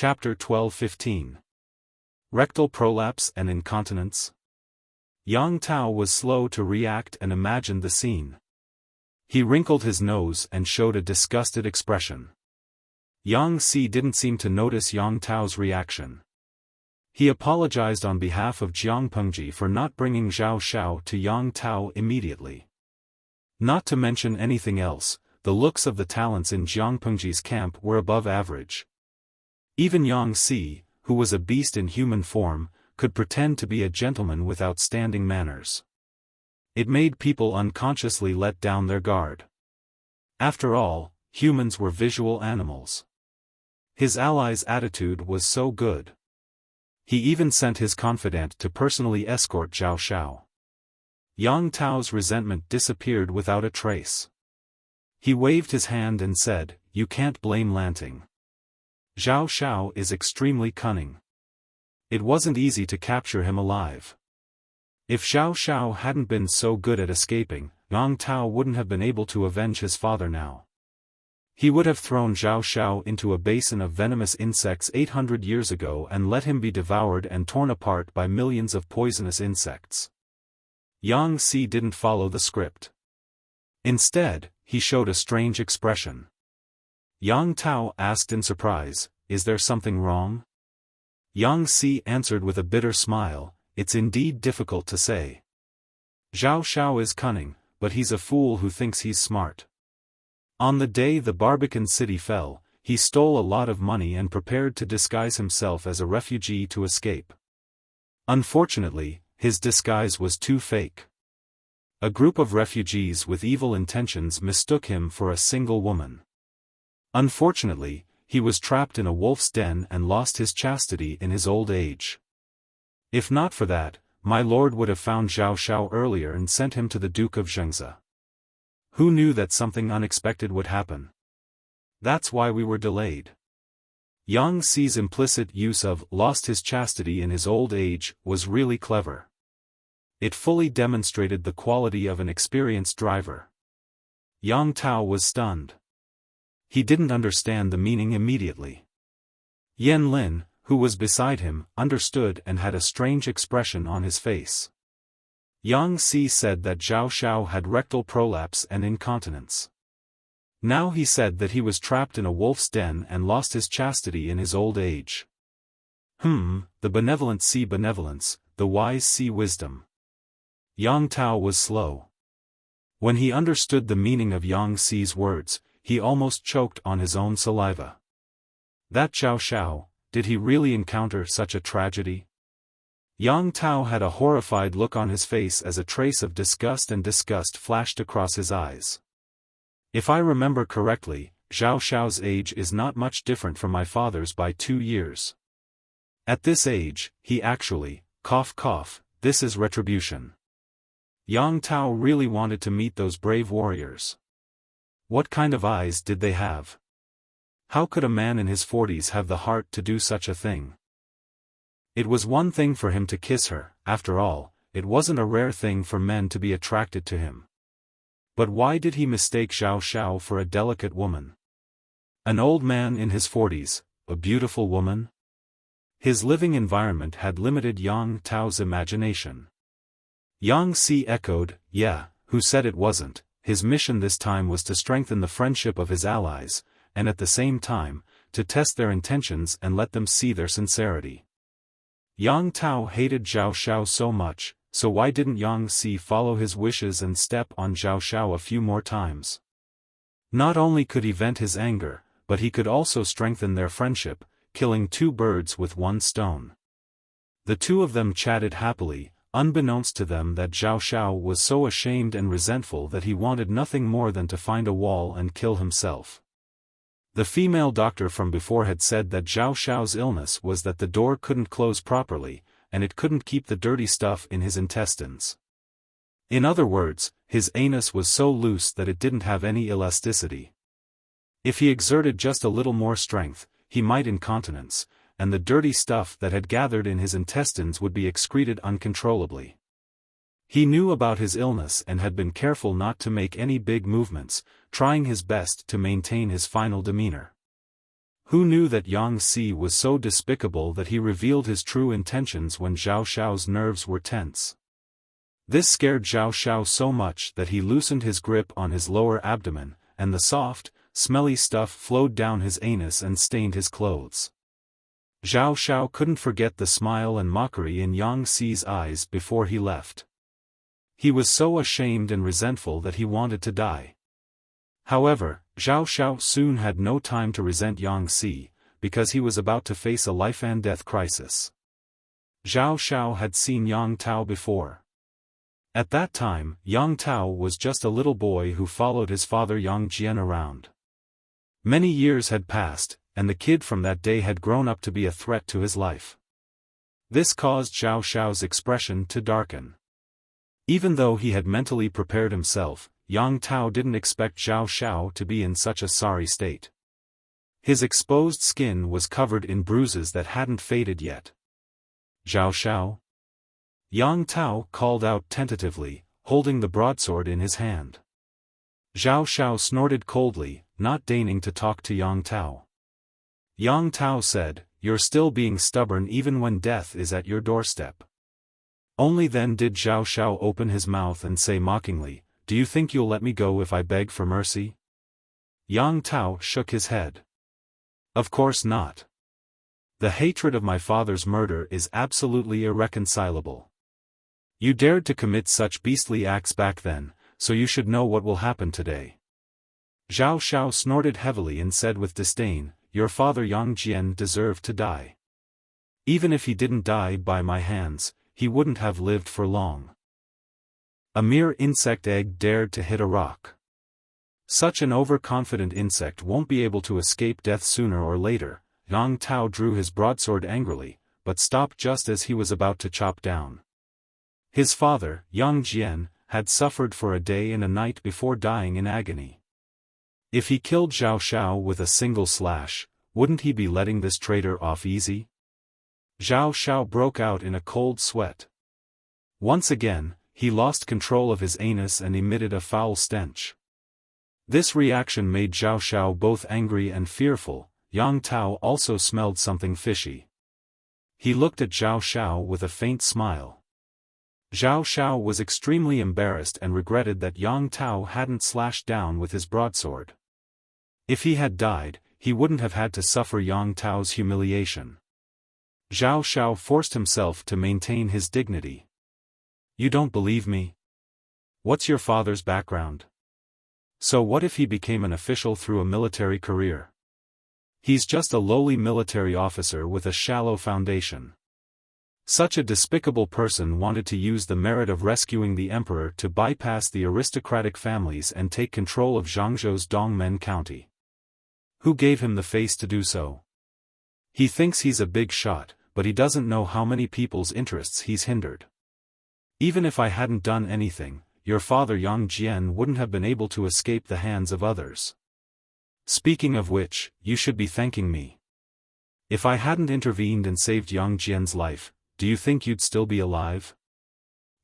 Chapter 12-15. Rectal Prolapse and Incontinence. Yang Tao was slow to react and imagined the scene. He wrinkled his nose and showed a disgusted expression. Yang Si didn't seem to notice Yang Tao's reaction. He apologized on behalf of Jiang Pengji for not bringing Zhao Xiao to Yang Tao immediately. Not to mention anything else, the looks of the talents in Jiang Pengji's camp were above average. Even Yang Si, who was a beast in human form, could pretend to be a gentleman with outstanding manners. It made people unconsciously let down their guard. After all, humans were visual animals. His ally's attitude was so good. He even sent his confidant to personally escort Zhao Xiao. Yang Tao's resentment disappeared without a trace. He waved his hand and said, "You can't blame Lanting. Zhao Xiao is extremely cunning. It wasn't easy to capture him alive. If Zhao Xiao hadn't been so good at escaping, Yang Tao wouldn't have been able to avenge his father now. He would have thrown Zhao Xiao into a basin of venomous insects 800 years ago and let him be devoured and torn apart by millions of poisonous insects." Yang Si didn't follow the script. Instead, he showed a strange expression. Yang Tao asked in surprise, "Is there something wrong?" Yang Si answered with a bitter smile, "It's indeed difficult to say. Zhao Xiao is cunning, but he's a fool who thinks he's smart. On the day the Barbican city fell, he stole a lot of money and prepared to disguise himself as a refugee to escape. Unfortunately, his disguise was too fake. A group of refugees with evil intentions mistook him for a single woman. Unfortunately, he was trapped in a wolf's den and lost his chastity in his old age. If not for that, my lord would have found Zhao Xiao earlier and sent him to the Duke of Zhengzi. Who knew that something unexpected would happen? That's why we were delayed." Yang Si's implicit use of "lost his chastity in his old age" was really clever. It fully demonstrated the quality of an experienced driver. Yang Tao was stunned. He didn't understand the meaning immediately. Yan Lin, who was beside him, understood and had a strange expression on his face. Yang Si said that Zhao Xiao had rectal prolapse and incontinence. Now he said that he was trapped in a wolf's den and lost his chastity in his old age. The benevolent see benevolence, the wise see wisdom. Yang Tao was slow. When he understood the meaning of Yang Si's words, he almost choked on his own saliva. That Zhao Xiao, did he really encounter such a tragedy? Yang Tao had a horrified look on his face as a trace of disgust flashed across his eyes. "If I remember correctly, Zhao Xiao's age is not much different from my father's by 2 years. At this age, he actually, this is retribution." Yang Tao really wanted to meet those brave warriors. What kind of eyes did they have? How could a man in his 40s have the heart to do such a thing? It was one thing for him to kiss her, after all, it wasn't a rare thing for men to be attracted to him. But why did he mistake Zhao Xiao for a delicate woman? An old man in his 40s, a beautiful woman? His living environment had limited Yang Tao's imagination. Yang Si echoed, "Yeah, who said it wasn't?" His mission this time was to strengthen the friendship of his allies, and at the same time, to test their intentions and let them see their sincerity. Yang Tao hated Zhao Xiao so much, so why didn't Yang Si follow his wishes and step on Zhao Xiao a few more times? Not only could he vent his anger, but he could also strengthen their friendship, killing 2 birds with 1 stone. The two of them chatted happily, unbeknownst to them that Zhao Xiao was so ashamed and resentful that he wanted nothing more than to find a wall and kill himself. The female doctor from before had said that Zhao Xiao's illness was that the door couldn't close properly, and it couldn't keep the dirty stuff in his intestines. In other words, his anus was so loose that it didn't have any elasticity. If he exerted just a little more strength, he might incontinence, and the dirty stuff that had gathered in his intestines would be excreted uncontrollably. He knew about his illness and had been careful not to make any big movements, trying his best to maintain his final demeanor. Who knew that Yang Si was so despicable that he revealed his true intentions when Zhao Xiao's nerves were tense? This scared Zhao Xiao so much that he loosened his grip on his lower abdomen, and the soft, smelly stuff flowed down his anus and stained his clothes. Zhao Xiao couldn't forget the smile and mockery in Yang Si's eyes before he left. He was so ashamed and resentful that he wanted to die. However, Zhao Xiao soon had no time to resent Yang Si, because he was about to face a life-and-death crisis. Zhao Xiao had seen Yang Tao before. At that time, Yang Tao was just a little boy who followed his father Yang Jian around. Many years had passed, and the kid from that day had grown up to be a threat to his life. This caused Zhao Xiao's expression to darken. Even though he had mentally prepared himself, Yang Tao didn't expect Zhao Xiao to be in such a sorry state. His exposed skin was covered in bruises that hadn't faded yet. "Zhao Xiao?" Yang Tao called out tentatively, holding the broadsword in his hand. Zhao Xiao snorted coldly, not deigning to talk to Yang Tao. Yang Tao said, "You're still being stubborn even when death is at your doorstep." Only then did Zhao Xiao open his mouth and say mockingly, "Do you think you'll let me go if I beg for mercy?" Yang Tao shook his head. "Of course not. The hatred of my father's murder is absolutely irreconcilable. You dared to commit such beastly acts back then, so you should know what will happen today." Zhao Xiao snorted heavily and said with disdain, "Your father Yang Jian deserved to die. Even if he didn't die by my hands, he wouldn't have lived for long. A mere insect egg dared to hit a rock. Such an overconfident insect won't be able to escape death sooner or later." Yang Tao drew his broadsword angrily, but stopped just as he was about to chop down. His father, Yang Jian, had suffered for a day and a night before dying in agony. If he killed Zhao Xiao with a single slash, wouldn't he be letting this traitor off easy? Zhao Xiao broke out in a cold sweat. Once again, he lost control of his anus and emitted a foul stench. This reaction made Zhao Xiao both angry and fearful. Yang Tao also smelled something fishy. He looked at Zhao Xiao with a faint smile. Zhao Xiao was extremely embarrassed and regretted that Yang Tao hadn't slashed down with his broadsword. If he had died, he wouldn't have had to suffer Yang Tao's humiliation. Zhao Xiao forced himself to maintain his dignity. "You don't believe me? What's your father's background? So what if he became an official through a military career? He's just a lowly military officer with a shallow foundation. Such a despicable person wanted to use the merit of rescuing the emperor to bypass the aristocratic families and take control of Zhangzhou's Dongmen County. Who gave him the face to do so? He thinks he's a big shot, but he doesn't know how many people's interests he's hindered. Even if I hadn't done anything, your father Yang Jian wouldn't have been able to escape the hands of others. Speaking of which, you should be thanking me. If I hadn't intervened and saved Yang Jian's life, do you think you'd still be alive?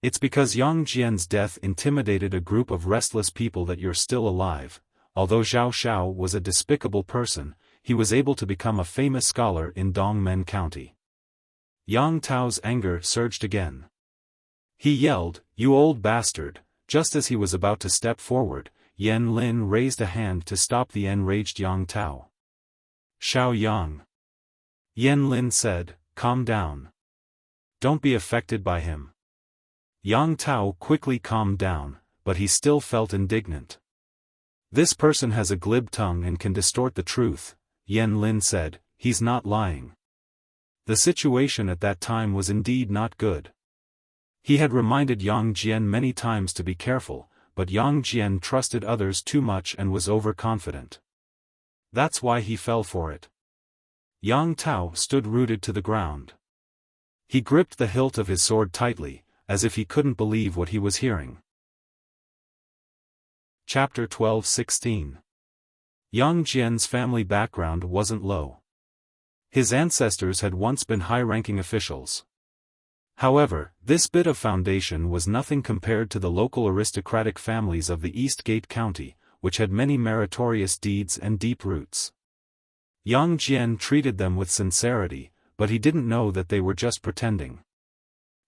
It's because Yang Jian's death intimidated a group of restless people that you're still alive." Although Zhao Xiao was a despicable person, he was able to become a famous scholar in Dongmen County. Yang Tao's anger surged again. He yelled, "You old bastard!" Just as he was about to step forward, Yan Lin raised a hand to stop the enraged Yang Tao. "Xiao Yang," Yan Lin said, "calm down. Don't be affected by him." Yang Tao quickly calmed down, but he still felt indignant. "This person has a glib tongue and can distort the truth," Yan Lin said. "He's not lying." The situation at that time was indeed not good. He had reminded Yang Jian many times to be careful, but Yang Jian trusted others too much and was overconfident. That's why he fell for it. Yang Tao stood rooted to the ground. He gripped the hilt of his sword tightly, as if he couldn't believe what he was hearing. Chapter 12:16. Yang Jian's family background wasn't low. His ancestors had once been high-ranking officials. However, this bit of foundation was nothing compared to the local aristocratic families of the East Gate County, which had many meritorious deeds and deep roots. Yang Jian treated them with sincerity, but he didn't know that they were just pretending.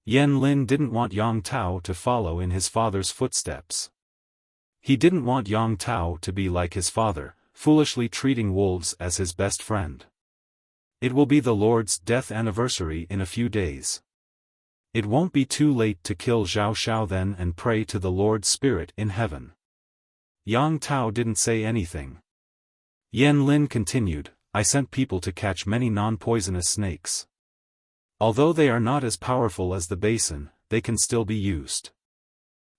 Yan Lin didn't want Yang Tao to follow in his father's footsteps. He didn't want Yang Tao to be like his father, foolishly treating wolves as his best friend. It will be the Lord's death anniversary in a few days. It won't be too late to kill Xiao Xiao then and pray to the Lord's spirit in heaven. Yang Tao didn't say anything. Yan Lin continued, I sent people to catch many non-poisonous snakes. Although they are not as powerful as the basin, they can still be used.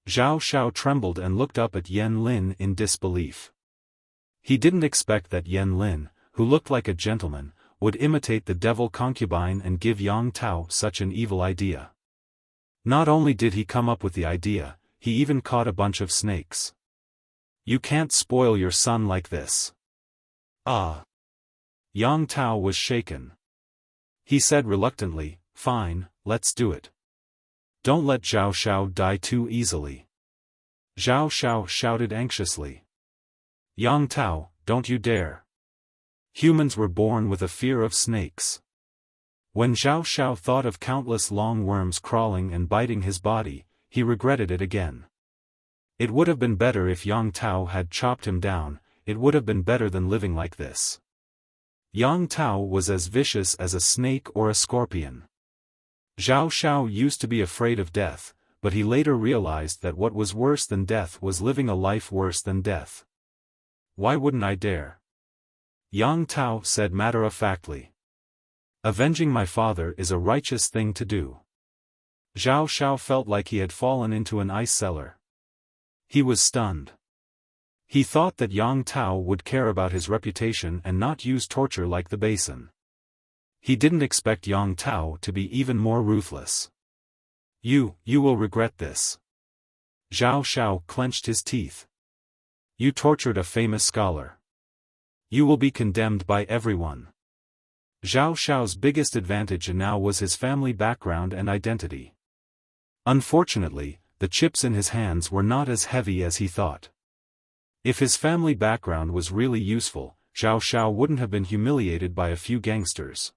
Xiao Xiao trembled and looked up at Yan Lin in disbelief. He didn't expect that Yan Lin, who looked like a gentleman, would imitate the devil concubine and give Yang Tao such an evil idea. Not only did he come up with the idea, he even caught a bunch of snakes. You can't spoil your son like this. Ah! Yang Tao was shaken. He said reluctantly, fine, let's do it. Don't let Xiao Xiao die too easily. Xiao Xiao shouted anxiously. Yang Tao, don't you dare. Humans were born with a fear of snakes. When Xiao Xiao thought of countless long worms crawling and biting his body, he regretted it again. It would have been better if Yang Tao had chopped him down, it would have been better than living like this. Yang Tao was as vicious as a snake or a scorpion. Xiao Xiao used to be afraid of death, but he later realized that what was worse than death was living a life worse than death. Why wouldn't I dare? Yang Tao said matter-of-factly. Avenging my father is a righteous thing to do. Xiao Xiao felt like he had fallen into an ice cellar. He was stunned. He thought that Yang Tao would care about his reputation and not use torture like the basin. He didn't expect Yang Tao to be even more ruthless. You will regret this. Xiao Xiao clenched his teeth. You tortured a famous scholar. You will be condemned by everyone. Xiao Xiao's biggest advantage now was his family background and identity. Unfortunately, the chips in his hands were not as heavy as he thought. If his family background was really useful, Xiao Xiao wouldn't have been humiliated by a few gangsters.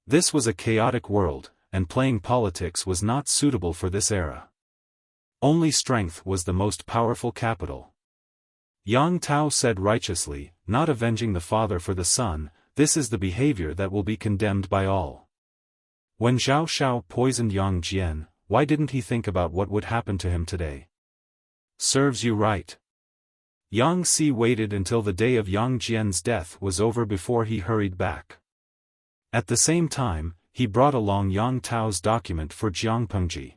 This was a chaotic world, and playing politics was not suitable for this era. Only strength was the most powerful capital. Yang Tao said righteously, not avenging the father for the son, this is the behavior that will be condemned by all. When Xiao Xiao poisoned Yang Jian, why didn't he think about what would happen to him today? Serves you right. Yang Si waited until the day of Yang Jian's death was over before he hurried back. At the same time, he brought along Yang Tao's document for Jiang Pengji.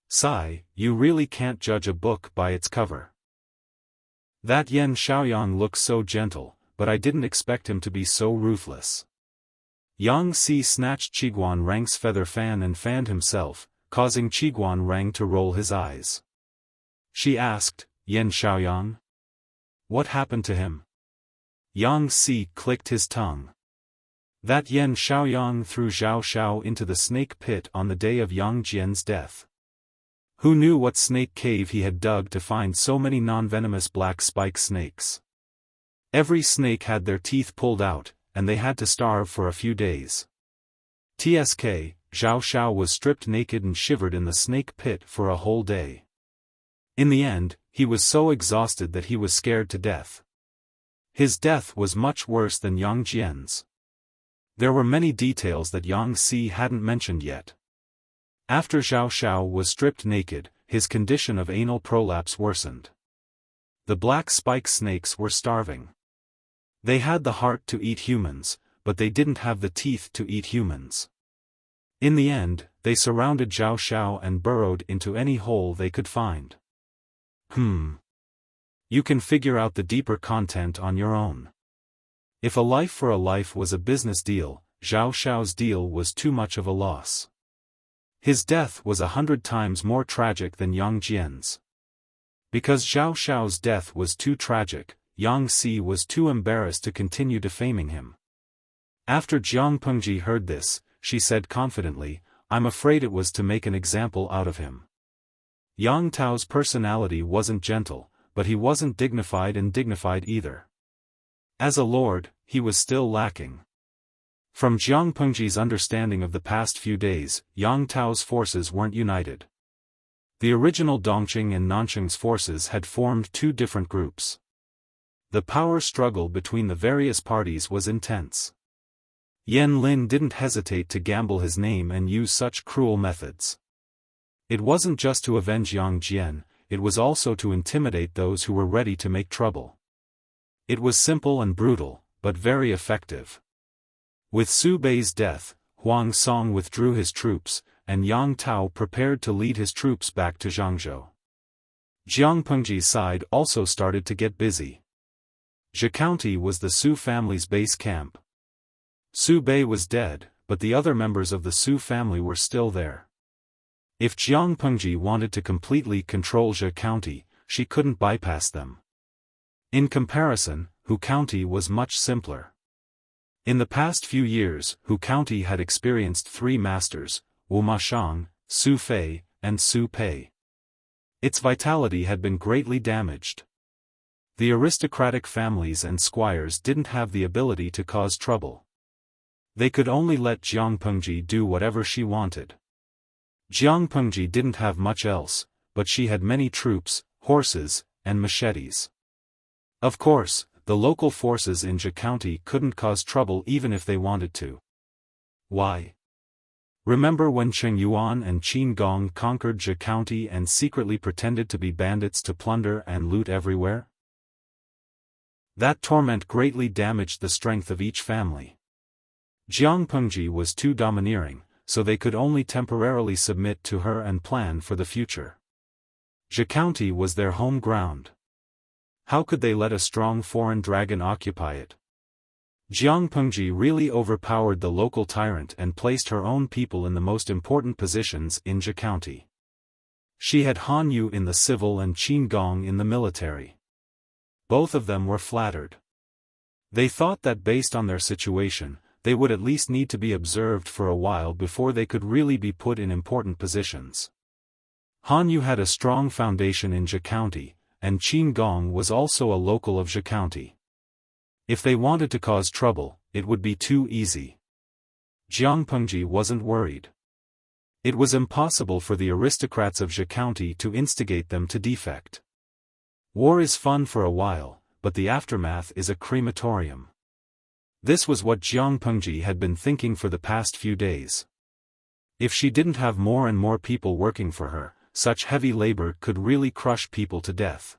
Sai, you really can't judge a book by its cover. That Yan Xiaoyang looks so gentle, but I didn't expect him to be so ruthless. Yang Si snatched Qiguan Rang's feather fan and fanned himself, causing Qiguan Rang to roll his eyes. She asked, Yan Xiaoyang? What happened to him? Yang Si clicked his tongue. That Yan Xiaoyang threw Xiao Xiao into the snake pit on the day of Yang Jian's death. Who knew what snake cave he had dug to find so many non-venomous black spike snakes? Every snake had their teeth pulled out, and they had to starve for a few days. TSK, Xiao Xiao was stripped naked and shivered in the snake pit for a whole day. In the end, he was so exhausted that he was scared to death. His death was much worse than Yang Jian's. There were many details that Yang Si hadn't mentioned yet. After Xiao Xiao was stripped naked, his condition of anal prolapse worsened. The black spike snakes were starving. They had the heart to eat humans, but they didn't have the teeth to eat humans. In the end, they surrounded Xiao Xiao and burrowed into any hole they could find. You can figure out the deeper content on your own. If a life for a life was a business deal, Xiao Xiao's deal was too much of a loss. His death was 100 times more tragic than Yang Jian's. Because Xiao Xiao's death was too tragic, Yang Si was too embarrassed to continue defaming him. After Jiang Pengji heard this, she said confidently, I'm afraid it was to make an example out of him. Yang Tao's personality wasn't gentle, but he wasn't dignified and dignified either. As a lord, he was still lacking. From Jiang Pengji's understanding of the past few days, Yang Tao's forces weren't united. The original Dongqing and Nanqing's forces had formed two different groups. The power struggle between the various parties was intense. Yan Lin didn't hesitate to gamble his name and use such cruel methods. It wasn't just to avenge Yang Jian, it was also to intimidate those who were ready to make trouble. It was simple and brutal, but very effective. With Su Bei's death, Huang Song withdrew his troops, and Yang Tao prepared to lead his troops back to Zhangzhou. Jiang Pengji's side also started to get busy. Zhe County was the Su family's base camp. Su Bei was dead, but the other members of the Su family were still there. If Jiang Pengji wanted to completely control Zhe County, she couldn't bypass them. In comparison, Hu County was much simpler. In the past few years, Hu County had experienced three masters, Wu Mashang, Su Fei, and Su Pei. Its vitality had been greatly damaged. The aristocratic families and squires didn't have the ability to cause trouble. They could only let Jiang Pengji do whatever she wanted. Jiang Pengji didn't have much else, but she had many troops, horses, and machetes. Of course, the local forces in Zhe County couldn't cause trouble even if they wanted to. Why? Remember when Cheng Yuan and Qin Gong conquered Zhe County and secretly pretended to be bandits to plunder and loot everywhere? That torment greatly damaged the strength of each family. Jiang Pengji was too domineering, so they could only temporarily submit to her and plan for the future. Zhe County was their home ground. How could they let a strong foreign dragon occupy it? Jiang Pengji really overpowered the local tyrant and placed her own people in the most important positions in Zhe County. She had Han Yu in the civil and Qin Gong in the military. Both of them were flattered. They thought that based on their situation, they would at least need to be observed for a while before they could really be put in important positions. Han Yu had a strong foundation in Zhe County, and Qin Gong was also a local of Zhe County. If they wanted to cause trouble, it would be too easy. Jiang Pengji wasn't worried. It was impossible for the aristocrats of Zhe County to instigate them to defect. War is fun for a while, but the aftermath is a crematorium. This was what Jiang Pengji had been thinking for the past few days. If she didn't have more and more people working for her, such heavy labor could really crush people to death.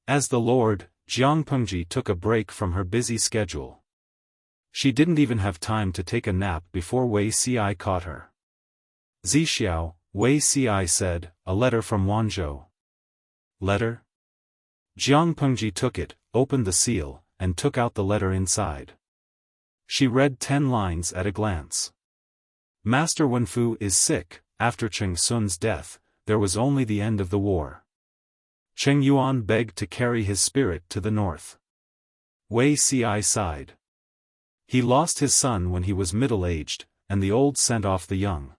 As the Lord, Jiang Pengji took a break from her busy schedule. She didn't even have time to take a nap before Wei Ci caught her. Zixiao, Wei Ci said, "A letter from Wanzhou." Letter? Jiang Pengji took it, opened the seal, and took out the letter inside. She read 10 lines at a glance. Master Wenfu is sick. After Cheng Sun's death, there was only the end of the war. Cheng Yuan begged to carry his spirit to the north. Wei Ci sighed. He lost his son when he was middle-aged, and the old sent off the young.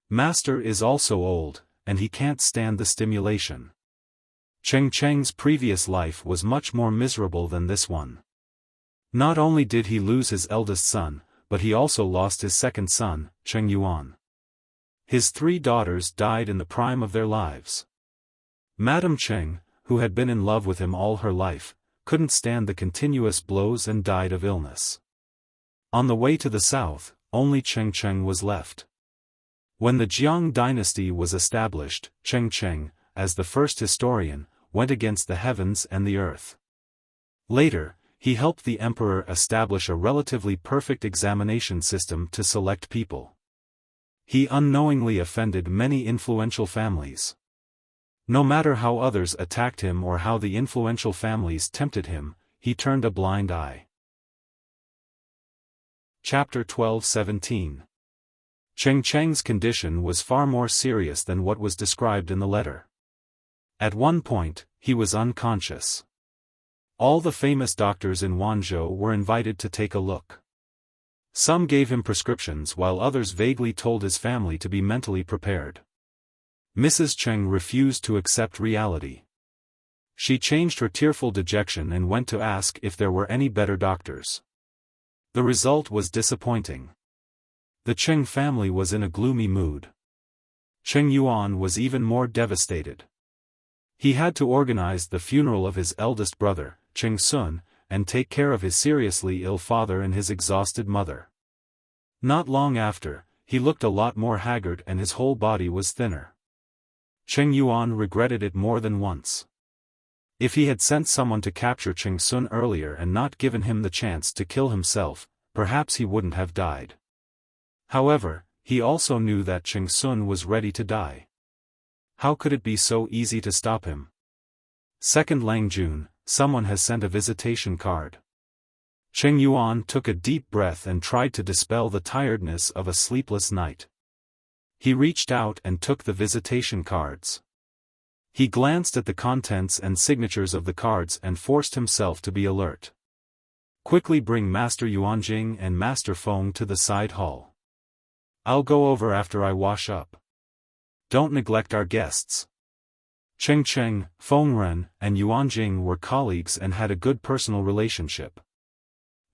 Master is also old, and he can't stand the stimulation. Cheng Cheng's previous life was much more miserable than this one. Not only did he lose his eldest son, but he also lost his second son, Cheng Yuan. His 3 daughters died in the prime of their lives. Madame Cheng, who had been in love with him all her life, couldn't stand the continuous blows and died of illness. On the way to the south, only Cheng Cheng was left. When the Jiang dynasty was established, Cheng Cheng, as the first historian, went against the heavens and the earth. Later, he helped the emperor establish a relatively perfect examination system to select people. He unknowingly offended many influential families. No matter how others attacked him or how the influential families tempted him, he turned a blind eye. Chapter 12:17. Cheng Cheng's condition was far more serious than what was described in the letter. At one point, he was unconscious. All the famous doctors in Wanzhou were invited to take a look. Some gave him prescriptions while others vaguely told his family to be mentally prepared. Mrs. Cheng refused to accept reality. She changed her tearful dejection and went to ask if there were any better doctors. The result was disappointing. The Cheng family was in a gloomy mood. Cheng Yuan was even more devastated. He had to organize the funeral of his eldest brother, Cheng Sun, and take care of his seriously ill father and his exhausted mother. Not long after, he looked a lot more haggard and his whole body was thinner. Cheng Yuan regretted it more than once. If he had sent someone to capture Cheng Sun earlier and not given him the chance to kill himself, perhaps he wouldn't have died. However, he also knew that Cheng Sun was ready to die. How could it be so easy to stop him? Second Lang Jun, someone has sent a visitation card. Cheng Yuan took a deep breath and tried to dispel the tiredness of a sleepless night. He reached out and took the visitation cards. He glanced at the contents and signatures of the cards and forced himself to be alert. Quickly bring Master Yuanjing and Master Feng to the side hall. I'll go over after I wash up. Don't neglect our guests. Cheng, Feng Ren, and Yuanjing were colleagues and had a good personal relationship.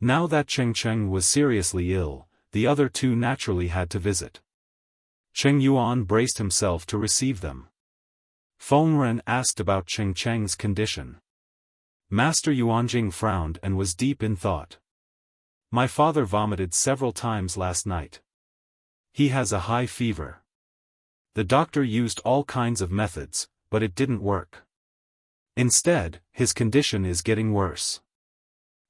Now that Cheng was seriously ill, the other two naturally had to visit. Cheng Yuan braced himself to receive them. Feng Ren asked about Cheng's condition. Master Yuanjing frowned and was deep in thought. My father vomited several times last night. He has a high fever. The doctor used all kinds of methods, but it didn't work. Instead, his condition is getting worse.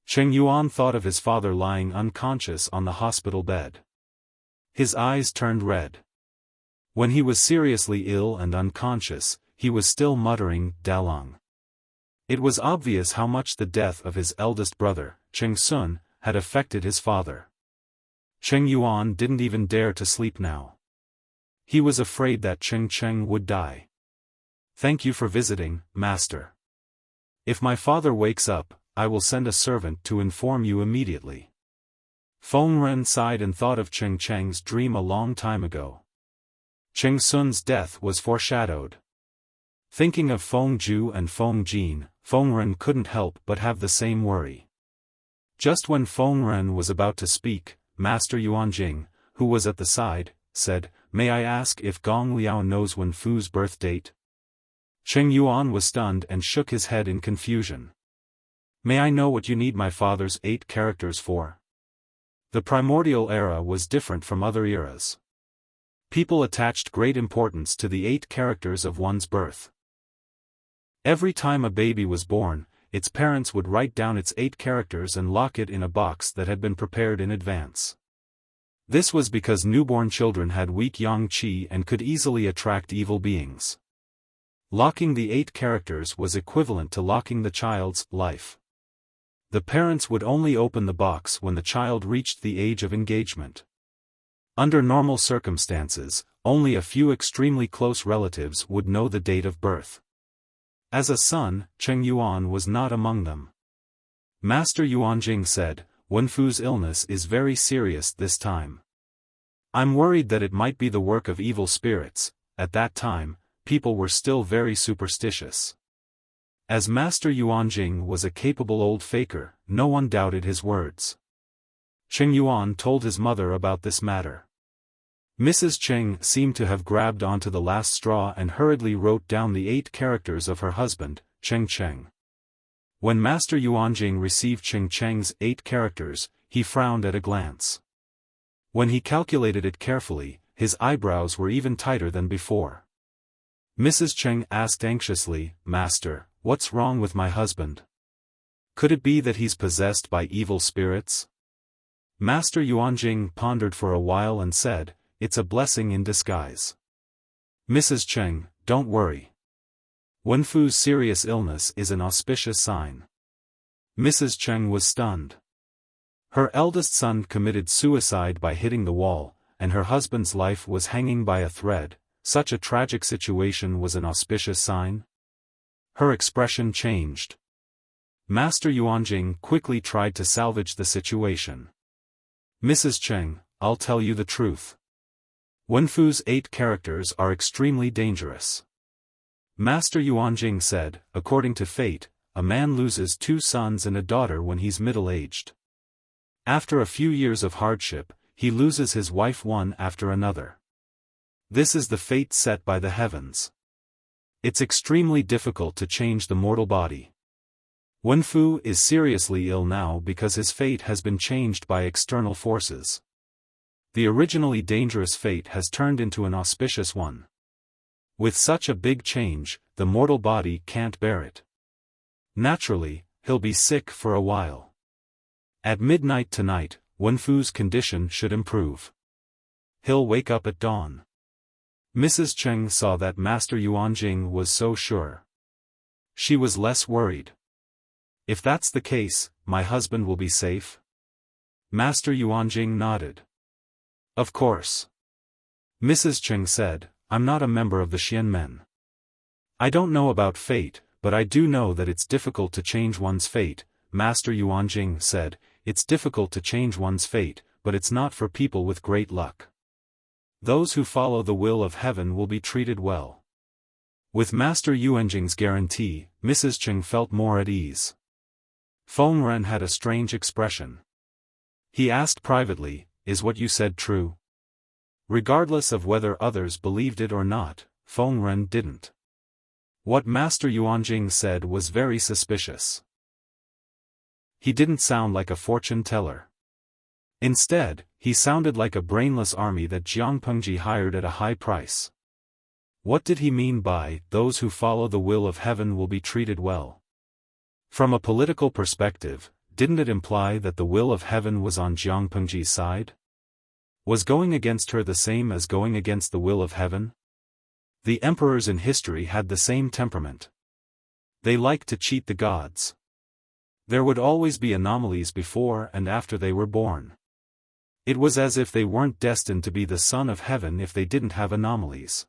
Cheng Yuan thought of his father lying unconscious on the hospital bed. His eyes turned red. When he was seriously ill and unconscious, he was still muttering, Dalong. It was obvious how much the death of his eldest brother, Cheng Sun, had affected his father. Cheng Yuan didn't even dare to sleep now. He was afraid that Cheng would die. Thank you for visiting, Master. If my father wakes up, I will send a servant to inform you immediately. Feng Ren sighed and thought of Cheng's dream a long time ago. Cheng Sun's death was foreshadowed. Thinking of Feng Ju and Feng Jin, Feng Ren couldn't help but have the same worry. Just when Feng Ren was about to speak, Master Yuanjing, who was at the side, said, May I ask if Gong Liao knows Wen Fu's birth date? Cheng Yuan was stunned and shook his head in confusion. May I know what you need my father's 8 characters for? The primordial era was different from other eras. People attached great importance to the 8 characters of one's birth. Every time a baby was born, its parents would write down its 8 characters and lock it in a box that had been prepared in advance. This was because newborn children had weak yang qi and could easily attract evil beings. Locking the 8 characters was equivalent to locking the child's life. The parents would only open the box when the child reached the age of engagement. Under normal circumstances, only a few extremely close relatives would know the date of birth. As a son, Cheng Yuan was not among them. Master Yuanjing said, Wen Fu's illness is very serious this time. I'm worried that it might be the work of evil spirits. At that time, people were still very superstitious. As Master Yuanjing was a capable old faker, no one doubted his words. Cheng Yuan told his mother about this matter. Mrs. Cheng seemed to have grabbed onto the last straw and hurriedly wrote down the 8 characters of her husband, Cheng. When Master Yuanjing received Cheng's 8 characters, he frowned at a glance. When he calculated it carefully, his eyebrows were even tighter than before. Mrs. Cheng asked anxiously, Master, what's wrong with my husband? Could it be that he's possessed by evil spirits? Master Yuanjing pondered for a while and said, It's a blessing in disguise. Mrs. Cheng, don't worry. Wen Fu's serious illness is an auspicious sign. Mrs. Cheng was stunned. Her eldest son committed suicide by hitting the wall, and her husband's life was hanging by a thread. Such a tragic situation was an auspicious sign? Her expression changed. Master Yuanjing quickly tried to salvage the situation. Mrs. Cheng, I'll tell you the truth. Wen Fu's 8 characters are extremely dangerous. Master Yuanjing said, according to fate, a man loses 2 sons and a daughter when he's middle-aged. After a few years of hardship, he loses his wife one after another. This is the fate set by the heavens. It's extremely difficult to change the mortal body. Wenfu is seriously ill now because his fate has been changed by external forces. The originally dangerous fate has turned into an auspicious one. With such a big change, the mortal body can't bear it. Naturally, he'll be sick for a while. At midnight tonight, Wenfu's condition should improve. He'll wake up at dawn. Mrs. Cheng saw that Master Yuanjing was so sure. She was less worried. If that's the case, my husband will be safe? Master Yuanjing nodded. Of course. Mrs. Cheng said, I'm not a member of the Xianmen. I don't know about fate, but I do know that it's difficult to change one's fate. Master Yuanjing said, it's difficult to change one's fate, but it's not for people with great luck. Those who follow the will of heaven will be treated well. With Master Yuanjing's guarantee, Mrs. Cheng felt more at ease. Feng Ren had a strange expression. He asked privately, is what you said true? Regardless of whether others believed it or not, Feng Ren didn't. What Master Yuanjing said was very suspicious. He didn't sound like a fortune teller. Instead, he sounded like a brainless army that Jiang Pengji hired at a high price. What did he mean by, those who follow the will of heaven will be treated well? From a political perspective, didn't it imply that the will of heaven was on Jiang Pengji's side? Was going against her the same as going against the will of heaven? The emperors in history had the same temperament. They liked to cheat the gods. There would always be anomalies before and after they were born. It was as if they weren't destined to be the son of heaven if they didn't have anomalies.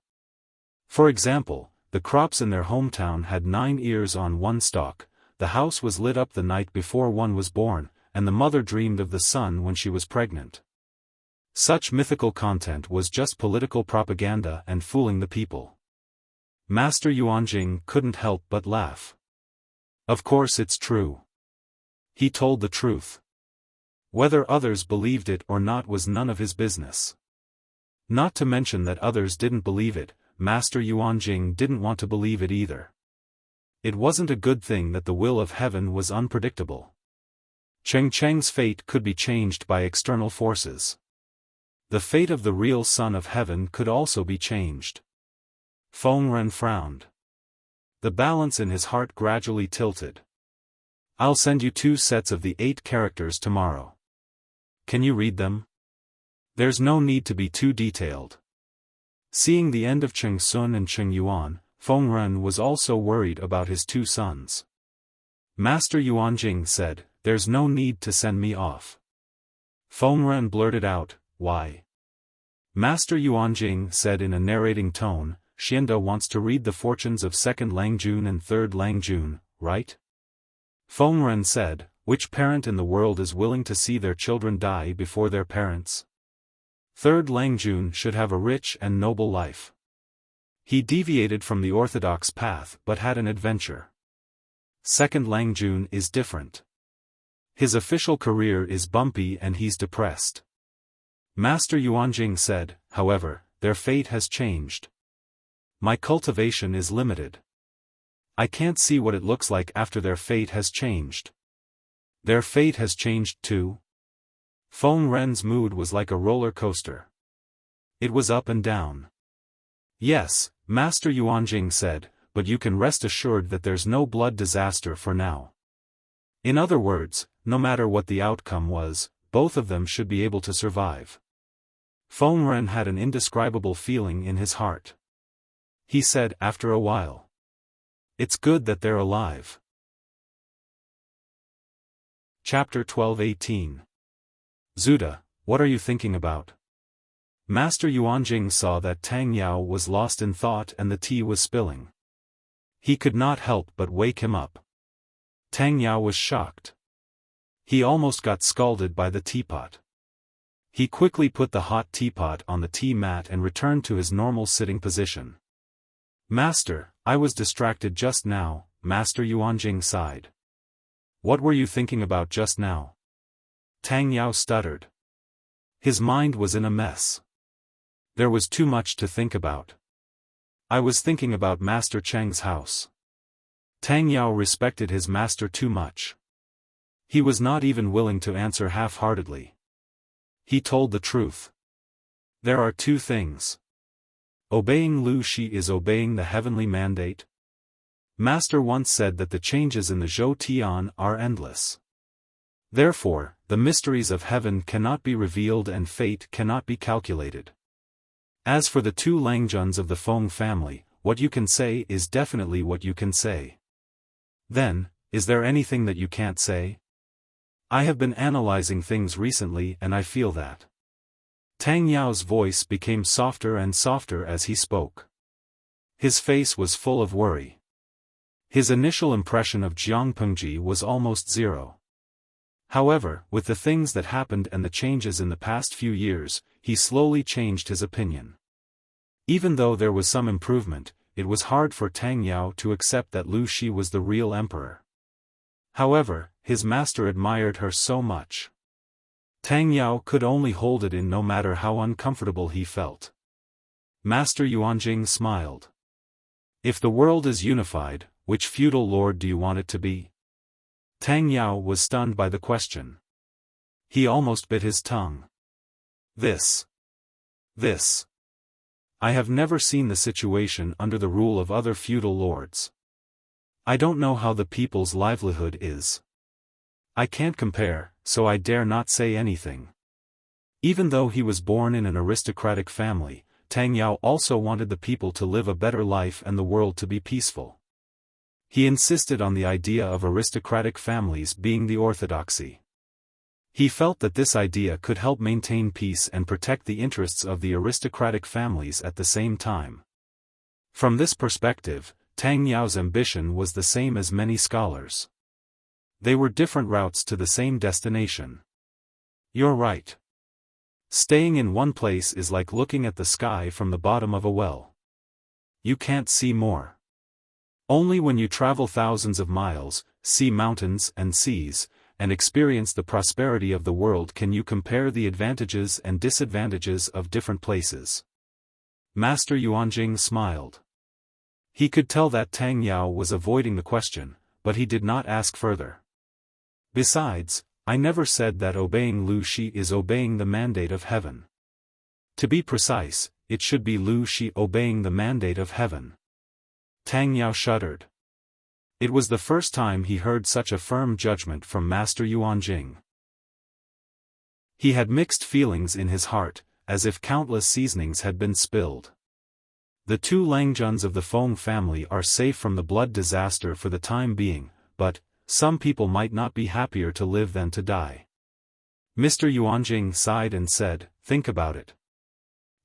For example, the crops in their hometown had 9 ears on one stalk, the house was lit up the night before one was born, and the mother dreamed of the son when she was pregnant. Such mythical content was just political propaganda and fooling the people. Master Yuanjing couldn't help but laugh. Of course it's true. He told the truth. Whether others believed it or not was none of his business. Not to mention that others didn't believe it, Master Yuanjing didn't want to believe it either. It wasn't a good thing that the will of heaven was unpredictable. Cheng's fate could be changed by external forces. The fate of the real Son of Heaven could also be changed. Feng Ren frowned. The balance in his heart gradually tilted. I'll send you 2 sets of the 8 characters tomorrow. Can you read them? There's no need to be too detailed. Seeing the end of Cheng Sun and Cheng Yuan, Feng Ren was also worried about his 2 sons. Master Yuanjing said, there's no need to send me off. Feng Ren blurted out, why? Master Yuanjing said in a narrating tone, Xianda wants to read the fortunes of 2nd Langjun and 3rd Langjun, right? Feng Ren said, which parent in the world is willing to see their children die before their parents? 3rd Langjun should have a rich and noble life. He deviated from the orthodox path but had an adventure. 2nd Langjun is different. His official career is bumpy and he's depressed. Master Yuanjing said, however, their fate has changed. My cultivation is limited. I can't see what it looks like after their fate has changed. Their fate has changed too? Feng Ren's mood was like a roller coaster. It was up and down. Yes, Master Yuanjing said, but you can rest assured that there's no blood disaster for now. In other words, no matter what the outcome was, both of them should be able to survive. Feng Ren had an indescribable feeling in his heart. He said after a while, it's good that they're alive. Chapter 12:18. Zuda, what are you thinking about? Master Yuanjing saw that Tang Yao was lost in thought and the tea was spilling. He could not help but wake him up. Tang Yao was shocked. He almost got scalded by the teapot. He quickly put the hot teapot on the tea mat and returned to his normal sitting position. Master, I was distracted just now, Master Yuanjing sighed. What were you thinking about just now? Tang Yao stuttered. His mind was in a mess. There was too much to think about. I was thinking about Master Cheng's house. Tang Yao respected his master too much. He was not even willing to answer half-heartedly. He told the truth. There are two things. Obeying Lu Shi is obeying the heavenly mandate. Master once said that the changes in the Zhou Tian are endless. Therefore, the mysteries of heaven cannot be revealed and fate cannot be calculated. As for the two Langjuns of the Feng family, what you can say is definitely what you can say. Then, is there anything that you can't say? I have been analyzing things recently and I feel that. Tang Yao's voice became softer and softer as he spoke. His face was full of worry. His initial impression of Jiang Pengji was almost zero. However, with the things that happened and the changes in the past few years, he slowly changed his opinion. Even though there was some improvement, it was hard for Tang Yao to accept that Lu Shi was the real emperor. However, his master admired her so much. Tang Yao could only hold it in no matter how uncomfortable he felt. Master Yuanjing smiled. If the world is unified, which feudal lord do you want it to be? Tang Yao was stunned by the question. He almost bit his tongue. This. I have never seen the situation under the rule of other feudal lords. I don't know how the people's livelihood is. I can't compare, so I dare not say anything. Even though he was born in an aristocratic family, Tang Yao also wanted the people to live a better life and the world to be peaceful. He insisted on the idea of aristocratic families being the orthodoxy. He felt that this idea could help maintain peace and protect the interests of the aristocratic families at the same time. From this perspective, Tang Yao's ambition was the same as many scholars. They were different routes to the same destination. You're right. Staying in one place is like looking at the sky from the bottom of a well. You can't see more. Only when you travel thousands of miles, see mountains and seas, and experience the prosperity of the world can you compare the advantages and disadvantages of different places. Master Yuanjing smiled. He could tell that Tang Yao was avoiding the question, but he did not ask further. Besides, I never said that obeying Lu Shi is obeying the mandate of heaven. To be precise, it should be Lu Shi obeying the mandate of heaven. Tang Yao shuddered. It was the first time he heard such a firm judgment from Master Yuanjing. He had mixed feelings in his heart, as if countless seasonings had been spilled. The two Langjuns of the Feng family are safe from the blood disaster for the time being, but some people might not be happier to live than to die. Mr. Yuanjing sighed and said, think about it.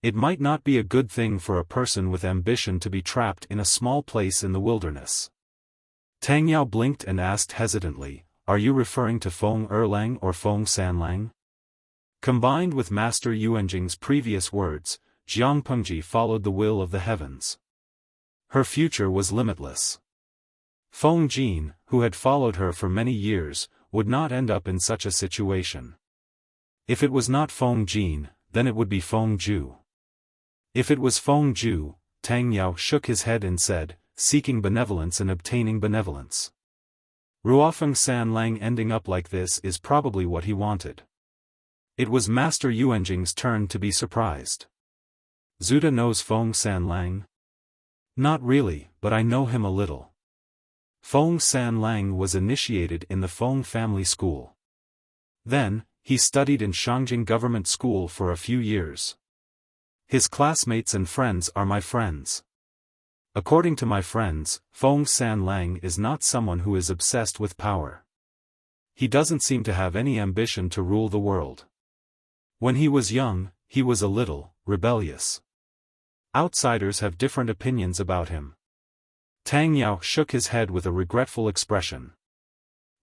It might not be a good thing for a person with ambition to be trapped in a small place in the wilderness. Tang Yao blinked and asked hesitantly, are you referring to Feng Erlang or Feng Sanlang? Combined with Master Yuanjing's previous words, Jiang Pengji followed the will of the heavens. Her future was limitless. Feng Jin, who had followed her for many years, would not end up in such a situation. If it was not Feng Jin, then it would be Feng Ju. If it was Feng Ju, Tang Yao shook his head and said, seeking benevolence and obtaining benevolence. Ruofeng Sanlang ending up like this is probably what he wanted. It was Master Yuanjing's turn to be surprised. Zuda knows Feng Sanlang? Not really, but I know him a little. Feng Sanlang was initiated in the Feng family school. Then, he studied in Shangjing government school for a few years. His classmates and friends are my friends. According to my friends, Feng Sanlang is not someone who is obsessed with power. He doesn't seem to have any ambition to rule the world. When he was young, he was a little rebellious. Outsiders have different opinions about him. Tang Yao shook his head with a regretful expression.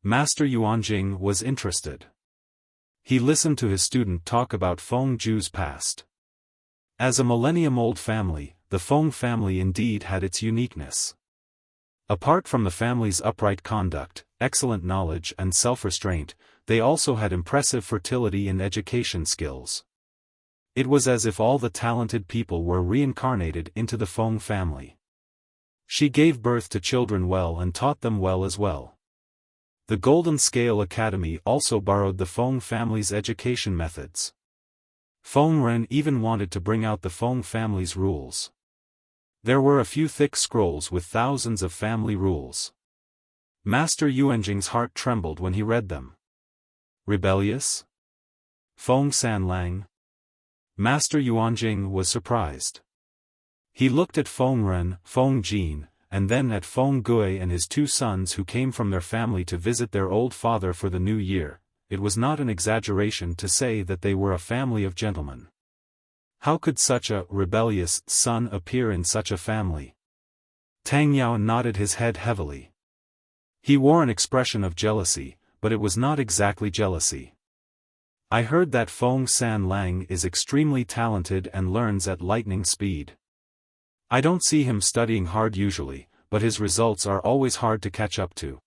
Master Yuanjing was interested. He listened to his student talk about Feng Ju's past. As a millennium-old family, the the Feng family indeed had its uniqueness. Apart from the family's upright conduct, excellent knowledge and self-restraint, they also had impressive fertility and education skills. It was as if all the talented people were reincarnated into the Feng family. She gave birth to children well and taught them well as well. The Golden Scale Academy also borrowed the Feng family's education methods. Feng Ren even wanted to bring out the Feng family's rules. There were a few thick scrolls with thousands of family rules. Master Yuanjing's heart trembled when he read them. Rebellious? Feng Sanlang? Master Yuanjing was surprised. He looked at Feng Ren, Feng Jin, and then at Feng Gui and his two sons who came from their family to visit their old father for the new year. It was not an exaggeration to say that they were a family of gentlemen. How could such a rebellious son appear in such a family? Tang Yao nodded his head heavily. He wore an expression of jealousy, but it was not exactly jealousy. I heard that Feng Sanlang is extremely talented and learns at lightning speed. I don't see him studying hard usually, but his results are always hard to catch up to.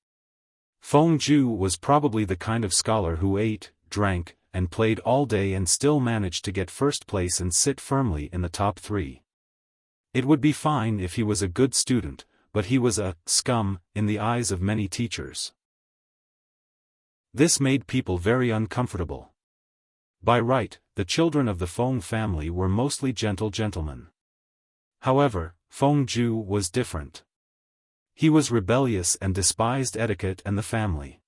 Feng Ju was probably the kind of scholar who ate, drank, and played all day and still managed to get first place and sit firmly in the top 3. It would be fine if he was a good student, but he was a scum in the eyes of many teachers. This made people very uncomfortable. By right, the children of the Feng family were mostly gentle gentlemen. However, Feng Ju was different. He was rebellious and despised etiquette and the family.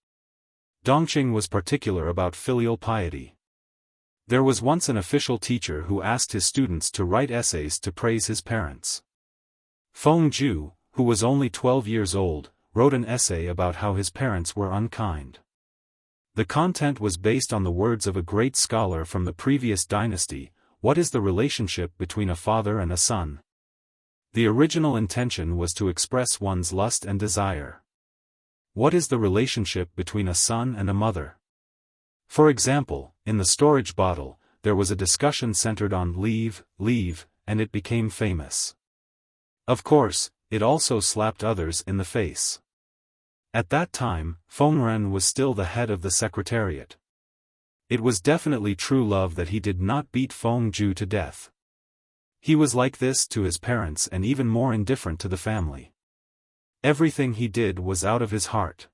Dongqing was particular about filial piety. There was once an official teacher who asked his students to write essays to praise his parents. Feng Ju, who was only 12 years old, wrote an essay about how his parents were unkind. The content was based on the words of a great scholar from the previous dynasty: what is the relationship between a father and a son? The original intention was to express one's lust and desire. What is the relationship between a son and a mother? For example, in the storage bottle, there was a discussion centered on leave, and it became famous. Of course, it also slapped others in the face. At that time, Feng Ren was still the head of the secretariat. It was definitely true love that he did not beat Feng Ju to death. He was like this to his parents and even more indifferent to the family. Everything he did was out of his heart.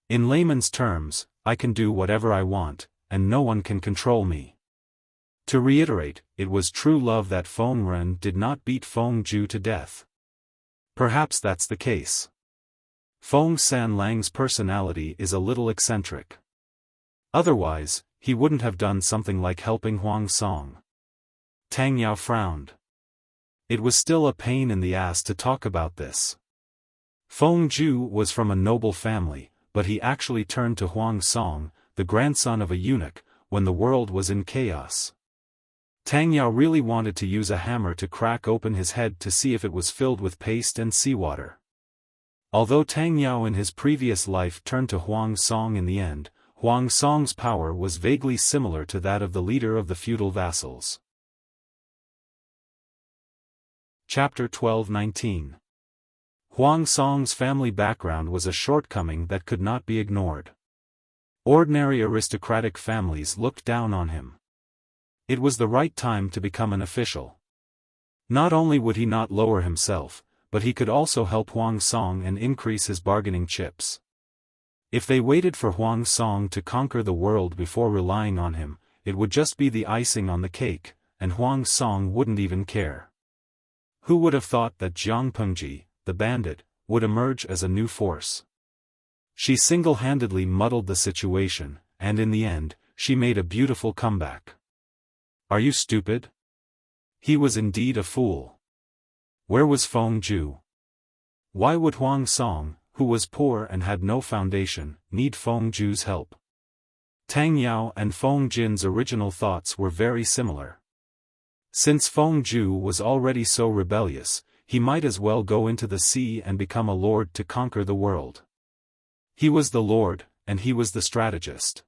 In layman's terms, I can do whatever I want, and no one can control me. To reiterate, it was true love that Feng Ren did not beat Feng Ju to death. Perhaps that's the case. Feng Sanlang's personality is a little eccentric. Otherwise, he wouldn't have done something like helping Huang Song. Tang Yao frowned. It was still a pain in the ass to talk about this. Feng Ju was from a noble family, but he actually turned to Huang Song, the grandson of a eunuch, when the world was in chaos. Tang Yao really wanted to use a hammer to crack open his head to see if it was filled with paste and seawater. Although Tang Yao in his previous life turned to Huang Song in the end, Huang Song's power was vaguely similar to that of the leader of the feudal vassals. Chapter 12-19. Huang Song's family background was a shortcoming that could not be ignored. Ordinary aristocratic families looked down on him. It was the right time to become an official. Not only would he not lower himself, but he could also help Huang Song and increase his bargaining chips. If they waited for Huang Song to conquer the world before relying on him, it would just be the icing on the cake, and Huang Song wouldn't even care. Who would have thought that Jiang Pengji, the bandit, would emerge as a new force? She single-handedly muddled the situation, and in the end, she made a beautiful comeback. Are you stupid? He was indeed a fool. Where was Feng Ju? Why would Huang Song, who was poor and had no foundation, need Feng Ju's help? Tang Yao and Feng Jin's original thoughts were very similar. Since Feng Ju was already so rebellious, he might as well go into the sea and become a lord to conquer the world. He was the lord, and he was the strategist.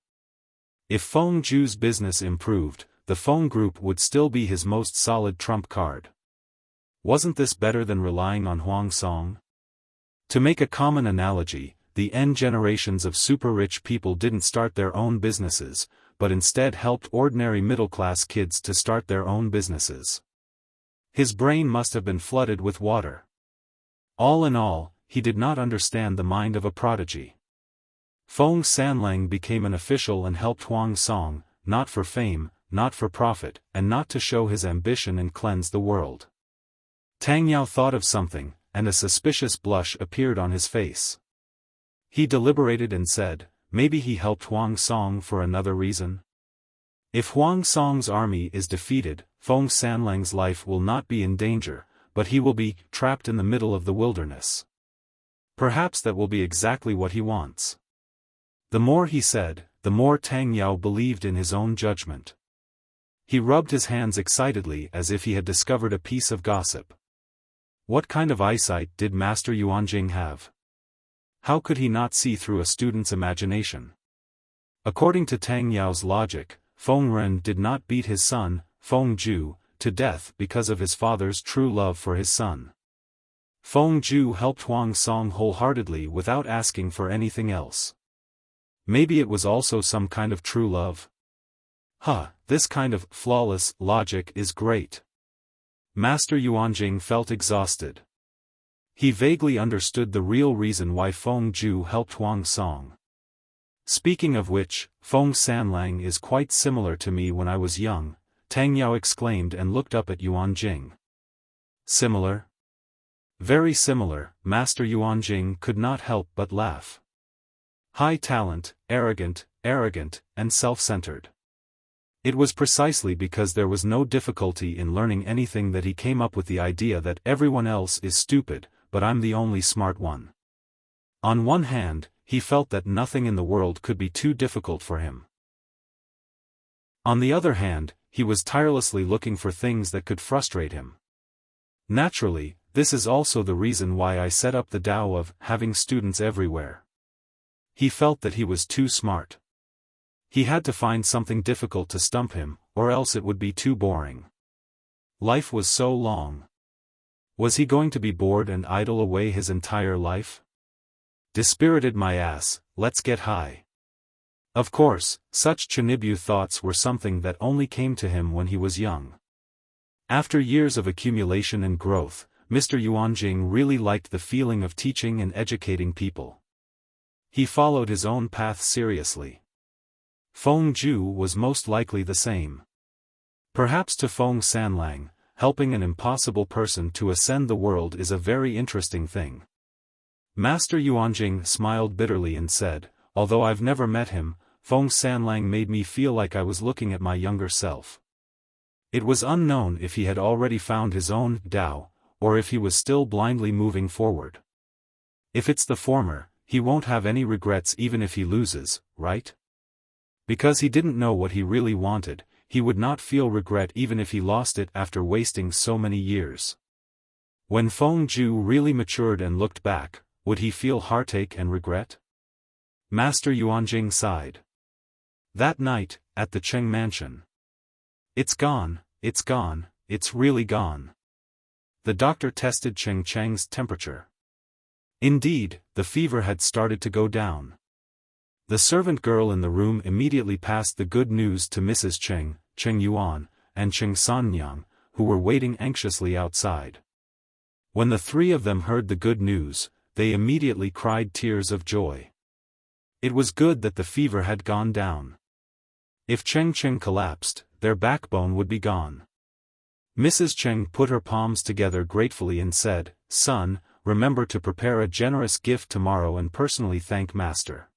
If Feng Ju's business improved, the Feng Group would still be his most solid trump card. Wasn't this better than relying on Huang Song? To make a common analogy, the N generations of super-rich people didn't start their own businesses, but instead helped ordinary middle-class kids to start their own businesses. His brain must have been flooded with water. All in all, he did not understand the mind of a prodigy. Feng Sanlang became an official and helped Huang Song, not for fame, not for profit, and not to show his ambition and cleanse the world. Tang Yao thought of something, and a suspicious blush appeared on his face. He deliberated and said, maybe he helped Huang Song for another reason? If Huang Song's army is defeated, Feng Sanlang's life will not be in danger, but he will be trapped in the middle of the wilderness. Perhaps that will be exactly what he wants. The more he said, the more Tang Yao believed in his own judgment. He rubbed his hands excitedly as if he had discovered a piece of gossip. What kind of eyesight did Master Yuanjing have? How could he not see through a student's imagination? According to Tang Yao's logic, Feng Ren did not beat his son, Feng Ju, to death because of his father's true love for his son. Feng Ju helped Huang Song wholeheartedly without asking for anything else. Maybe it was also some kind of true love? This kind of flawless logic is great. Master Yuanjing felt exhausted. He vaguely understood the real reason why Feng Ju helped Huang Song. Speaking of which, Feng Sanlang is quite similar to me when I was young, Tang Yao exclaimed and looked up at Yuanjing. Similar? Very similar, Master Yuanjing could not help but laugh. High talent, arrogant, and self-centered. It was precisely because there was no difficulty in learning anything that he came up with the idea that everyone else is stupid, but I'm the only smart one. On one hand, he felt that nothing in the world could be too difficult for him. On the other hand, he was tirelessly looking for things that could frustrate him. Naturally, this is also the reason why I set up the Tao of having students everywhere. He felt that he was too smart. He had to find something difficult to stump him, or else it would be too boring. Life was so long. Was he going to be bored and idle away his entire life? Dispirited my ass, let's get high. Of course, such Chinibu thoughts were something that only came to him when he was young. After years of accumulation and growth, Mr. Yuanjing really liked the feeling of teaching and educating people. He followed his own path seriously. Feng Ju was most likely the same. Perhaps to Feng Sanlang, helping an impossible person to ascend the world is a very interesting thing. Master Yuanjing smiled bitterly and said, although I've never met him, Feng Sanlang made me feel like I was looking at my younger self. It was unknown if he had already found his own Tao, or if he was still blindly moving forward. If it's the former, he won't have any regrets even if he loses, right? Because he didn't know what he really wanted, he would not feel regret even if he lost it after wasting so many years. When Feng Ju really matured and looked back, would he feel heartache and regret? Master Yuanjing sighed. That night, at the Cheng mansion. It's gone, it's really gone. The doctor tested Cheng Cheng's temperature. Indeed, the fever had started to go down. The servant girl in the room immediately passed the good news to Mrs. Cheng, Cheng Yuan, and Cheng Sanyang, who were waiting anxiously outside. When the three of them heard the good news, they immediately cried tears of joy. It was good that the fever had gone down. If Cheng Cheng collapsed, their backbone would be gone. Mrs. Cheng put her palms together gratefully and said, "Son, remember to prepare a generous gift tomorrow and personally thank Master."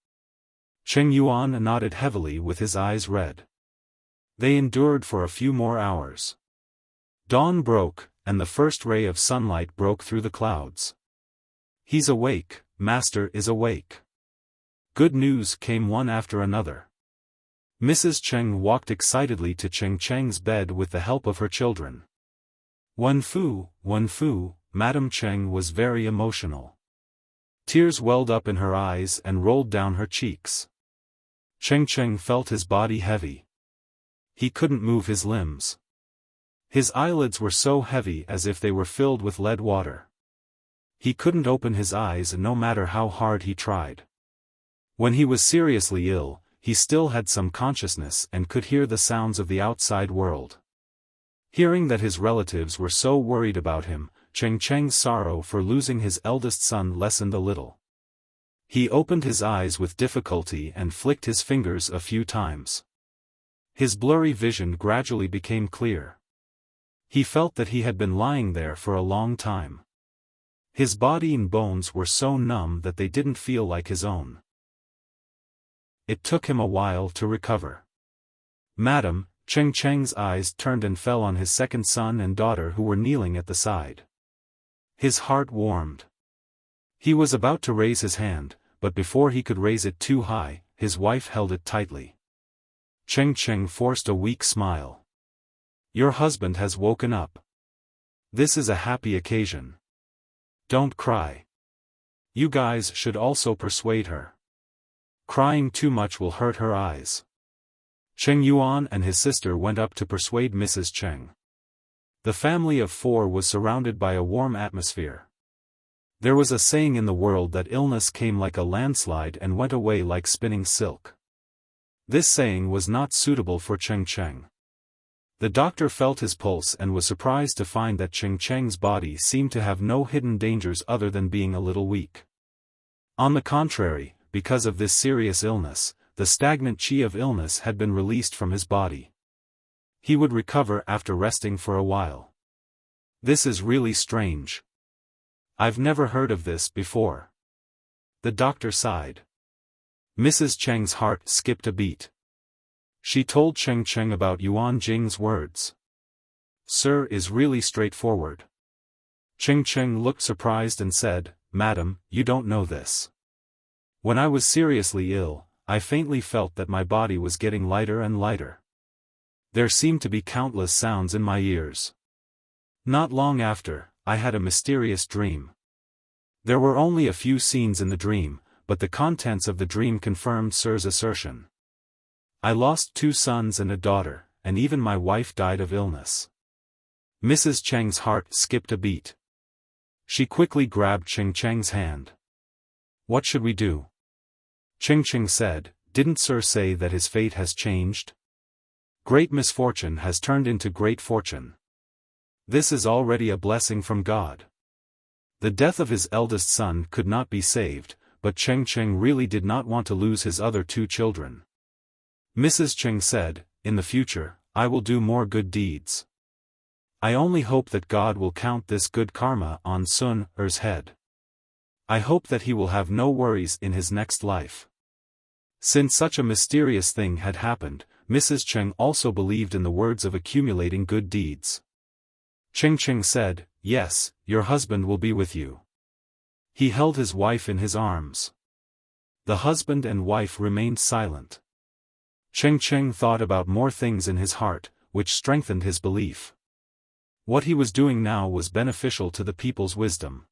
Cheng Yuan nodded heavily with his eyes red. They endured for a few more hours. Dawn broke, and the first ray of sunlight broke through the clouds. He's awake, Master is awake. Good news came one after another. Mrs. Cheng walked excitedly to Cheng Cheng's bed with the help of her children. Wen Fu, Madame Cheng was very emotional. Tears welled up in her eyes and rolled down her cheeks. Cheng Cheng felt his body heavy. He couldn't move his limbs. His eyelids were so heavy as if they were filled with lead water. He couldn't open his eyes no matter how hard he tried. When he was seriously ill, he still had some consciousness and could hear the sounds of the outside world. Hearing that his relatives were so worried about him, Cheng Cheng's sorrow for losing his eldest son lessened a little. He opened his eyes with difficulty and flicked his fingers a few times. His blurry vision gradually became clear. He felt that he had been lying there for a long time. His body and bones were so numb that they didn't feel like his own. It took him a while to recover. "Madam," Cheng Cheng's eyes turned and fell on his second son and daughter who were kneeling at the side. His heart warmed. He was about to raise his hand, but before he could raise it too high, his wife held it tightly. Cheng Cheng forced a weak smile. "Your husband has woken up. This is a happy occasion. Don't cry. You guys should also persuade her. Crying too much will hurt her eyes." Cheng Yuan and his sister went up to persuade Mrs. Cheng. The family of four was surrounded by a warm atmosphere. There was a saying in the world that illness came like a landslide and went away like spinning silk. This saying was not suitable for Cheng Cheng. The doctor felt his pulse and was surprised to find that Cheng Cheng's body seemed to have no hidden dangers other than being a little weak. On the contrary, because of this serious illness, the stagnant qi of illness had been released from his body. He would recover after resting for a while. This is really strange. I've never heard of this before. The doctor sighed. Mrs. Cheng's heart skipped a beat. She told Cheng Cheng about Yuan Jing's words. "Sir is really straightforward." Cheng Cheng looked surprised and said, "Madam, you don't know this. When I was seriously ill, I faintly felt that my body was getting lighter and lighter. There seemed to be countless sounds in my ears. Not long after, I had a mysterious dream. There were only a few scenes in the dream, but the contents of the dream confirmed Sir's assertion. I lost 2 sons and a daughter, and even my wife died of illness." Mrs. Cheng's heart skipped a beat. She quickly grabbed Cheng Cheng's hand. "What should we do?" Cheng Cheng said, "Didn't Sir say that his fate has changed? Great misfortune has turned into great fortune. This is already a blessing from God." The death of his eldest son could not be saved, but Cheng Cheng really did not want to lose his other 2 children. Mrs. Cheng said, "In the future, I will do more good deeds. I only hope that God will count this good karma on Sun Er's head. I hope that he will have no worries in his next life." Since such a mysterious thing had happened, Mrs. Cheng also believed in the words of accumulating good deeds. Cheng Cheng said, "Yes, your husband will be with you." He held his wife in his arms. The husband and wife remained silent. Cheng Cheng thought about more things in his heart, which strengthened his belief. What he was doing now was beneficial to the people's wisdom.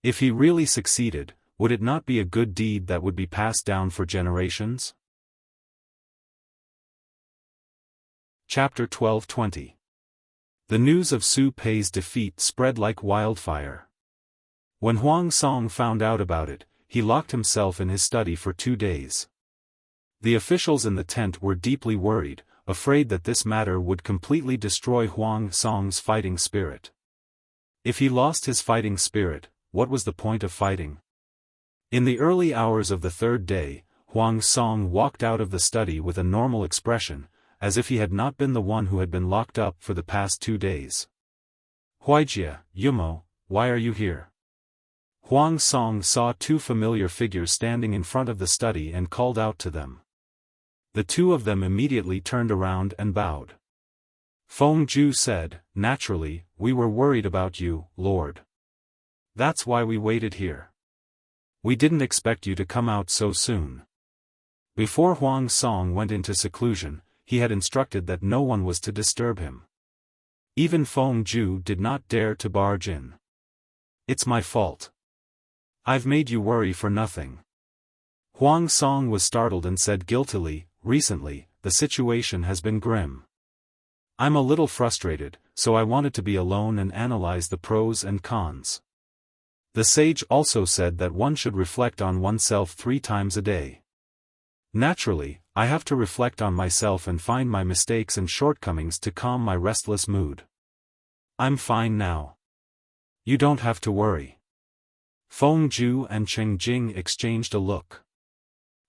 If he really succeeded, would it not be a good deed that would be passed down for generations? Chapter 12:20. The news of Su Pei's defeat spread like wildfire. When Huang Song found out about it, he locked himself in his study for 2 days. The officials in the tent were deeply worried, afraid that this matter would completely destroy Huang Song's fighting spirit. If he lost his fighting spirit, what was the point of fighting? In the early hours of the 3rd day, Huang Song walked out of the study with a normal expression, as if he had not been the one who had been locked up for the past 2 days. "Huijia, Yumo, why are you here?" Huang Song saw 2 familiar figures standing in front of the study and called out to them. The 2 of them immediately turned around and bowed. Feng Ju said, "Naturally, we were worried about you, Lord. That's why we waited here. We didn't expect you to come out so soon." Before Huang Song went into seclusion, he had instructed that no one was to disturb him. Even Feng Ju did not dare to barge in. "It's my fault. I've made you worry for nothing." Huang Song was startled and said guiltily, "Recently, the situation has been grim. I'm a little frustrated, so I wanted to be alone and analyze the pros and cons. The sage also said that one should reflect on oneself 3 times a day. Naturally, I have to reflect on myself and find my mistakes and shortcomings to calm my restless mood. I'm fine now. You don't have to worry. Feng Zhu and Cheng Jing exchanged a look.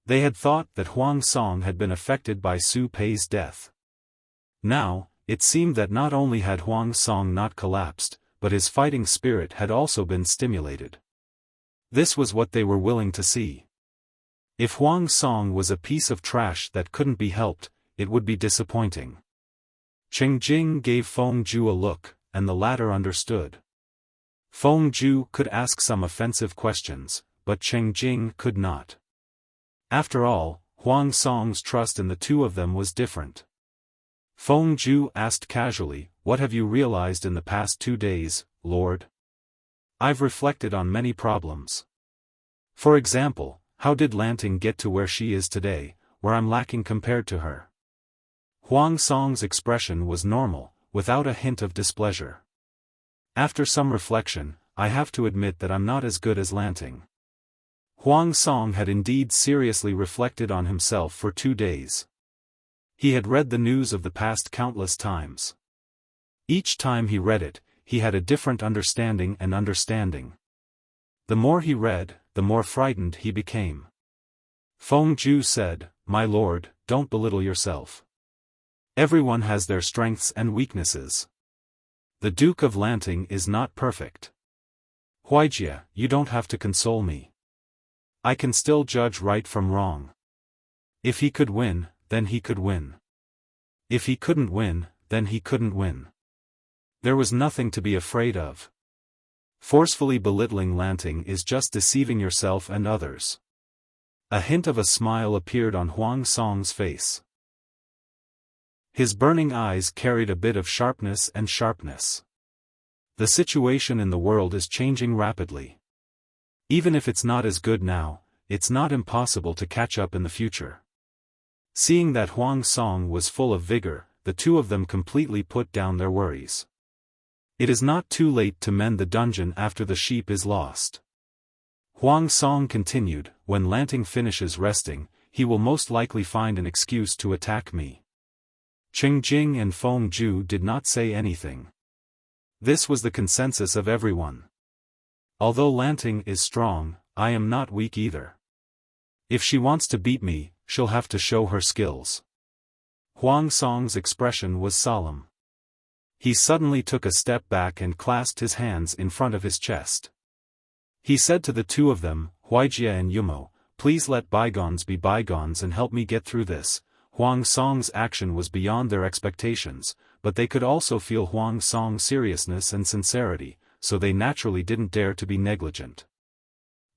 They had thought that Huang Song had been affected by Su Pei's death. Now, it seemed that not only had Huang Song not collapsed, but his fighting spirit had also been stimulated. This was what they were willing to see. If Huang Song was a piece of trash that couldn't be helped, it would be disappointing. Cheng Jing gave Feng Zhu a look, and the latter understood. Feng Zhu could ask some offensive questions, but Cheng Jing could not. After all, Huang Song's trust in the two of them was different. Feng Zhu asked casually, "What have you realized in the past 2 days, Lord?" "I've reflected on many problems. For example, how did Lanting get to where she is today, where I'm lacking compared to her?" Huang Song's expression was normal, without a hint of displeasure. "After some reflection, I have to admit that I'm not as good as Lanting." Huang Song had indeed seriously reflected on himself for 2 days. He had read the news of the past countless times. Each time he read it, he had a different understanding. The more he read, the more frightened he became. Feng Zhu said, "My lord, don't belittle yourself. Everyone has their strengths and weaknesses. The Duke of Lanting is not perfect. Wuxia, you don't have to console me. I can still judge right from wrong. If he could win, then he could win. If he couldn't win, then he couldn't win. There was nothing to be afraid of. Forcefully belittling Lanting is just deceiving yourself and others." A hint of a smile appeared on Huang Song's face. His burning eyes carried a bit of sharpness. The situation in the world is changing rapidly. Even if it's not as good now, it's not impossible to catch up in the future. Seeing that Huang Song was full of vigor, the two of them completely put down their worries. It is not too late to mend the dungeon after the sheep is lost. Huang Song continued, "When Lanting finishes resting, he will most likely find an excuse to attack me." Cheng Jing and Feng Zhu did not say anything. This was the consensus of everyone. Although Lanting is strong, I am not weak either. If she wants to beat me, she'll have to show her skills. Huang Song's expression was solemn. He suddenly took a step back and clasped his hands in front of his chest. He said to the two of them, "Wuxia and Yumo, please let bygones be bygones and help me get through this." Huang Song's action was beyond their expectations, but they could also feel Huang Song's seriousness and sincerity, so they naturally didn't dare to be negligent.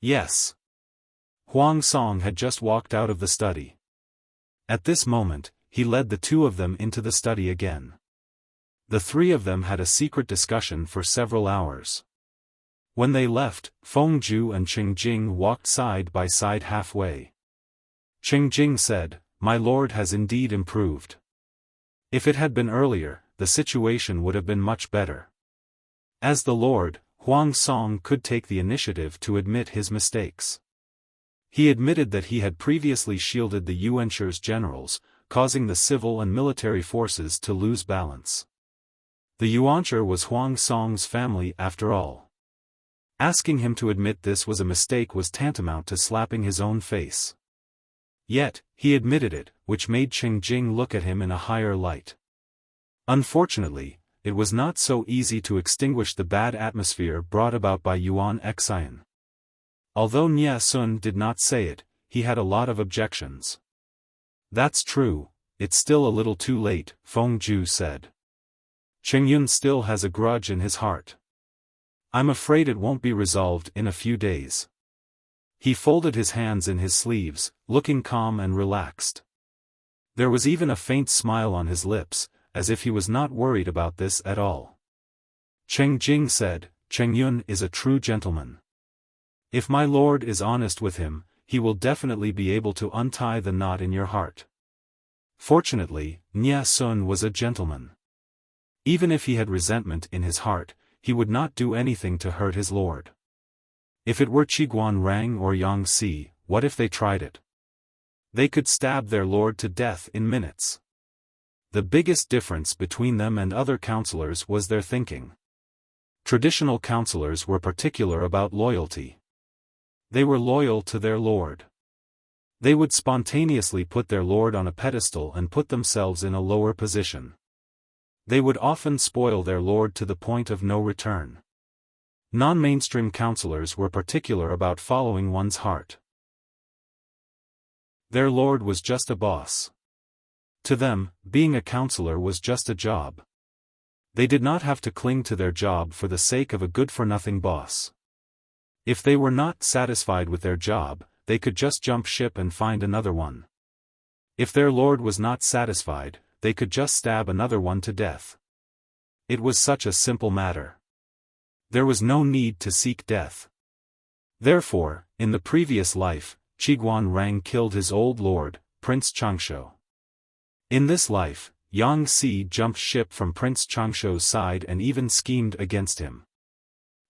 "Yes." Huang Song had just walked out of the study. At this moment, he led the two of them into the study again. The 3 of them had a secret discussion for several hours. When they left, Feng Zhu and Cheng Jing walked side by side halfway. Cheng Jing said, "My lord has indeed improved. If it had been earlier, the situation would have been much better." As the lord, Huang Song could take the initiative to admit his mistakes. He admitted that he had previously shielded the Yuanshur's generals, causing the civil and military forces to lose balance. The Yuanshur was Huang Song's family after all. Asking him to admit this was a mistake was tantamount to slapping his own face. Yet, he admitted it, which made Cheng Jing look at him in a higher light. Unfortunately, it was not so easy to extinguish the bad atmosphere brought about by Yuan Xian. Although Nia Sun did not say it, he had a lot of objections. "That's true, it's still a little too late," Feng Zhu said. "Cheng Yun still has a grudge in his heart. I'm afraid it won't be resolved in a few days." He folded his hands in his sleeves, looking calm and relaxed. There was even a faint smile on his lips, as if he was not worried about this at all. Cheng Jing said, "Cheng Yun is a true gentleman. If my lord is honest with him, he will definitely be able to untie the knot in your heart." Fortunately, Nia Sun was a gentleman. Even if he had resentment in his heart, he would not do anything to hurt his lord. If it were Qiguan Rang or Yang Si, what if they tried it? They could stab their lord to death in minutes. The biggest difference between them and other counselors was their thinking. Traditional counselors were particular about loyalty. They were loyal to their lord. They would spontaneously put their lord on a pedestal and put themselves in a lower position. They would often spoil their lord to the point of no return. Non-mainstream counselors were particular about following one's heart. Their lord was just a boss. To them, being a counselor was just a job. They did not have to cling to their job for the sake of a good-for-nothing boss. If they were not satisfied with their job, they could just jump ship and find another one. If their lord was not satisfied, they could just stab another one to death. It was such a simple matter. There was no need to seek death. Therefore, in the previous life, Qiguan Rang killed his old lord, Prince Changshu. In this life, Yang Si jumped ship from Prince Changshu's side and even schemed against him.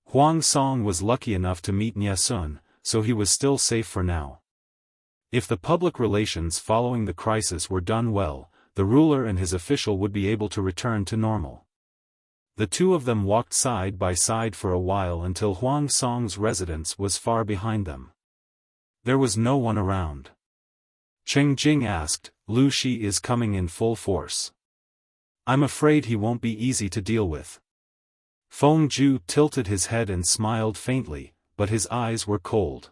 Huang Song was lucky enough to meet Nye Sun, so he was still safe for now. If the public relations following the crisis were done well, the ruler and his official would be able to return to normal. The two of them walked side by side for a while until Huang Song's residence was far behind them. There was no one around. Cheng Jing asked, "Lu Shi is coming in full force. I'm afraid he won't be easy to deal with." Feng Ju tilted his head and smiled faintly, but his eyes were cold.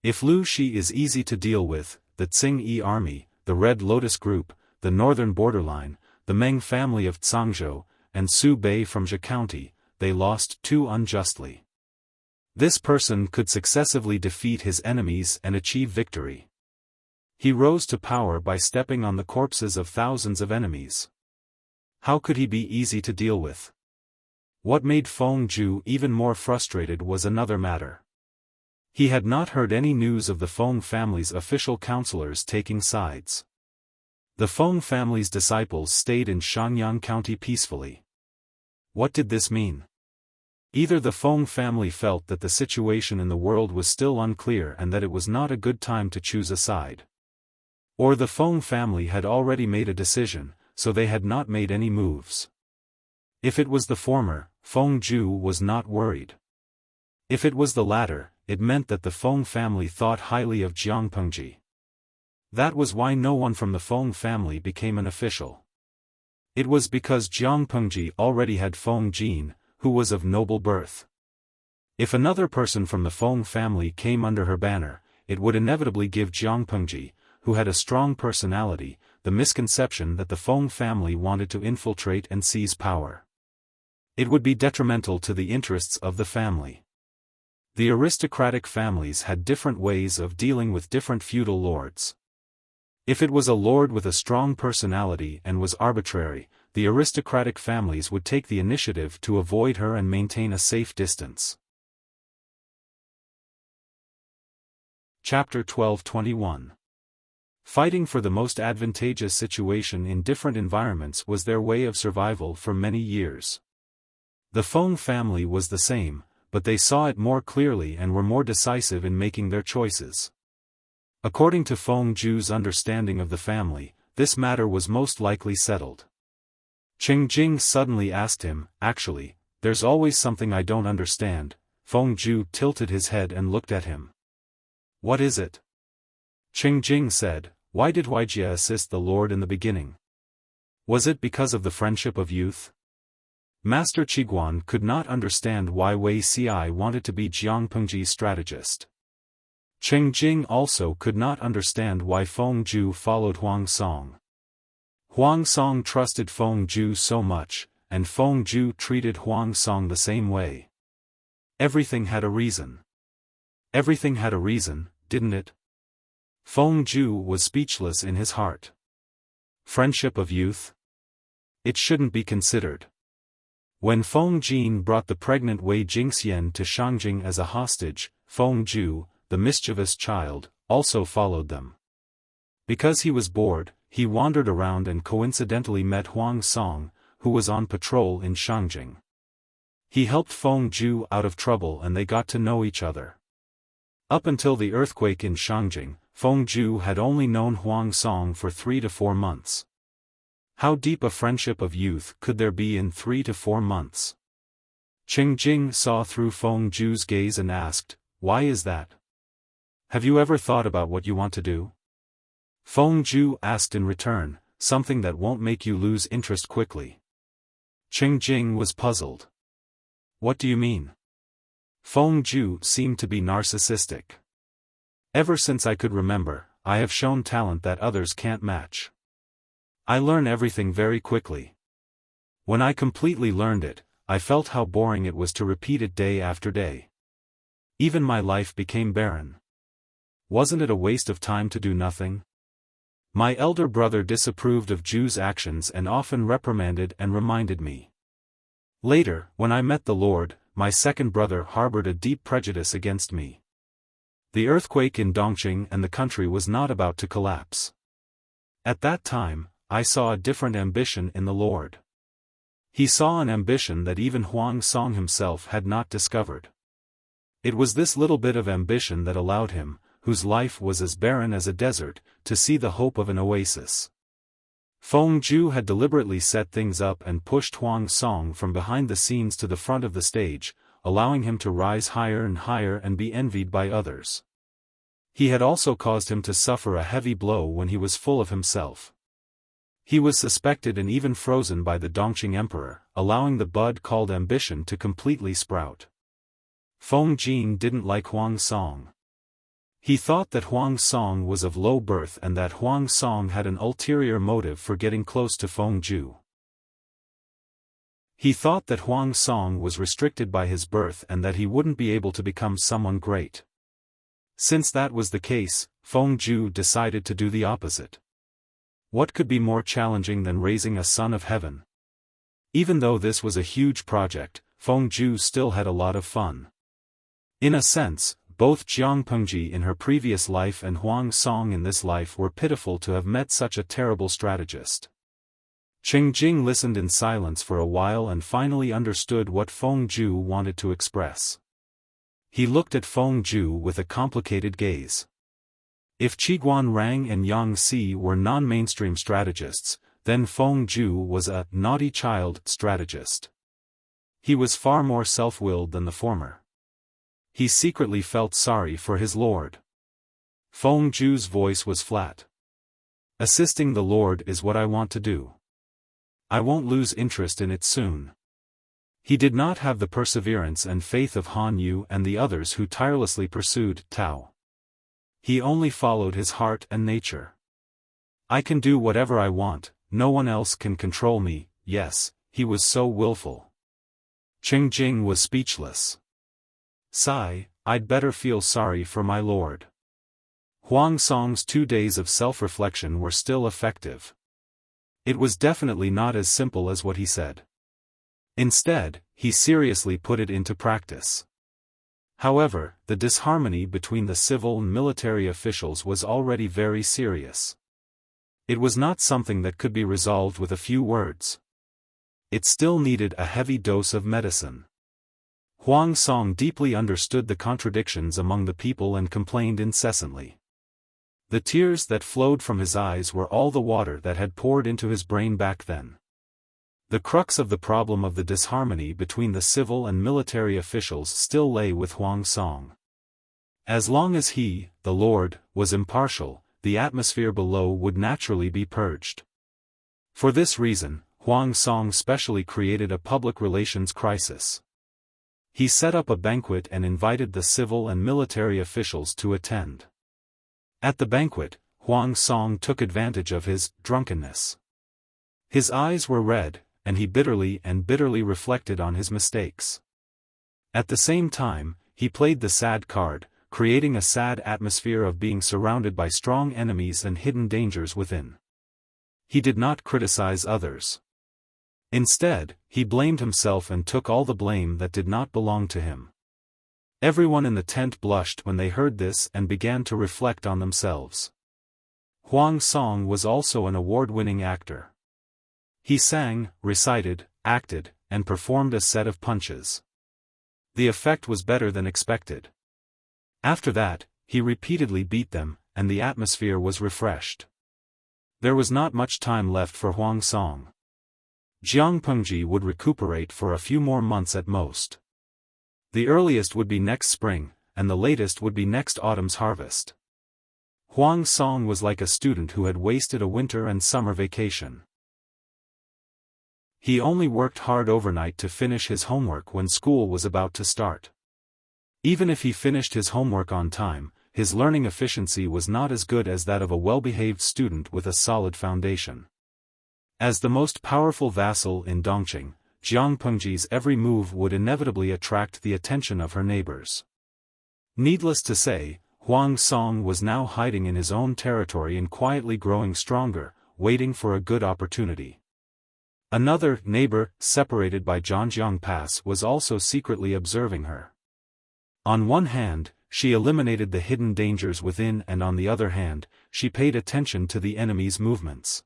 If Lu Shi is easy to deal with, the Tsing-Yi army, the Red Lotus group, the northern borderline, the Meng family of Zhangzhou, and Su Bei from Zhe County, they lost too unjustly. This person could successively defeat his enemies and achieve victory. He rose to power by stepping on the corpses of thousands of enemies. How could he be easy to deal with? What made Feng Ju even more frustrated was another matter. He had not heard any news of the Feng family's official counselors taking sides. The Feng family's disciples stayed in Shenyang County peacefully. What did this mean? Either the Feng family felt that the situation in the world was still unclear and that it was not a good time to choose a side. Or the Feng family had already made a decision, so they had not made any moves. If it was the former, Feng Ju was not worried. If it was the latter, it meant that the Feng family thought highly of Jiang Pengji. That was why no one from the Feng family became an official. It was because Jiang Pengji already had Feng Jin, who was of noble birth. If another person from the Feng family came under her banner, it would inevitably give Jiang Pengji, who had a strong personality, the misconception that the Feng family wanted to infiltrate and seize power. It would be detrimental to the interests of the family. The aristocratic families had different ways of dealing with different feudal lords. If it was a lord with a strong personality and was arbitrary, the aristocratic families would take the initiative to avoid her and maintain a safe distance. Chapter 12:21. Fighting for the most advantageous situation in different environments was their way of survival for many years. The Feng family was the same, but they saw it more clearly and were more decisive in making their choices. According to Feng Ju's understanding of the family, this matter was most likely settled. Cheng Jing suddenly asked him, "Actually, there's always something I don't understand." Feng Ju tilted his head and looked at him. "What is it?" Cheng Jing said, "Why did Huijie assist the Lord in the beginning? Was it because of the friendship of youth?" Master Qiguan could not understand why Wei Ci wanted to be Jiang Pengji's strategist. Cheng Jing also could not understand why Feng Ju followed Huang Song. Huang Song trusted Feng Ju so much, and Feng Ju treated Huang Song the same way. Everything had a reason. Everything had a reason, didn't it? Feng Ju was speechless in his heart. Friendship of youth? It shouldn't be considered. When Feng Jin brought the pregnant Wei Jingxian to Shangjing as a hostage, Feng Ju, the mischievous child, also followed them. Because he was bored, he wandered around and coincidentally met Huang Song, who was on patrol in Shangjing. He helped Feng Ju out of trouble and they got to know each other. Up until the earthquake in Shangjing, Feng Ju had only known Huang Song for 3 to 4 months. How deep a friendship of youth could there be in 3 to 4 months? Qing Jing saw through Feng Ju's gaze and asked, "Why is that? Have you ever thought about what you want to do?" Feng Ju asked in return, "Something that won't make you lose interest quickly." Qing Jing was puzzled. "What do you mean?" Feng Ju seemed to be narcissistic. "Ever since I could remember, I have shown talent that others can't match. I learn everything very quickly. When I completely learned it, I felt how boring it was to repeat it day after day. Even my life became barren. Wasn't it a waste of time to do nothing?" My elder brother disapproved of Ju's actions and often reprimanded and reminded me. Later, when I met the Lord, my second brother harbored a deep prejudice against me. The earthquake in Dongqing and the country was not about to collapse. At that time, I saw a different ambition in the Lord. He saw an ambition that even Huang Song himself had not discovered. It was this little bit of ambition that allowed him, whose life was as barren as a desert, to see the hope of an oasis. Feng Ju had deliberately set things up and pushed Huang Song from behind the scenes to the front of the stage, allowing him to rise higher and be envied by others. He had also caused him to suffer a heavy blow when he was full of himself. He was suspected and even frozen by the Dongqing emperor, allowing the bud called ambition to completely sprout. Feng Jin didn't like Huang Song. He thought that Huang Song was of low birth and that Huang Song had an ulterior motive for getting close to Feng Ju. He thought that Huang Song was restricted by his birth and that he wouldn't be able to become someone great. Since that was the case, Feng Ju decided to do the opposite. What could be more challenging than raising a son of heaven? Even though this was a huge project, Feng Ju still had a lot of fun. In a sense, both Jiang Pengji in her previous life and Huang Song in this life were pitiful to have met such a terrible strategist. Qing Jing listened in silence for a while and finally understood what Feng Ju wanted to express. He looked at Feng Ju with a complicated gaze. If Qiguan Rang and Yang Si were non-mainstream strategists, then Feng Ju was a naughty child strategist. He was far more self-willed than the former. He secretly felt sorry for his lord. Feng Ju's voice was flat. "Assisting the Lord is what I want to do. I won't lose interest in it soon." He did not have the perseverance and faith of Han Yu and the others who tirelessly pursued Tao. He only followed his heart and nature. "I can do whatever I want, no one else can control me." Yes, he was so willful. Qing Jing was speechless. "Sigh, I'd better feel sorry for my lord." Huang Song's 2 days of self-reflection were still effective. It was definitely not as simple as what he said. Instead, he seriously put it into practice. However, the disharmony between the civil and military officials was already very serious. It was not something that could be resolved with a few words. It still needed a heavy dose of medicine. Huang Song deeply understood the contradictions among the people and complained incessantly. The tears that flowed from his eyes were all the water that had poured into his brain back then. The crux of the problem of the disharmony between the civil and military officials still lay with Huang Song. As long as he, the Lord, was impartial, the atmosphere below would naturally be purged. For this reason, Huang Song specially created a public relations crisis. He set up a banquet and invited the civil and military officials to attend. At the banquet, Huang Song took advantage of his drunkenness. His eyes were red, and he bitterly reflected on his mistakes. At the same time, he played the sad card, creating a sad atmosphere of being surrounded by strong enemies and hidden dangers within. He did not criticize others. Instead, he blamed himself and took all the blame that did not belong to him. Everyone in the tent blushed when they heard this and began to reflect on themselves. Huang Song was also an award-winning actor. He sang, recited, acted, and performed a set of punches. The effect was better than expected. After that, he repeatedly beat them, and the atmosphere was refreshed. There was not much time left for Huang Song. Jiang Pengji would recuperate for a few more months at most. The earliest would be next spring, and the latest would be next autumn's harvest. Huang Song was like a student who had wasted a winter and summer vacation. He only worked hard overnight to finish his homework when school was about to start. Even if he finished his homework on time, his learning efficiency was not as good as that of a well-behaved student with a solid foundation. As the most powerful vassal in Dongqing, Jiang Pengji's every move would inevitably attract the attention of her neighbors. Needless to say, Huang Song was now hiding in his own territory and quietly growing stronger, waiting for a good opportunity. Another neighbor, separated by Zhangjiang Pass, was also secretly observing her. On one hand, she eliminated the hidden dangers within, and on the other hand, she paid attention to the enemy's movements.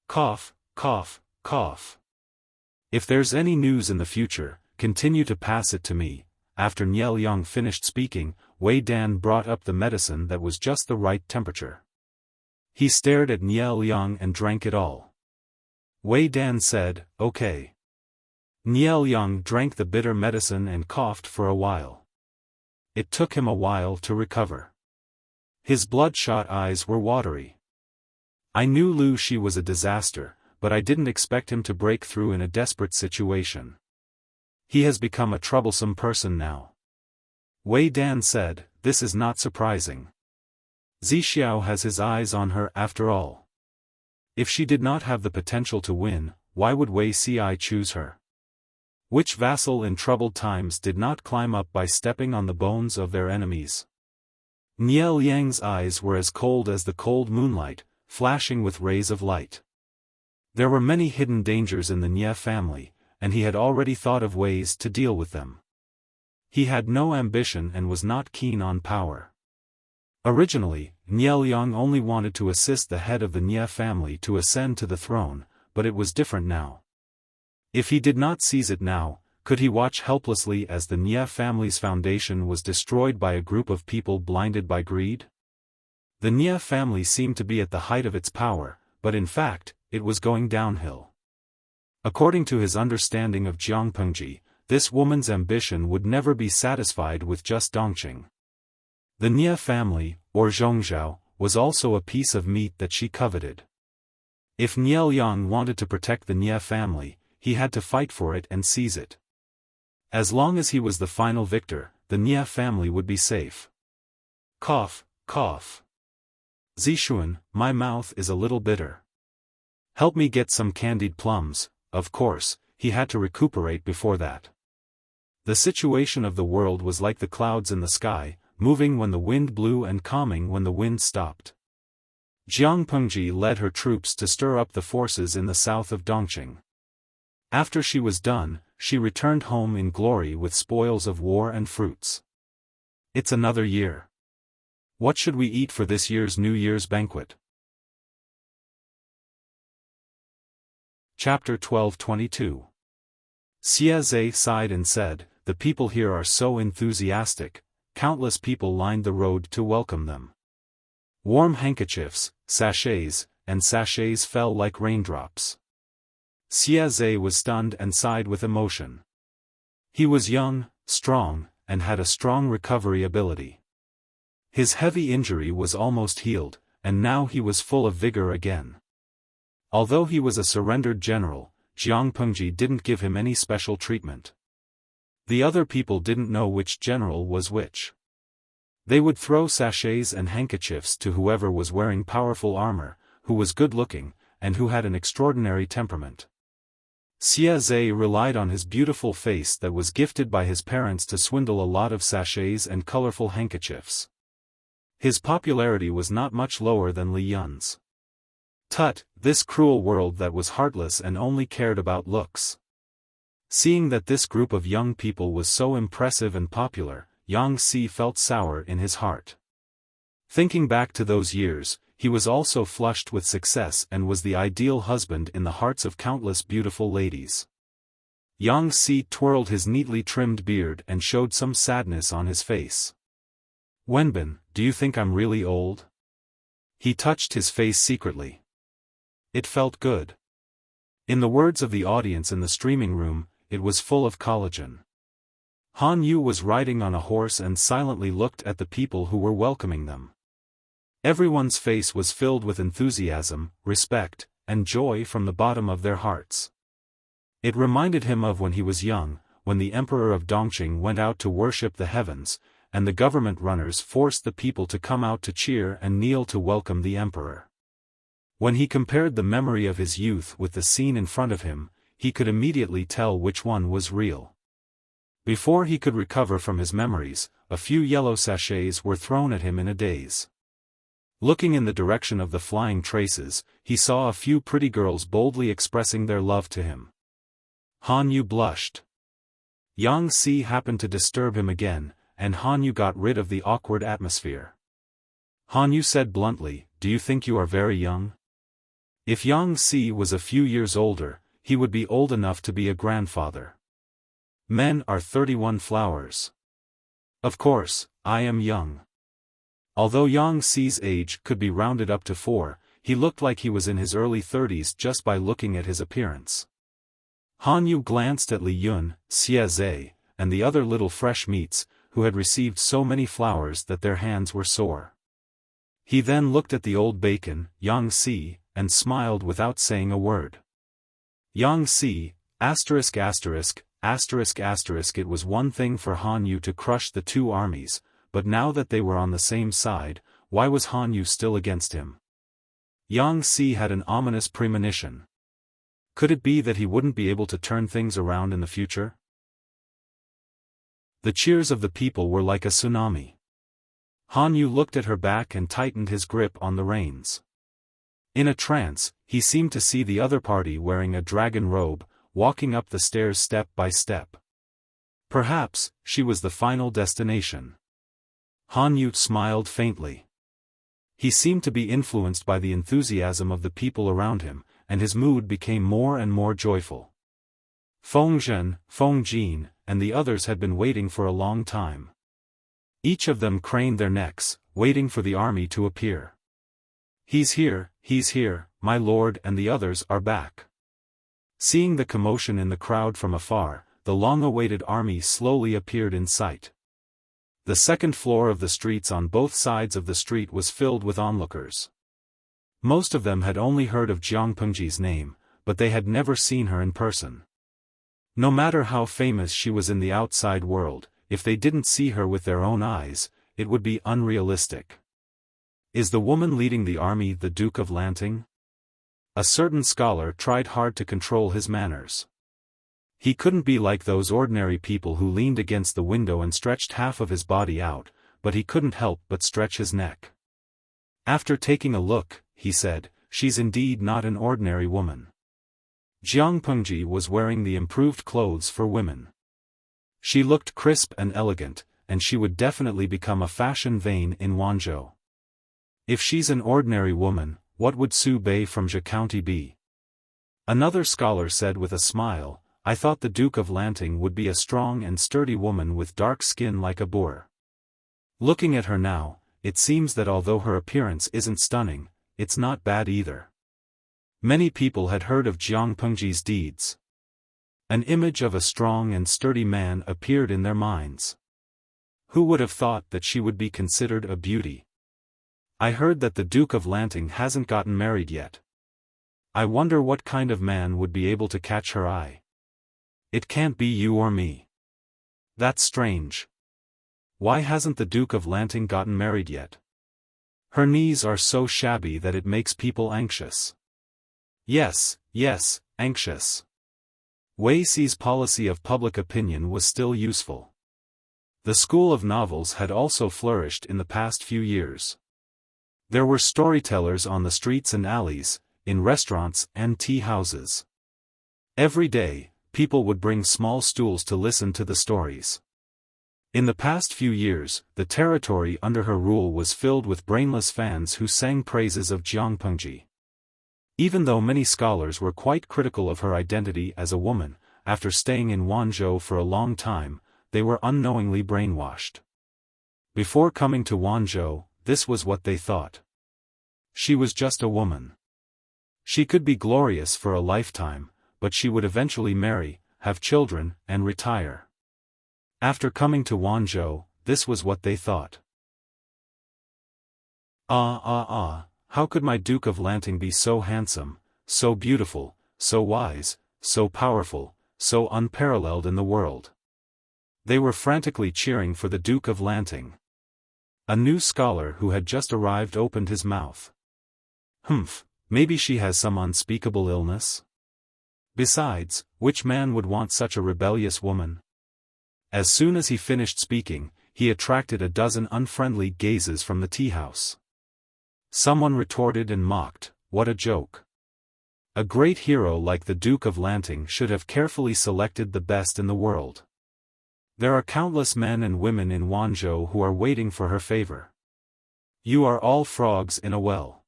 Cough, cough, cough. If there's any news in the future, continue to pass it to me. After Niel Yang finished speaking, Wei Dan brought up the medicine that was just the right temperature. He stared at Niel Yang and drank it all. Wei Dan said, "Okay." Niel Yang drank the bitter medicine and coughed for a while. It took him a while to recover. His bloodshot eyes were watery. I knew Lu Shi was a disaster, but I didn't expect him to break through in a desperate situation. He has become a troublesome person now. Wei Dan said, "This is not surprising. Zixiao has his eyes on her after all. If she did not have the potential to win, why would Wei Ci choose her? Which vassal in troubled times did not climb up by stepping on the bones of their enemies?" Niel Yang's eyes were as cold as the cold moonlight, flashing with rays of light. There were many hidden dangers in the Nie family, and he had already thought of ways to deal with them. He had no ambition and was not keen on power. Originally, Niel Yang only wanted to assist the head of the Nie family to ascend to the throne, but it was different now. If he did not seize it now, could he watch helplessly as the Nie family's foundation was destroyed by a group of people blinded by greed? The Nie family seemed to be at the height of its power, but in fact, it was going downhill. According to his understanding of Jiang Pengji, this woman's ambition would never be satisfied with just Dongqing. The Nie family, or Zhongzhao, was also a piece of meat that she coveted. If Niel Yang wanted to protect the Nie family, he had to fight for it and seize it. As long as he was the final victor, the Nie family would be safe. Cough, cough. Zixuan, my mouth is a little bitter. Help me get some candied plums. Of course, he had to recuperate before that. The situation of the world was like the clouds in the sky, moving when the wind blew and calming when the wind stopped. Jiang Pengji led her troops to stir up the forces in the south of Dongqing. After she was done, she returned home in glory with spoils of war and fruits. It's another year. What should we eat for this year's New Year's banquet? Chapter 12:22. Xie Zhe sighed and said, "The people here are so enthusiastic." Countless people lined the road to welcome them. Warm handkerchiefs, sachets, and sachets fell like raindrops. Xie Zhe was stunned and sighed with emotion. He was young, strong, and had a strong recovery ability. His heavy injury was almost healed, and now he was full of vigor again. Although he was a surrendered general, Jiang Pengji didn't give him any special treatment. The other people didn't know which general was which. They would throw sachets and handkerchiefs to whoever was wearing powerful armor, who was good-looking, and who had an extraordinary temperament. Xie Zhe relied on his beautiful face that was gifted by his parents to swindle a lot of sachets and colorful handkerchiefs. His popularity was not much lower than Li Yun's. Tut, this cruel world that was heartless and only cared about looks. Seeing that this group of young people was so impressive and popular, Yang Si felt sour in his heart. Thinking back to those years, he was also flushed with success and was the ideal husband in the hearts of countless beautiful ladies. Yang Si twirled his neatly trimmed beard and showed some sadness on his face. Wenbin, do you think I'm really old? He touched his face secretly. It felt good. In the words of the audience in the streaming room, it was full of collagen. Han Yu was riding on a horse and silently looked at the people who were welcoming them. Everyone's face was filled with enthusiasm, respect, and joy from the bottom of their hearts. It reminded him of when he was young, when the emperor of Dongqing went out to worship the heavens, and the government runners forced the people to come out to cheer and kneel to welcome the emperor. When he compared the memory of his youth with the scene in front of him, he could immediately tell which one was real. Before he could recover from his memories, a few yellow sachets were thrown at him in a daze. Looking in the direction of the flying traces, he saw a few pretty girls boldly expressing their love to him. Han Yu blushed. Yang Si happened to disturb him again, and Han Yu got rid of the awkward atmosphere. Han Yu said bluntly, "Do you think you are very young?" If Yang Si was a few years older, he would be old enough to be a grandfather. Men are 31 flowers. Of course, I am young. Although Yang Si's age could be rounded up to 4, he looked like he was in his early 30s just by looking at his appearance. Han Yu glanced at Li Yun, Xie Zhe, and the other little fresh meats, who had received so many flowers that their hands were sore. He then looked at the old bacon, Yang Si, and smiled without saying a word. Yang Si, *********, it was one thing for Han Yu to crush the two armies, but now that they were on the same side, why was Han Yu still against him? Yang Si had an ominous premonition. Could it be that he wouldn't be able to turn things around in the future? The cheers of the people were like a tsunami. Han Yu looked at her back and tightened his grip on the reins. In a trance, he seemed to see the other party wearing a dragon robe, walking up the stairs step by step. Perhaps, she was the final destination. Han Yu smiled faintly. He seemed to be influenced by the enthusiasm of the people around him, and his mood became more and more joyful. Feng Zhen, Feng Jin, and the others had been waiting for a long time. Each of them craned their necks, waiting for the army to appear. He's here, my lord, and the others are back." Seeing the commotion in the crowd from afar, the long-awaited army slowly appeared in sight. The second floor of the streets on both sides of the street was filled with onlookers. Most of them had only heard of Jiang Pengji's name, but they had never seen her in person. No matter how famous she was in the outside world, if they didn't see her with their own eyes, it would be unrealistic. Is the woman leading the army the Duke of Lanting? A certain scholar tried hard to control his manners. He couldn't be like those ordinary people who leaned against the window and stretched half of his body out, but he couldn't help but stretch his neck. After taking a look, he said, "She's indeed not an ordinary woman." Jiang Pengji was wearing the improved clothes for women. She looked crisp and elegant, and she would definitely become a fashion vane in Wanzhou. If she's an ordinary woman, what would Su Bei from Zhe County be? Another scholar said with a smile, "I thought the Duke of Lanting would be a strong and sturdy woman with dark skin like a boar." Looking at her now, it seems that although her appearance isn't stunning, it's not bad either. Many people had heard of Jiang Pengji's deeds. An image of a strong and sturdy man appeared in their minds. Who would have thought that she would be considered a beauty? I heard that the Duke of Lanting hasn't gotten married yet. I wonder what kind of man would be able to catch her eye. It can't be you or me. That's strange. Why hasn't the Duke of Lanting gotten married yet? Her knees are so shabby that it makes people anxious. Yes, anxious. Wei Si's policy of public opinion was still useful. The school of novels had also flourished in the past few years. There were storytellers on the streets and alleys, in restaurants and tea houses. Every day, people would bring small stools to listen to the stories. In the past few years, the territory under her rule was filled with brainless fans who sang praises of Jiang Pengji. Even though many scholars were quite critical of her identity as a woman, after staying in Wanzhou for a long time, they were unknowingly brainwashed. Before coming to Wanzhou, this was what they thought. She was just a woman. She could be glorious for a lifetime, but she would eventually marry, have children, and retire. After coming to Wanzhou, this was what they thought. How could my Duke of Lanting be so handsome, so beautiful, so wise, so powerful, so unparalleled in the world? They were frantically cheering for the Duke of Lanting. A new scholar who had just arrived opened his mouth. Maybe she has some unspeakable illness? Besides, which man would want such a rebellious woman? As soon as he finished speaking, he attracted a dozen unfriendly gazes from the tea-house. Someone retorted and mocked, "What a joke. A great hero like the Duke of Lanting should have carefully selected the best in the world. There are countless men and women in Wanzhou who are waiting for her favor. You are all frogs in a well.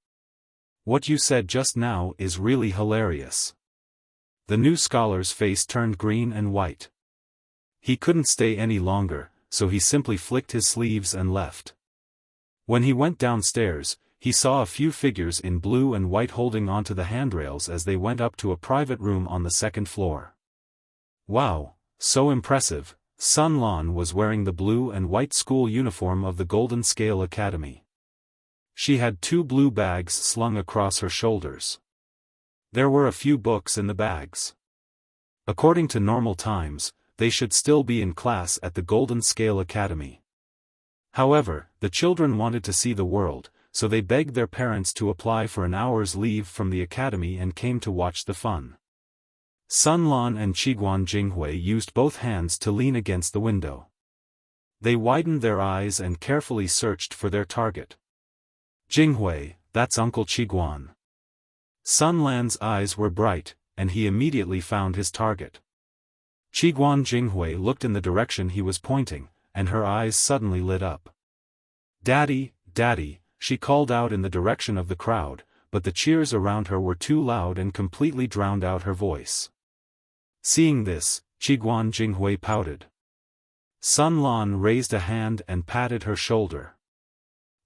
What you said just now is really hilarious." The new scholar's face turned green and white. He couldn't stay any longer, so he simply flicked his sleeves and left. When he went downstairs, he saw a few figures in blue and white holding onto the handrails as they went up to a private room on the second floor. Wow, so impressive! Sun Lan was wearing the blue and white school uniform of the Golden Scale Academy. She had 2 blue bags slung across her shoulders. There were a few books in the bags. According to normal times, they should still be in class at the Golden Scale Academy. However, the children wanted to see the world, so they begged their parents to apply for an hour's leave from the academy and came to watch the fun. Sun Lan and Qiguan Jinghui used both hands to lean against the window. They widened their eyes and carefully searched for their target. "Jinghui, that's Uncle Qiguan." Sun Lan's eyes were bright, and he immediately found his target. Qiguan Jinghui looked in the direction he was pointing, and her eyes suddenly lit up. "Daddy, Daddy," she called out in the direction of the crowd, but the cheers around her were too loud and completely drowned out her voice. Seeing this, Qiguan Jinghui pouted. Sun Lan raised a hand and patted her shoulder.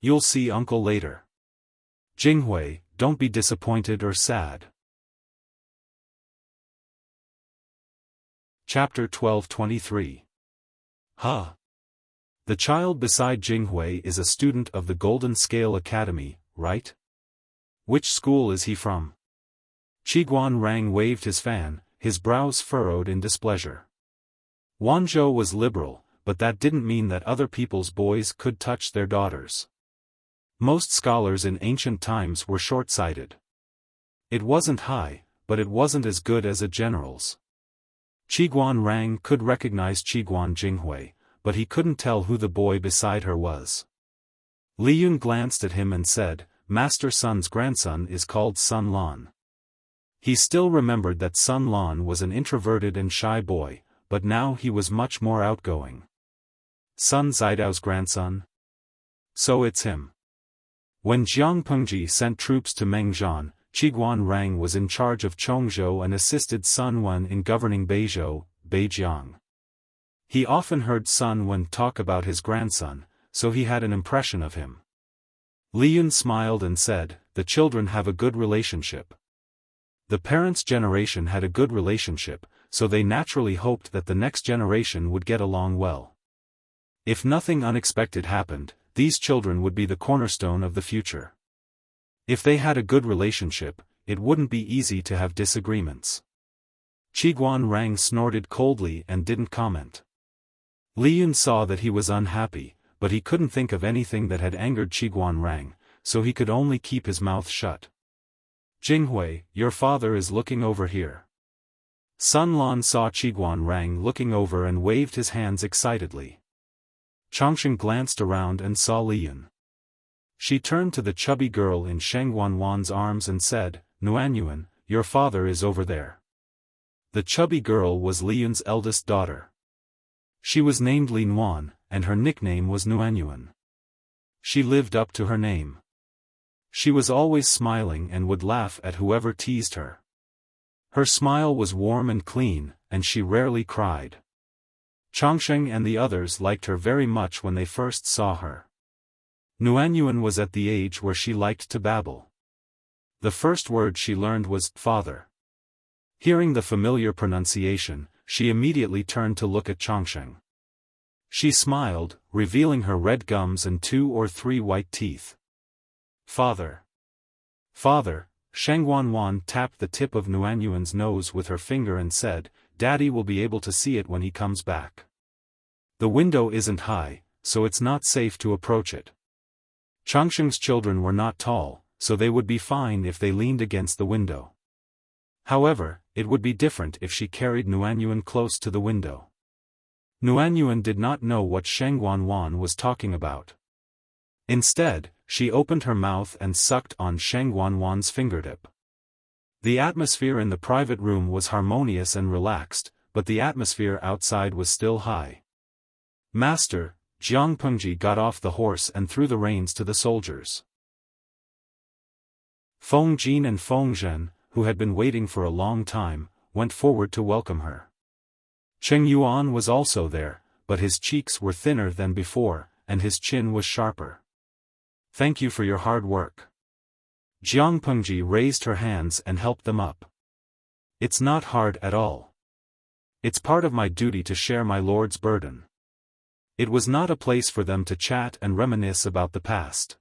"You'll see Uncle later. Jinghui, don't be disappointed or sad." Chapter 12:23. The child beside Jinghui is a student of the Golden Scale Academy, right? Which school is he from? Qiguan Rang waved his fan, his brows furrowed in displeasure. Wanzhou was liberal, but that didn't mean that other people's boys could touch their daughters. Most scholars in ancient times were short-sighted. It wasn't high, but it wasn't as good as a general's. Qiguan Rang could recognize Qiguan Jinghui, but he couldn't tell who the boy beside her was. Li Yun glanced at him and said, "Master Sun's grandson is called Sun Lan." He still remembered that Sun Lan was an introverted and shy boy, but now he was much more outgoing. Sun Zidao's grandson? So it's him. When Jiang Pengji sent troops to Mengzhan, Qiguan Rang was in charge of Chongzhou and assisted Sun Wen in governing Beizhou, Beijiang. He often heard Sun Wen talk about his grandson, so he had an impression of him. Li Yun smiled and said, "The children have a good relationship." The parents' generation had a good relationship, so they naturally hoped that the next generation would get along well. If nothing unexpected happened, these children would be the cornerstone of the future. If they had a good relationship, it wouldn't be easy to have disagreements. Qiguan Rang snorted coldly and didn't comment. Li Yun saw that he was unhappy, but he couldn't think of anything that had angered Qiguan Rang, so he could only keep his mouth shut. "Jinghui, your father is looking over here." Sun Lan saw Qiguan Rang looking over and waved his hands excitedly. Chongsheng glanced around and saw Li Yun. She turned to the chubby girl in Sheng Wanwan's arms and said, "Nuanyuan, your father is over there." The chubby girl was Li Yun's eldest daughter. She was named Lin Wan, and her nickname was Nuanyuan. She lived up to her name. She was always smiling and would laugh at whoever teased her. Her smile was warm and clean, and she rarely cried. Chongsheng and the others liked her very much when they first saw her. Nuanyuan was at the age where she liked to babble. The first word she learned was father. Hearing the familiar pronunciation, she immediately turned to look at Chongsheng. She smiled, revealing her red gums and 2 or 3 white teeth. Father. Father, Sheng Wanwan tapped the tip of Nuanyuan's nose with her finger and said, Daddy will be able to see it when he comes back. The window isn't high, so it's not safe to approach it. Chongsheng's children were not tall, so they would be fine if they leaned against the window. However, it would be different if she carried Nuanyuan close to the window. Nuanyuan did not know what Sheng Wanwan was talking about. Instead, she opened her mouth and sucked on Sheng Wanwan's fingertip. The atmosphere in the private room was harmonious and relaxed, but the atmosphere outside was still high. Master, Jiang Pengji got off the horse and threw the reins to the soldiers. Feng Jin and Feng Zhen, who had been waiting for a long time, went forward to welcome her. Cheng Yuan was also there, but his cheeks were thinner than before, and his chin was sharper. Thank you for your hard work. Jiang Pengji raised her hands and helped them up. It's not hard at all. It's part of my duty to share my lord's burden. It was not a place for them to chat and reminisce about the past.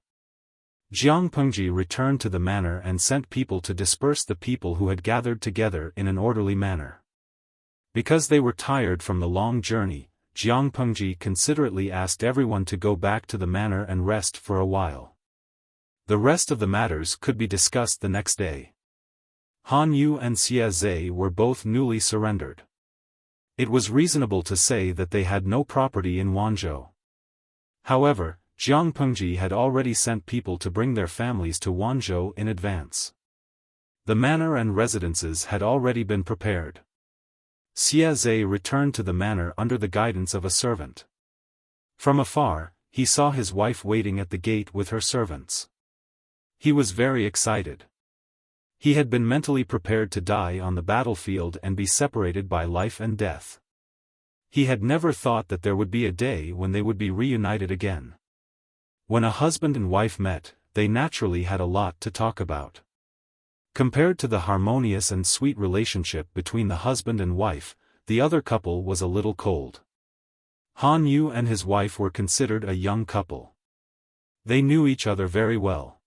Jiang Pengji returned to the manor and sent people to disperse the people who had gathered together in an orderly manner. Because they were tired from the long journey, Jiang Pengji considerately asked everyone to go back to the manor and rest for a while. The rest of the matters could be discussed the next day. Han Yu and Xie Zhe were both newly surrendered. It was reasonable to say that they had no property in Wanzhou. However, Jiang Pengji had already sent people to bring their families to Wanzhou in advance. The manor and residences had already been prepared. Xie Zhe returned to the manor under the guidance of a servant. From afar, he saw his wife waiting at the gate with her servants. He was very excited. He had been mentally prepared to die on the battlefield and be separated by life and death. He had never thought that there would be a day when they would be reunited again. When a husband and wife met, they naturally had a lot to talk about. Compared to the harmonious and sweet relationship between the husband and wife, the other couple was a little cold. Han Yu and his wife were considered a young couple. They knew each other very well.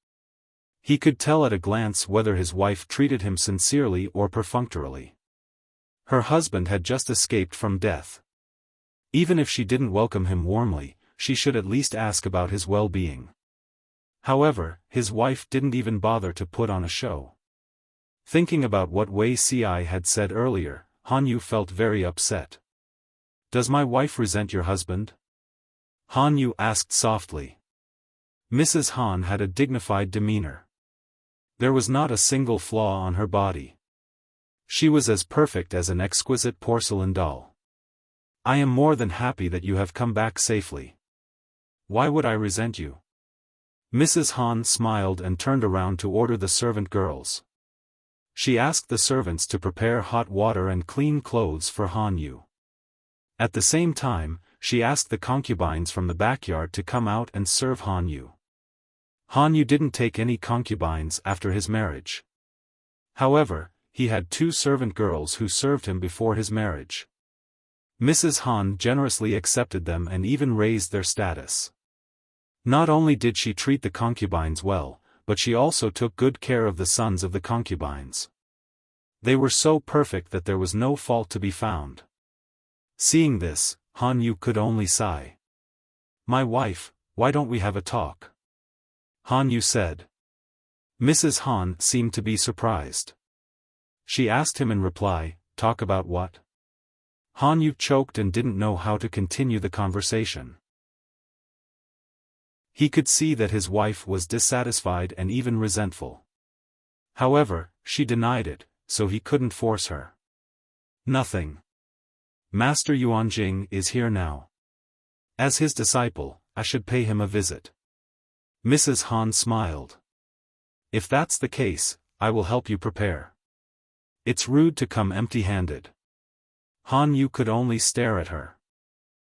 He could tell at a glance whether his wife treated him sincerely or perfunctorily. Her husband had just escaped from death. Even if she didn't welcome him warmly, she should at least ask about his well-being. However, his wife didn't even bother to put on a show. Thinking about what Wei Ci had said earlier, Han Yu felt very upset. Does my wife resent your husband? Han Yu asked softly. Mrs. Han had a dignified demeanor. There was not a single flaw on her body. She was as perfect as an exquisite porcelain doll. I am more than happy that you have come back safely. Why would I resent you? Mrs. Han smiled and turned around to order the servant girls. She asked the servants to prepare hot water and clean clothes for Han Yu. At the same time, she asked the concubines from the backyard to come out and serve Han Yu. Han Yu didn't take any concubines after his marriage. However, he had 2 servant girls who served him before his marriage. Mrs. Han generously accepted them and even raised their status. Not only did she treat the concubines well, but she also took good care of the sons of the concubines. They were so perfect that there was no fault to be found. Seeing this, Han Yu could only sigh. My wife, why don't we have a talk? Han Yu said. Mrs. Han seemed to be surprised. She asked him in reply, talk about what? Han Yu choked and didn't know how to continue the conversation. He could see that his wife was dissatisfied and even resentful. However, she denied it, so he couldn't force her. Nothing. Master Yuanjing is here now. As his disciple, I should pay him a visit. Mrs. Han smiled. If that's the case, I will help you prepare. It's rude to come empty-handed. Han Yu could only stare at her.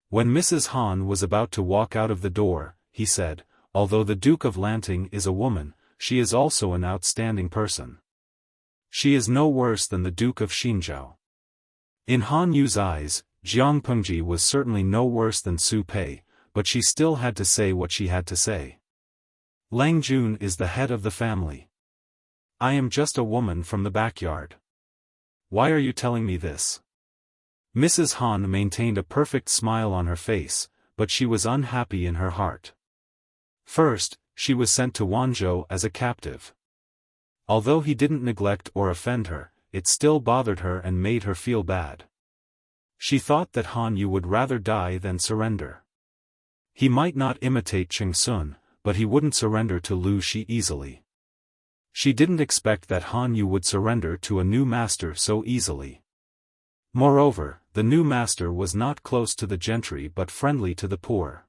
When Mrs. Han was about to walk out of the door, he said, although the Duke of Lanting is a woman, she is also an outstanding person. She is no worse than the Duke of Xinjiao. In Han Yu's eyes, Jiang Pengji was certainly no worse than Su Pei, but she still had to say what she had to say. Lang Jun is the head of the family. I am just a woman from the backyard. Why are you telling me this? Mrs. Han maintained a perfect smile on her face, but she was unhappy in her heart. First, she was sent to Wanzhou as a captive. Although he didn't neglect or offend her, it still bothered her and made her feel bad. She thought that Han Yu would rather die than surrender. He might not imitate Cheng Sun, but he wouldn't surrender to Lu Shi easily. She didn't expect that Han Yu would surrender to a new master so easily. Moreover, the new master was not close to the gentry but friendly to the poor.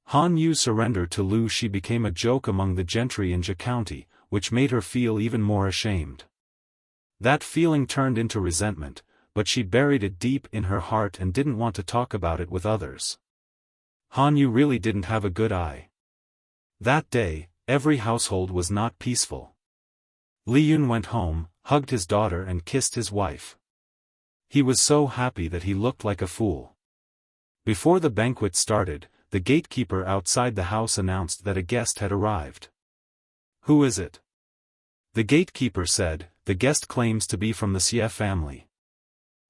Han Yu's surrender to Lu Shi became a joke among the gentry in Jia County, which made her feel even more ashamed. That feeling turned into resentment, but she buried it deep in her heart and didn't want to talk about it with others. Han Yu really didn't have a good eye. That day, every household was not peaceful. Li Yun went home, hugged his daughter and kissed his wife. He was so happy that he looked like a fool. Before the banquet started, the gatekeeper outside the house announced that a guest had arrived. Who is it? The gatekeeper said, the guest claims to be from the Xie family.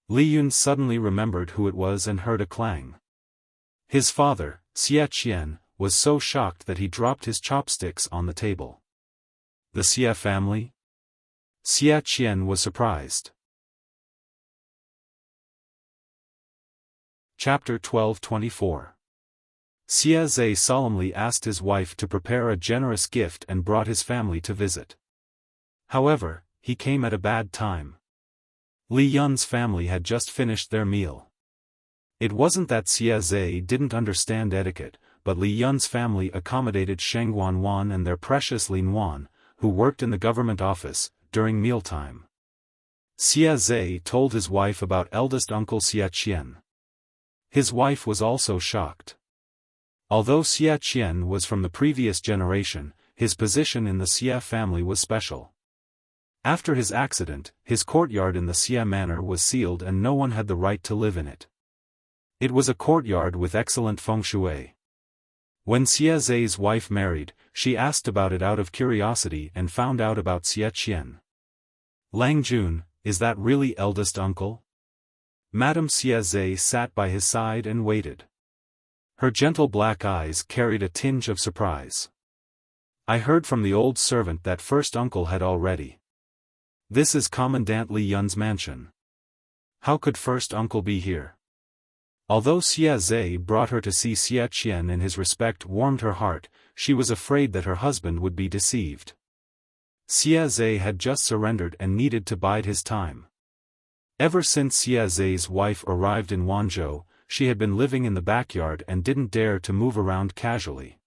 Li Yun suddenly remembered who it was and heard a clang. His father, Xie Qian, was so shocked that he dropped his chopsticks on the table. The Xie family? Xie Qian was surprised. Chapter 12:24. Xie Zhe solemnly asked his wife to prepare a generous gift and brought his family to visit. However, he came at a bad time. Li Yun's family had just finished their meal. It wasn't that Xie Zhe didn't understand etiquette, but Li Yun's family accommodated Sheng Wanwan and their precious Lin Wan, who worked in the government office, during mealtime. Xie Zhe told his wife about eldest uncle Xie Qian. His wife was also shocked. Although Xie Qian was from the previous generation, his position in the Xie family was special. After his accident, his courtyard in the Xie manor was sealed and no one had the right to live in it. It was a courtyard with excellent feng shui. When Xie Zhe's wife married, she asked about it out of curiosity and found out about Xie Qian. Lang Jun, is that really eldest uncle? Madame Xie Zhe sat by his side and waited. Her gentle black eyes carried a tinge of surprise. I heard from the old servant that first uncle had already. This is Commandant Li Yun's mansion. How could first uncle be here? Although Xie Zhe brought her to see Xie Qian and his respect warmed her heart, she was afraid that her husband would be deceived. Xie Zhe had just surrendered and needed to bide his time. Ever since Xie Zhe's wife arrived in Wanzhou, she had been living in the backyard and didn't dare to move around casually.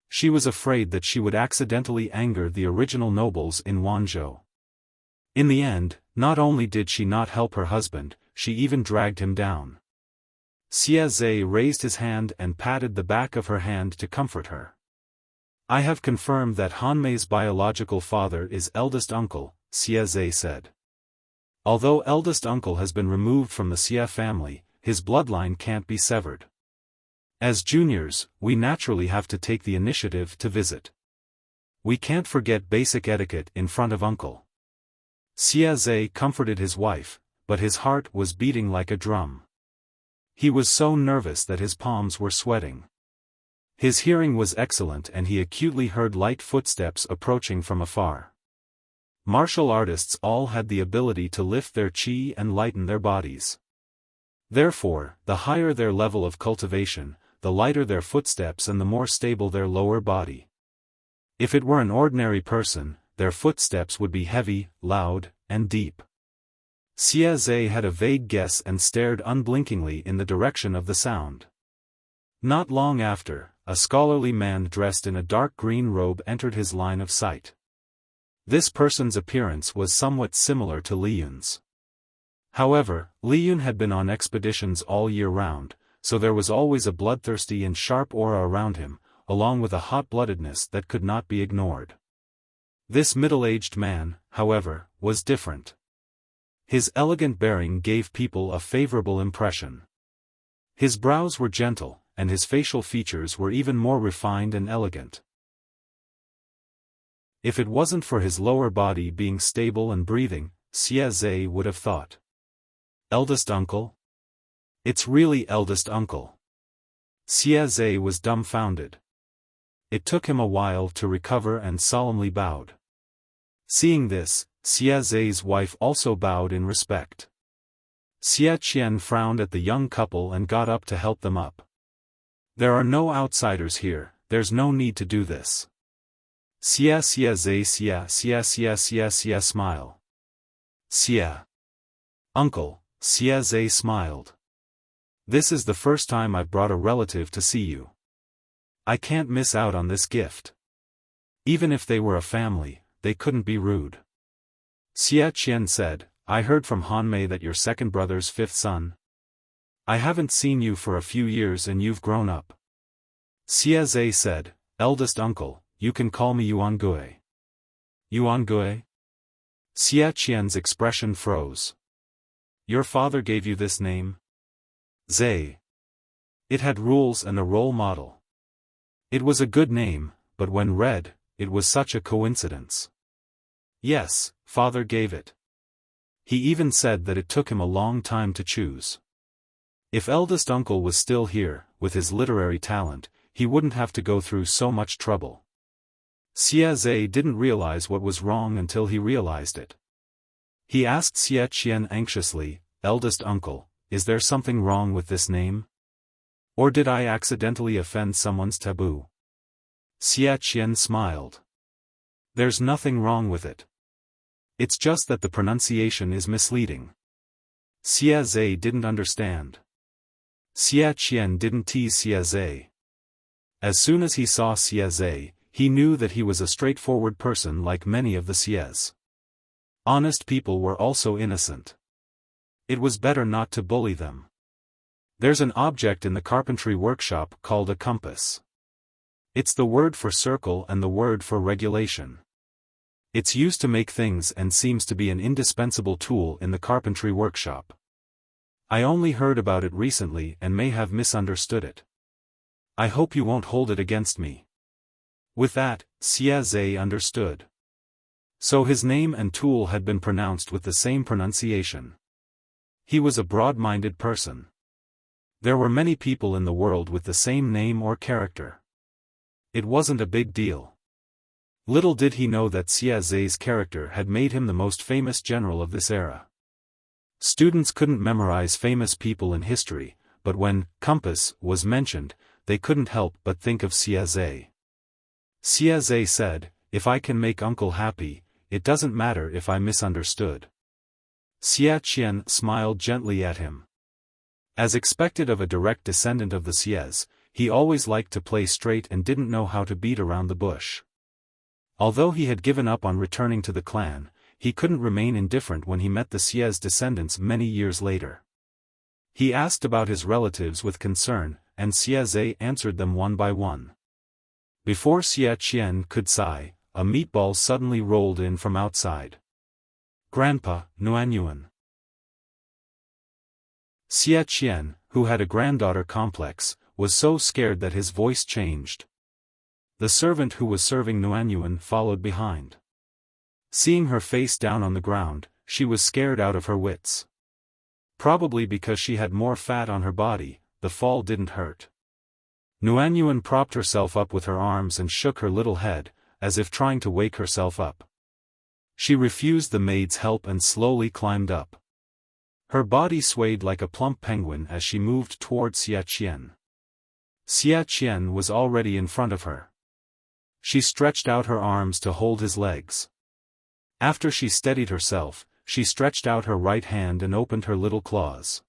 She was afraid that she would accidentally anger the original nobles in Wanzhou. In the end, not only did she not help her husband, she even dragged him down. Xie Zhe raised his hand and patted the back of her hand to comfort her. I have confirmed that Han Mei's biological father is eldest uncle, Xie Zhe said. Although eldest uncle has been removed from the Xie family, his bloodline can't be severed. As juniors, we naturally have to take the initiative to visit. We can't forget basic etiquette in front of uncle. Xie Zhe comforted his wife, but his heart was beating like a drum. He was so nervous that his palms were sweating. His hearing was excellent and he acutely heard light footsteps approaching from afar. Martial artists all had the ability to lift their qi and lighten their bodies. Therefore, the higher their level of cultivation, the lighter their footsteps and the more stable their lower body. If it were an ordinary person, their footsteps would be heavy, loud, and deep. Xie Zhe had a vague guess and stared unblinkingly in the direction of the sound. Not long after, a scholarly man dressed in a dark green robe entered his line of sight. This person's appearance was somewhat similar to Li Yun's. However, Li Yun had been on expeditions all year round, so there was always a bloodthirsty and sharp aura around him, along with a hot-bloodedness that could not be ignored. This middle-aged man, however, was different. His elegant bearing gave people a favorable impression. His brows were gentle, and his facial features were even more refined and elegant. If it wasn't for his lower body being stable and breathing, Xie Zhe would have thought. Eldest uncle? It's really eldest uncle. Xie Zhe was dumbfounded. It took him a while to recover and solemnly bowed. Seeing this, Xie Zhe's wife also bowed in respect. Xie Qian frowned at the young couple and got up to help them up. There are no outsiders here, there's no need to do this. Xie Zhe smile. Xie. Uncle, Xie Zhe smiled. This is the first time I've brought a relative to see you. I can't miss out on this gift. Even if they were a family, they couldn't be rude. Xie Qian said, I heard from Han Mei that you're second brother's fifth son. I haven't seen you for a few years and you've grown up. Xie Zhe said, eldest uncle, you can call me Yuan Gui. Yuan Gui? Xie Qian's expression froze. Your father gave you this name? Zhe. It had rules and a role model. It was a good name, but when read, it was such a coincidence. Yes, father gave it. He even said that it took him a long time to choose. If eldest uncle was still here, with his literary talent, he wouldn't have to go through so much trouble. Xie Zhe didn't realize what was wrong until he realized it. He asked Xie Qian anxiously, eldest uncle, is there something wrong with this name? Or did I accidentally offend someone's taboo? Xie Qian smiled. There's nothing wrong with it. It's just that the pronunciation is misleading. Xie Zhe didn't understand. Xie Qian didn't tease Xie Zhe. As soon as he saw Xie Zhe, he knew that he was a straightforward person like many of the Xies. Honest people were also innocent. It was better not to bully them. There's an object in the carpentry workshop called a compass. It's the word for circle and the word for regulation. It's used to make things and seems to be an indispensable tool in the carpentry workshop. I only heard about it recently and may have misunderstood it. I hope you won't hold it against me. With that, Xie Zhe understood. So his name and tool had been pronounced with the same pronunciation. He was a broad-minded person. There were many people in the world with the same name or character. It wasn't a big deal. Little did he know that Xie Zhe's character had made him the most famous general of this era. Students couldn't memorize famous people in history, but when compass was mentioned, they couldn't help but think of Xie Zhe. Xie Zhe said, if I can make uncle happy, it doesn't matter if I misunderstood. Xie Qian smiled gently at him. As expected of a direct descendant of the Xies, he always liked to play straight and didn't know how to beat around the bush. Although he had given up on returning to the clan, he couldn't remain indifferent when he met the Xies descendants many years later. He asked about his relatives with concern, and Xie Zhe answered them one by one. Before Xie Qian could sigh, a meatball suddenly rolled in from outside. Grandpa, Nuanyuan. Xie Qian, who had a granddaughter complex, was so scared that his voice changed. The servant who was serving Nuanyuan followed behind. Seeing her face down on the ground, she was scared out of her wits. Probably because she had more fat on her body, the fall didn't hurt. Nuanyuan propped herself up with her arms and shook her little head, as if trying to wake herself up. She refused the maid's help and slowly climbed up. Her body swayed like a plump penguin as she moved toward Xie Qian. Xie Qian was already in front of her. She stretched out her arms to hold his legs. After she steadied herself, she stretched out her right hand and opened her little claws.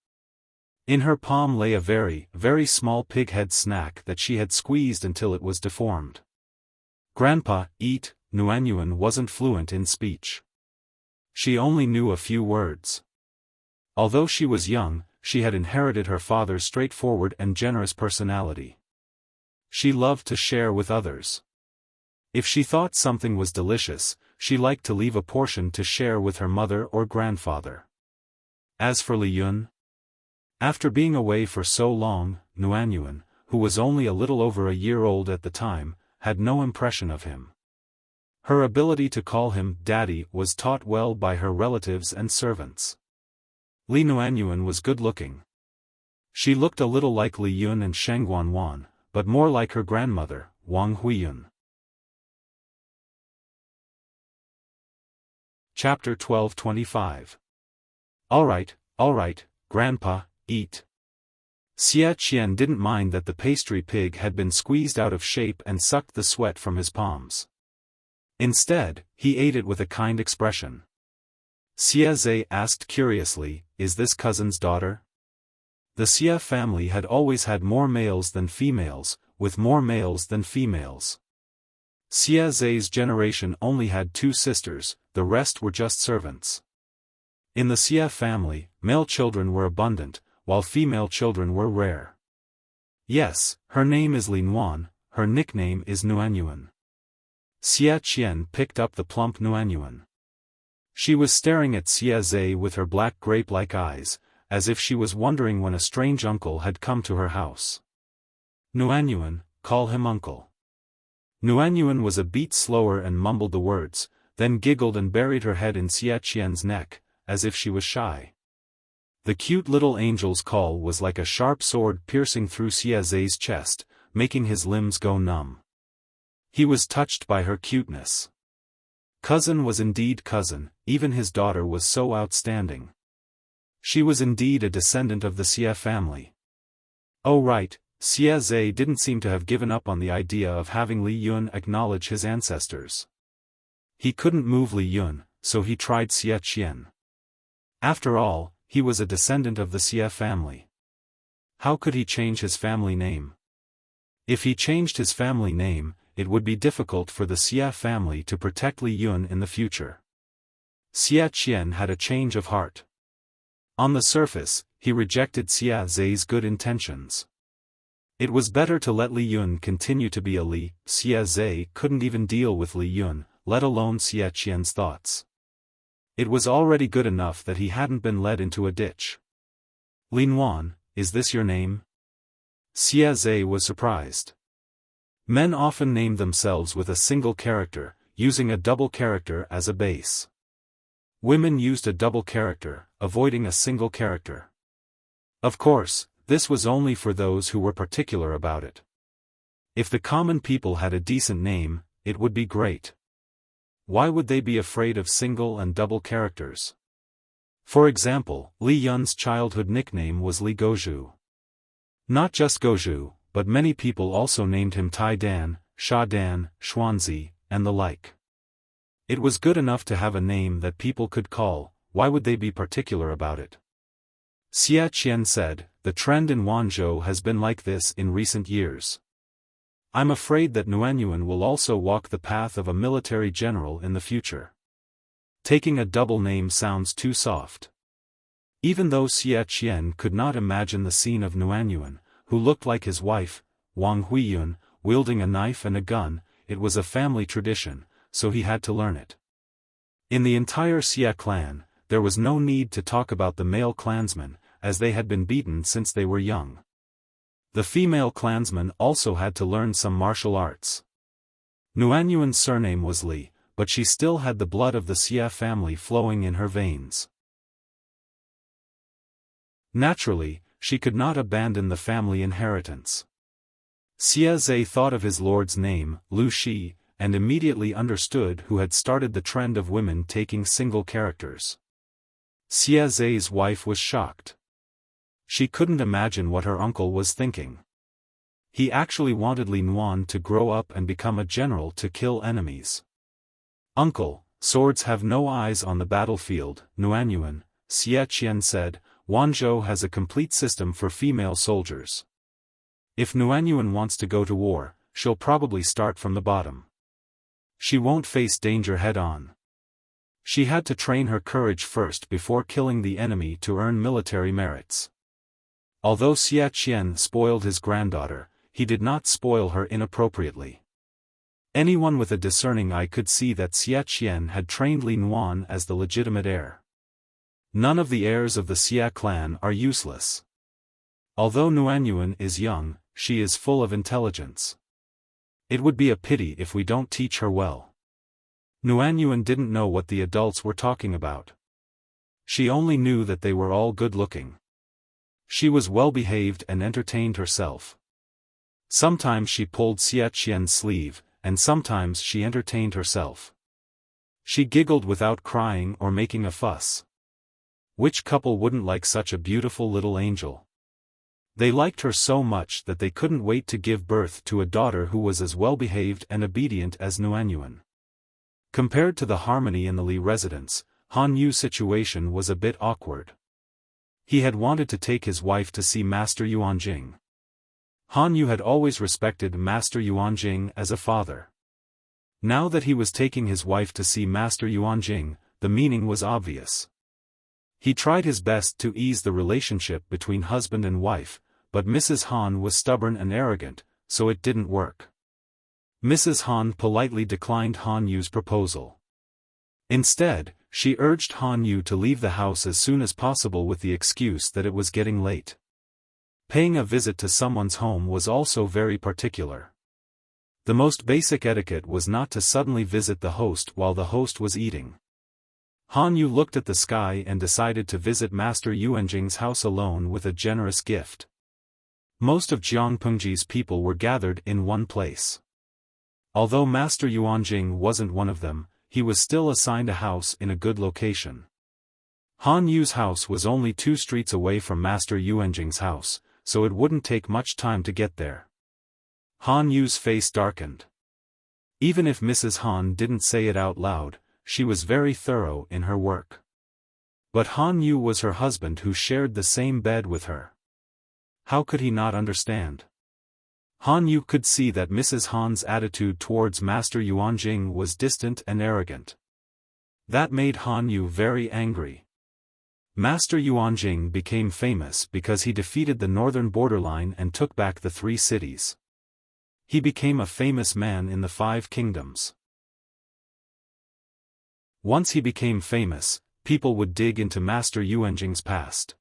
In her palm lay a very, very small pig-head snack that she had squeezed until it was deformed. "Grandpa, eat." Nuanyuan wasn't fluent in speech. She only knew a few words. Although she was young, she had inherited her father's straightforward and generous personality. She loved to share with others. If she thought something was delicious, she liked to leave a portion to share with her mother or grandfather. As for Li Yun, after being away for so long, Nuanyuan, who was only a little over a year old at the time, had no impression of him. Her ability to call him daddy was taught well by her relatives and servants. Li Nuanyuan was good-looking. She looked a little like Li Yun and Sheng Guanwan, but more like her grandmother, Wang Huiyun. Chapter 12:25. All right, Grandpa, eat. Xia Qian didn't mind that the pastry pig had been squeezed out of shape and sucked the sweat from his palms. Instead, he ate it with a kind expression. Xia Zhe asked curiously, "Is this cousin's daughter?" The Xia family had always had more males than females, with more males than females. Xia Zhe's generation only had 2 sisters, the rest were just servants. In the Xia family, male children were abundant, while female children were rare. "Yes, her name is Li Nuan, her nickname is Nuanyuan." Xia Qian picked up the plump Nuanyuan. She was staring at Xia Zhe with her black grape-like eyes, as if she was wondering when a strange uncle had come to her house. "Nuanyuan, call him uncle." Nuanyuan was a beat slower and mumbled the words, then giggled and buried her head in Xia Qian's neck, as if she was shy. The cute little angel's call was like a sharp sword piercing through Xia Zhe's chest, making his limbs go numb. He was touched by her cuteness. Cousin was indeed cousin, even his daughter was so outstanding. She was indeed a descendant of the Xia family. Oh right, Xia Zhe didn't seem to have given up on the idea of having Li Yun acknowledge his ancestors. He couldn't move Li Yun, so he tried Xia Qian. After all, he was a descendant of the Xia family. How could he change his family name? If he changed his family name, it would be difficult for the Xia family to protect Li Yun in the future. Xia Qian had a change of heart. On the surface, he rejected Xia Zhe's good intentions. It was better to let Li Yun continue to be a Li. Xia Zhe couldn't even deal with Li Yun, let alone Xia Qian's thoughts. It was already good enough that he hadn't been led into a ditch. "Li Nuan, is this your name?" Xia Zhe was surprised. Men often named themselves with a single character, using a double character as a base. Women used a double character, avoiding a single character. Of course, this was only for those who were particular about it. If the common people had a decent name, it would be great. Why would they be afraid of single and double characters? For example, Li Yun's childhood nickname was Li Gozhu. Not just Gozhu, but many people also named him Tai Dan, Sha Dan, Xuanzi, and the like. It was good enough to have a name that people could call, why would they be particular about it? Xia Qian said, "The trend in Wanzhou has been like this in recent years. I'm afraid that Nuanyuan will also walk the path of a military general in the future. Taking a double name sounds too soft." Even though Xia Qian could not imagine the scene of Nuanyuan, who looked like his wife, Wang Huiyun, wielding a knife and a gun, it was a family tradition, so he had to learn it. In the entire Xia clan, there was no need to talk about the male clansmen, as they had been beaten since they were young. The female clansmen also had to learn some martial arts. Nuanyuan's surname was Li, but she still had the blood of the Xia family flowing in her veins. Naturally, she could not abandon the family inheritance. Xia Zhe thought of his lord's name, Lu Shi, and immediately understood who had started the trend of women taking single characters. Xia Zhe's wife was shocked. She couldn't imagine what her uncle was thinking. He actually wanted Li Nuan to grow up and become a general to kill enemies. "Uncle, Swords have no eyes on the battlefield, Nuanyuan, Xie Qian said. Wanzhou has a complete system for female soldiers. If Nuanyuan wants to go to war, she'll probably start from the bottom. She won't face danger head-on. She had to train her courage first before killing the enemy to earn military merits. Although Xie Qian spoiled his granddaughter, he did not spoil her inappropriately. Anyone with a discerning eye could see that Xie Qian had trained Li Nuan as the legitimate heir. None of the heirs of the Xie clan are useless. Although Nuanyuan is young, she is full of intelligence. It would be a pity if we don't teach her well. Nuanyuan didn't know what the adults were talking about. She only knew that they were all good-looking. She was well-behaved and entertained herself. Sometimes she pulled Xie Qian's sleeve, and sometimes she entertained herself. She giggled without crying or making a fuss. Which couple wouldn't like such a beautiful little angel? They liked her so much that they couldn't wait to give birth to a daughter who was as well-behaved and obedient as Nuanyuan. Compared to the harmony in the Li residence, Han Yu's situation was a bit awkward. He had wanted to take his wife to see Master Yuanjing. Han Yu had always respected Master Yuanjing as a father. Now that he was taking his wife to see Master Yuanjing, the meaning was obvious. He tried his best to ease the relationship between husband and wife, but Mrs. Han was stubborn and arrogant, so it didn't work. Mrs. Han politely declined Han Yu's proposal. Instead, she urged Han Yu to leave the house as soon as possible with the excuse that it was getting late. Paying a visit to someone's home was also very particular. The most basic etiquette was not to suddenly visit the host while the host was eating. Han Yu looked at the sky and decided to visit Master Yuanjing's house alone with a generous gift. Most of Jiangpengji's people were gathered in one place. Although Master Yuanjing wasn't one of them, he was still assigned a house in a good location. Han Yu's house was only 2 streets away from Master Yuanjing's house, so it wouldn't take much time to get there. Han Yu's face darkened. Even if Mrs. Han didn't say it out loud, she was very thorough in her work. But Han Yu was her husband who shared the same bed with her. How could he not understand? Han Yu could see that Mrs. Han's attitude towards Master Yuanjing was distant and arrogant. That made Han Yu very angry. Master Yuanjing became famous because he defeated the northern borderline and took back the 3 cities. He became a famous man in the 5 kingdoms. Once he became famous, people would dig into Master Yuanjing's past.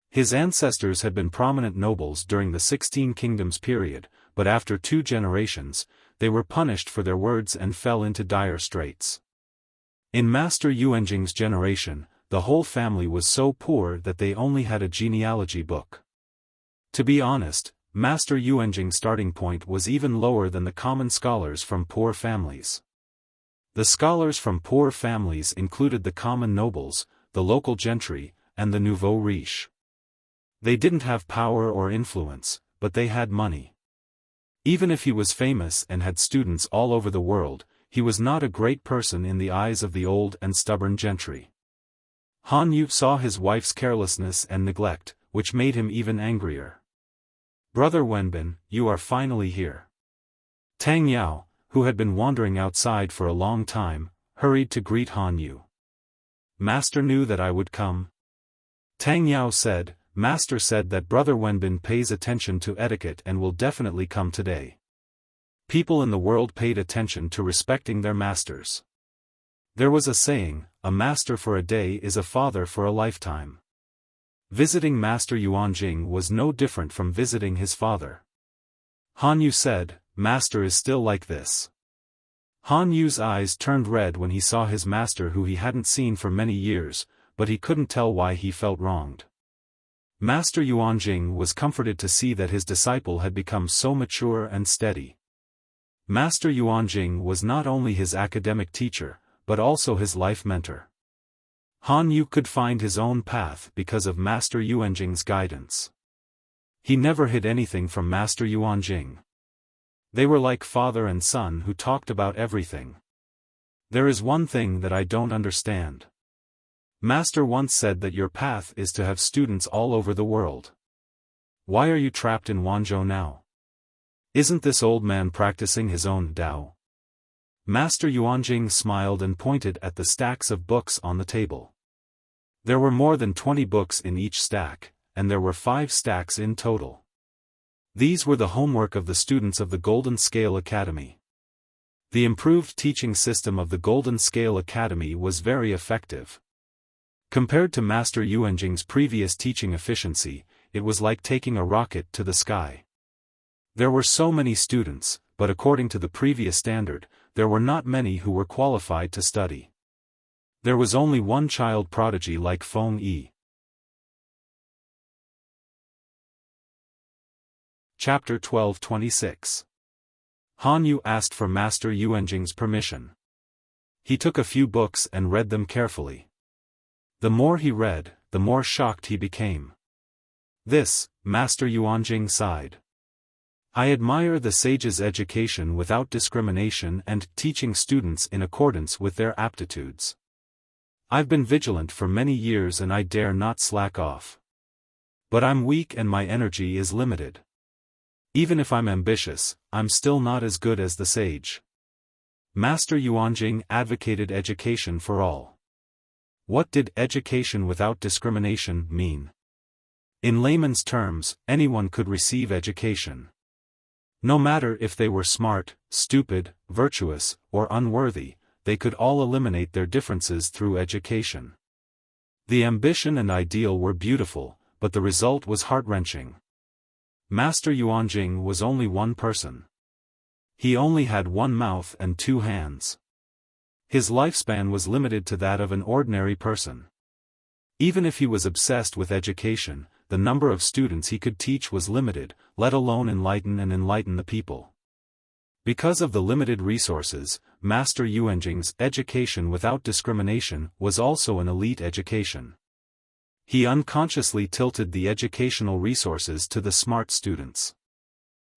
His ancestors had been prominent nobles during the 16 Kingdoms period, but after 2 generations, they were punished for their words and fell into dire straits. In Master Yuanjing's generation, the whole family was so poor that they only had a genealogy book. To be honest, Master Yuanjing's starting point was even lower than the common scholars from poor families. The scholars from poor families included the common nobles, the local gentry, and the nouveau riche. They didn't have power or influence, but they had money. Even if he was famous and had students all over the world, he was not a great person in the eyes of the old and stubborn gentry. Han Yu saw his wife's carelessness and neglect, which made him even angrier. "Brother Wenbin, you are finally here." Tang Yao, who had been wandering outside for a long time, hurried to greet Han Yu. "Master knew that I would come?" Tang Yao said, "Master said that Brother Wenbin pays attention to etiquette and will definitely come today." People in the world paid attention to respecting their masters. There was a saying, "A master for a day is a father for a lifetime." Visiting Master Yuanjing was no different from visiting his father. Han Yu said, "Master is still like this." Han Yu's eyes turned red when he saw his master who he hadn't seen for many years, but he couldn't tell why he felt wronged. Master Yuanjing was comforted to see that his disciple had become so mature and steady. Master Yuanjing was not only his academic teacher, but also his life mentor. Han Yu could find his own path because of Master Yuanjing's guidance. He never hid anything from Master Yuanjing. They were like father and son who talked about everything. There is one thing that I don't understand. Master once said that your path is to have students all over the world. Why are you trapped in Wanzhou now? Isn't this old man practicing his own Tao? Master Yuanjing smiled and pointed at the stacks of books on the table. There were more than 20 books in each stack, and there were 5 stacks in total. These were the homework of the students of the Golden Scale Academy. The improved teaching system of the Golden Scale Academy was very effective. Compared to Master Yuanjing's previous teaching efficiency, it was like taking a rocket to the sky. There were so many students, but according to the previous standard, there were not many who were qualified to study. There was only one child prodigy like Feng Yi. Chapter 12:26. Han Yu asked for Master Yuanjing's permission. He took a few books and read them carefully. The more he read, the more shocked he became. This, Master Yuanjing sighed. I admire the sage's education without discrimination and teaching students in accordance with their aptitudes. I've been vigilant for many years and I dare not slack off. But I'm weak and my energy is limited. Even if I'm ambitious, I'm still not as good as the sage. Master Yuanjing advocated education for all. What did education without discrimination mean? In layman's terms, anyone could receive education. No matter if they were smart, stupid, virtuous, or unworthy, they could all eliminate their differences through education. The ambition and ideal were beautiful, but the result was heart-wrenching. Master Yuanjing was only one person. He only had one mouth and 2 hands. His lifespan was limited to that of an ordinary person. Even if he was obsessed with education, the number of students he could teach was limited, let alone enlighten the people. Because of the limited resources, Master Yuanjing's education without discrimination was also an elite education. He unconsciously tilted the educational resources to the smart students.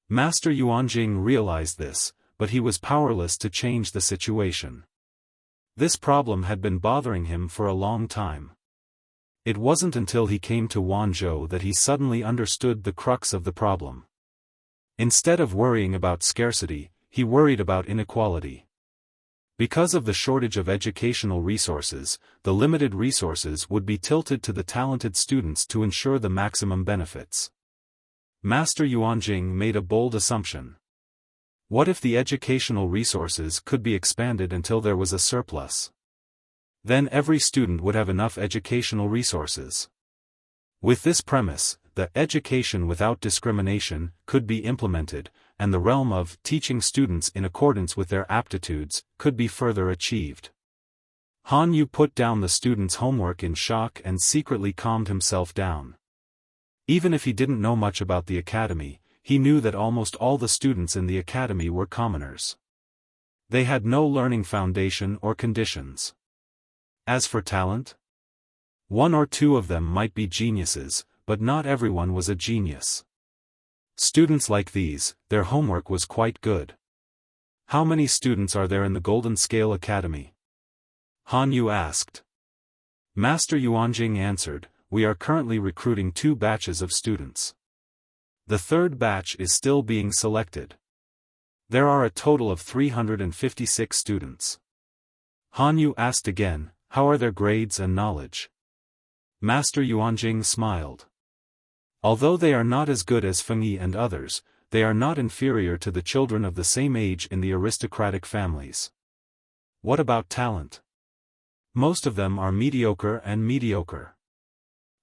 Master Yuanjing realized this, but he was powerless to change the situation. This problem had been bothering him for a long time. It wasn't until he came to Wanzhou that he suddenly understood the crux of the problem. Instead of worrying about scarcity, he worried about inequality. Because of the shortage of educational resources, the limited resources would be tilted to the talented students to ensure the maximum benefits. Master Yuanjing made a bold assumption. What if the educational resources could be expanded until there was a surplus? Then every student would have enough educational resources. With this premise, the education without discrimination could be implemented, and the realm of teaching students in accordance with their aptitudes could be further achieved. Han Yu put down the students' homework in shock and secretly calmed himself down. Even if he didn't know much about the academy, he knew that almost all the students in the academy were commoners. They had no learning foundation or conditions. As for talent, 1 or 2 of them might be geniuses, but not everyone was a genius. Students like these, their homework was quite good. How many students are there in the Golden Scale Academy? Han Yu asked. Master Yuanjing answered, we are currently recruiting 2 batches of students. The 3rd batch is still being selected. There are a total of 356 students. Han Yu asked again, how are their grades and knowledge? Master Yuanjing smiled. Although they are not as good as Feng Yi and others, they are not inferior to the children of the same age in the aristocratic families. What about talent? Most of them are mediocre and mediocre.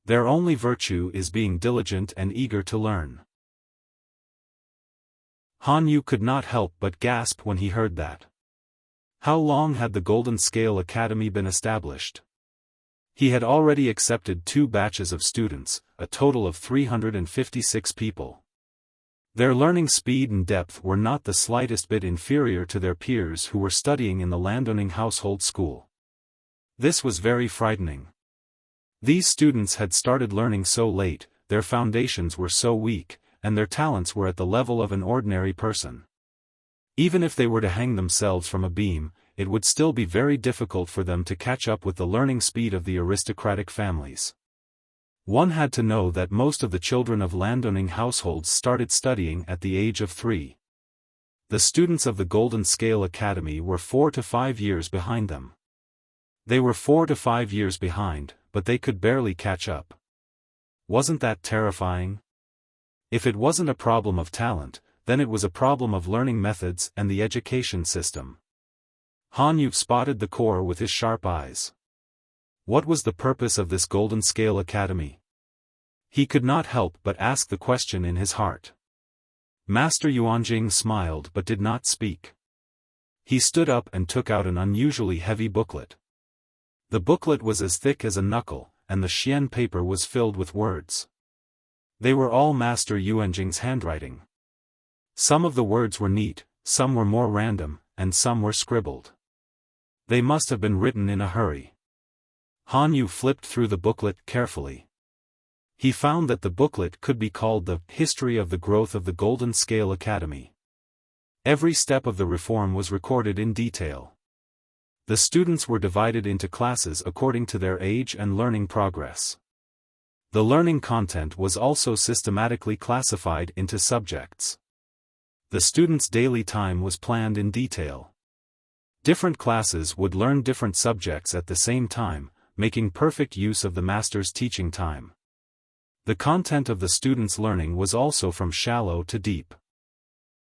Their only virtue is being diligent and eager to learn. Han Yu could not help but gasp when he heard that. How long had the Golden Scale Academy been established? He had already accepted 2 batches of students, a total of 356 people. Their learning speed and depth were not the slightest bit inferior to their peers who were studying in the landowning household school. This was very frightening. These students had started learning so late, their foundations were so weak, and their talents were at the level of an ordinary person. Even if they were to hang themselves from a beam, it would still be very difficult for them to catch up with the learning speed of the aristocratic families. One had to know that most of the children of landowning households started studying at the age of 3. The students of the Golden Scale Academy were 4 to 5 years behind them. They were 4 to 5 years behind, but they could barely catch up. Wasn't that terrifying? If it wasn't a problem of talent, then it was a problem of learning methods and the education system. Han Yu spotted the core with his sharp eyes. What was the purpose of this Golden Scale Academy? He could not help but ask the question in his heart. Master Yuanjing smiled but did not speak. He stood up and took out an unusually heavy booklet. The booklet was as thick as a knuckle, and the xian paper was filled with words. They were all Master Yuanjing's handwriting. Some of the words were neat, some were more random, and some were scribbled. They must have been written in a hurry. Han Yu flipped through the booklet carefully. He found that the booklet could be called the History of the Growth of the Golden Scale Academy. Every step of the reform was recorded in detail. The students were divided into classes according to their age and learning progress. The learning content was also systematically classified into subjects. The students' daily time was planned in detail. Different classes would learn different subjects at the same time, making perfect use of the master's teaching time. The content of the students' learning was also from shallow to deep.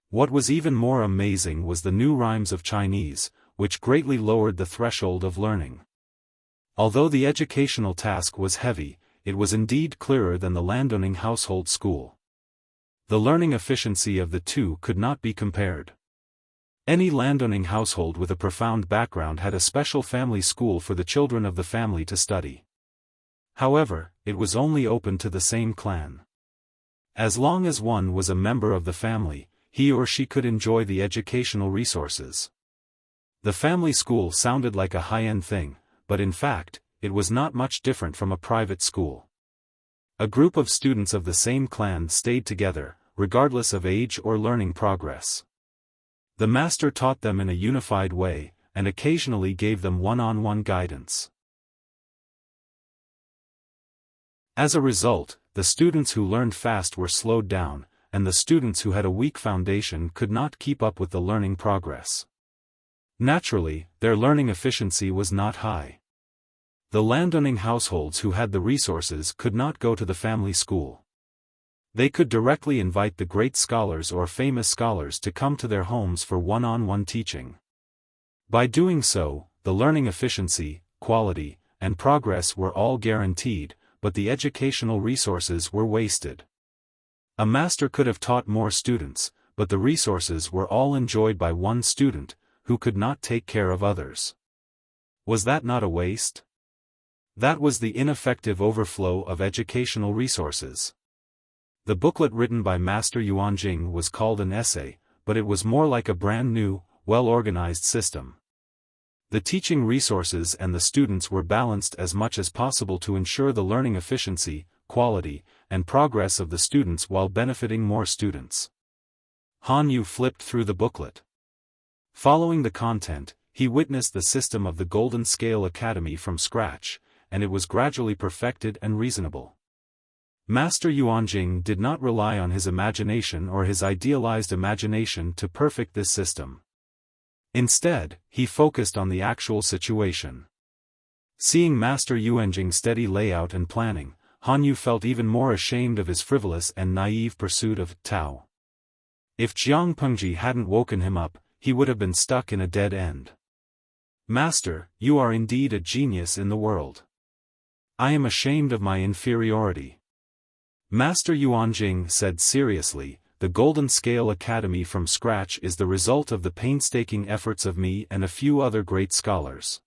What was even more amazing was the new rhymes of Chinese, which greatly lowered the threshold of learning. Although the educational task was heavy, it was indeed clearer than the landowning household school. The learning efficiency of the two could not be compared. Any landowning household with a profound background had a special family school for the children of the family to study. However, it was only open to the same clan. As long as one was a member of the family, he or she could enjoy the educational resources. The family school sounded like a high-end thing, but in fact, it was not much different from a private school. A group of students of the same clan stayed together, regardless of age or learning progress. The master taught them in a unified way, and occasionally gave them one-on-one guidance. As a result, the students who learned fast were slowed down, and the students who had a weak foundation could not keep up with the learning progress. Naturally, their learning efficiency was not high. The landowning households who had the resources could not go to the family school. They could directly invite the great scholars or famous scholars to come to their homes for one-on-one teaching. By doing so, the learning efficiency, quality, and progress were all guaranteed, but the educational resources were wasted. A master could have taught more students, but the resources were all enjoyed by one student, who could not take care of others. Was that not a waste? That was the ineffective overflow of educational resources. The booklet written by Master Yuanjing was called an essay, but it was more like a brand new, well-organized system. The teaching resources and the students were balanced as much as possible to ensure the learning efficiency, quality, and progress of the students while benefiting more students. Han Yu flipped through the booklet. Following the content, he witnessed the system of the Golden Scale Academy from scratch, and it was gradually perfected and reasonable. Master Yuanjing did not rely on his imagination or his idealized imagination to perfect this system. Instead, he focused on the actual situation. Seeing Master Yuanjing's steady layout and planning, Han Yu felt even more ashamed of his frivolous and naive pursuit of Tao. If Jiang Pengji hadn't woken him up, he would have been stuck in a dead end. Master, you are indeed a genius in the world. I am ashamed of my inferiority. Master Yuanjing said seriously, the Golden Scale Academy from scratch is the result of the painstaking efforts of me and a few other great scholars.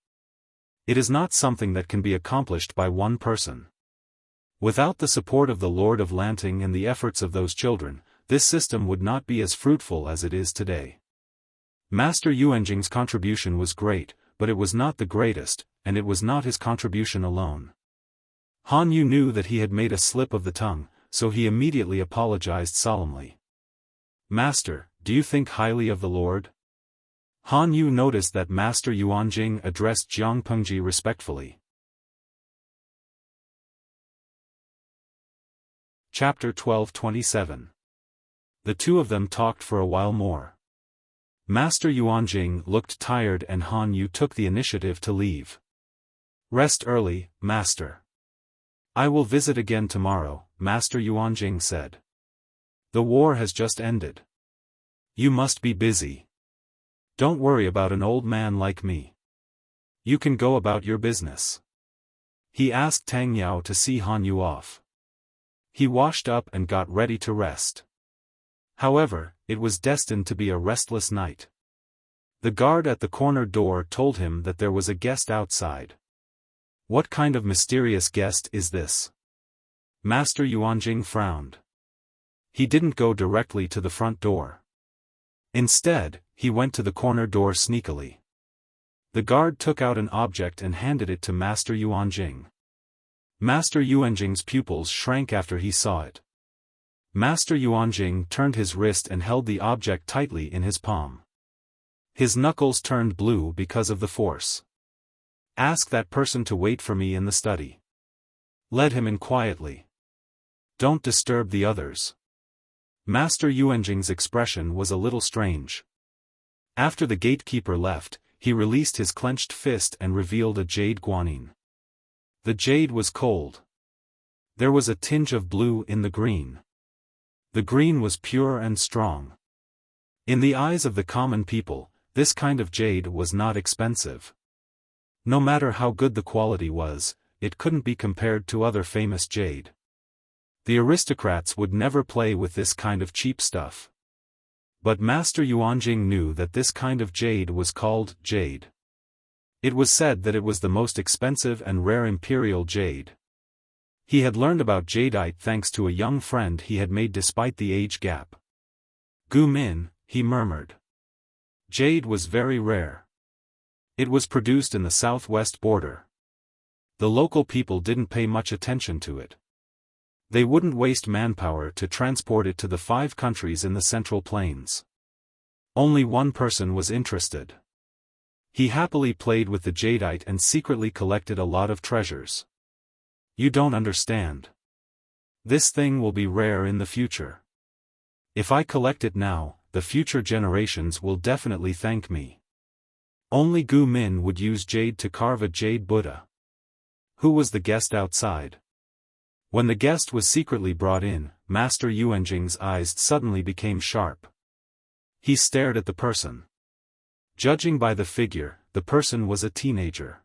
It is not something that can be accomplished by one person. Without the support of the Lord of Lanting and the efforts of those children, this system would not be as fruitful as it is today. Master Yuanjing's contribution was great, but it was not the greatest, and it was not his contribution alone. Han Yu knew that he had made a slip of the tongue, so he immediately apologized solemnly. Master, do you think highly of the Lord? Han Yu noticed that Master Yuanjing addressed Jiang Pengji respectfully. Chapter 12:27. The two of them talked for a while more. Master Yuanjing looked tired and Han Yu took the initiative to leave. "Rest early, Master. I will visit again tomorrow," Master Yuanjing said. "The war has just ended. You must be busy. Don't worry about an old man like me. You can go about your business." He asked Tang Yao to see Han Yu off. He washed up and got ready to rest. However, it was destined to be a restless night. The guard at the corner door told him that there was a guest outside. "What kind of mysterious guest is this?" Master Yuanjing frowned. He didn't go directly to the front door. Instead, he went to the corner door sneakily. The guard took out an object and handed it to Master Yuanjing. Master Yuanjing's pupils shrank after he saw it. Master Yuanjing turned his wrist and held the object tightly in his palm. His knuckles turned blue because of the force. "Ask that person to wait for me in the study. Let him in quietly. Don't disturb the others." Master Yuanjing's expression was a little strange. After the gatekeeper left, he released his clenched fist and revealed a jade guanyin. The jade was cold. There was a tinge of blue in the green. The green was pure and strong. In the eyes of the common people, this kind of jade was not expensive. No matter how good the quality was, it couldn't be compared to other famous jade. The aristocrats would never play with this kind of cheap stuff. But Master Yuanjing knew that this kind of jade was called jade. It was said that it was the most expensive and rare imperial jade. He had learned about jadeite thanks to a young friend he had made despite the age gap. "Gu Min," he murmured. Jade was very rare. It was produced in the southwest border. The local people didn't pay much attention to it. They wouldn't waste manpower to transport it to the 5 countries in the Central Plains. Only one person was interested. He happily played with the jadeite and secretly collected a lot of treasures. "You don't understand. This thing will be rare in the future. If I collect it now, the future generations will definitely thank me." Only Gu Min would use jade to carve a jade Buddha. Who was the guest outside? When the guest was secretly brought in, Master Yuanjing's eyes suddenly became sharp. He stared at the person. Judging by the figure, the person was a teenager.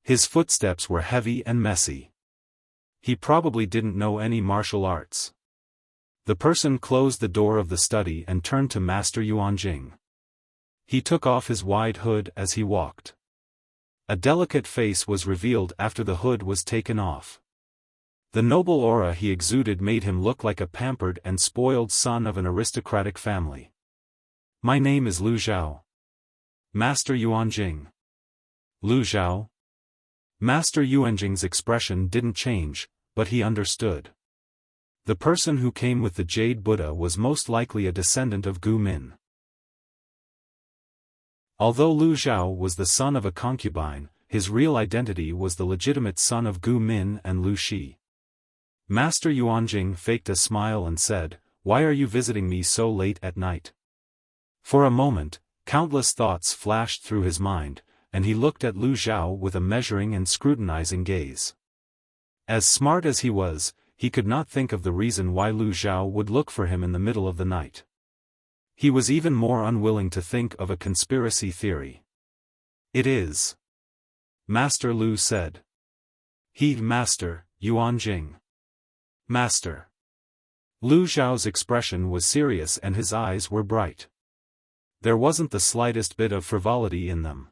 His footsteps were heavy and messy. He probably didn't know any martial arts. The person closed the door of the study and turned to Master Yuanjing. He took off his wide hood as he walked. A delicate face was revealed after the hood was taken off. The noble aura he exuded made him look like a pampered and spoiled son of an aristocratic family. "My name is Lu Zhao." "Master Yuanjing." "Lu Zhao?" Master Yuanjing's expression didn't change, but he understood. The person who came with the jade Buddha was most likely a descendant of Gu Min. Although Lu Zhao was the son of a concubine, his real identity was the legitimate son of Gu Min and Lu Shi. Master Yuanjing faked a smile and said, "Why are you visiting me so late at night?" For a moment, countless thoughts flashed through his mind, and he looked at Lu Zhao with a measuring and scrutinizing gaze. As smart as he was, he could not think of the reason why Lu Zhao would look for him in the middle of the night. He was even more unwilling to think of a conspiracy theory. "It is," Master Lu said. Master Yuanjing." "Master." Lu Zhao's expression was serious and his eyes were bright. There wasn't the slightest bit of frivolity in them.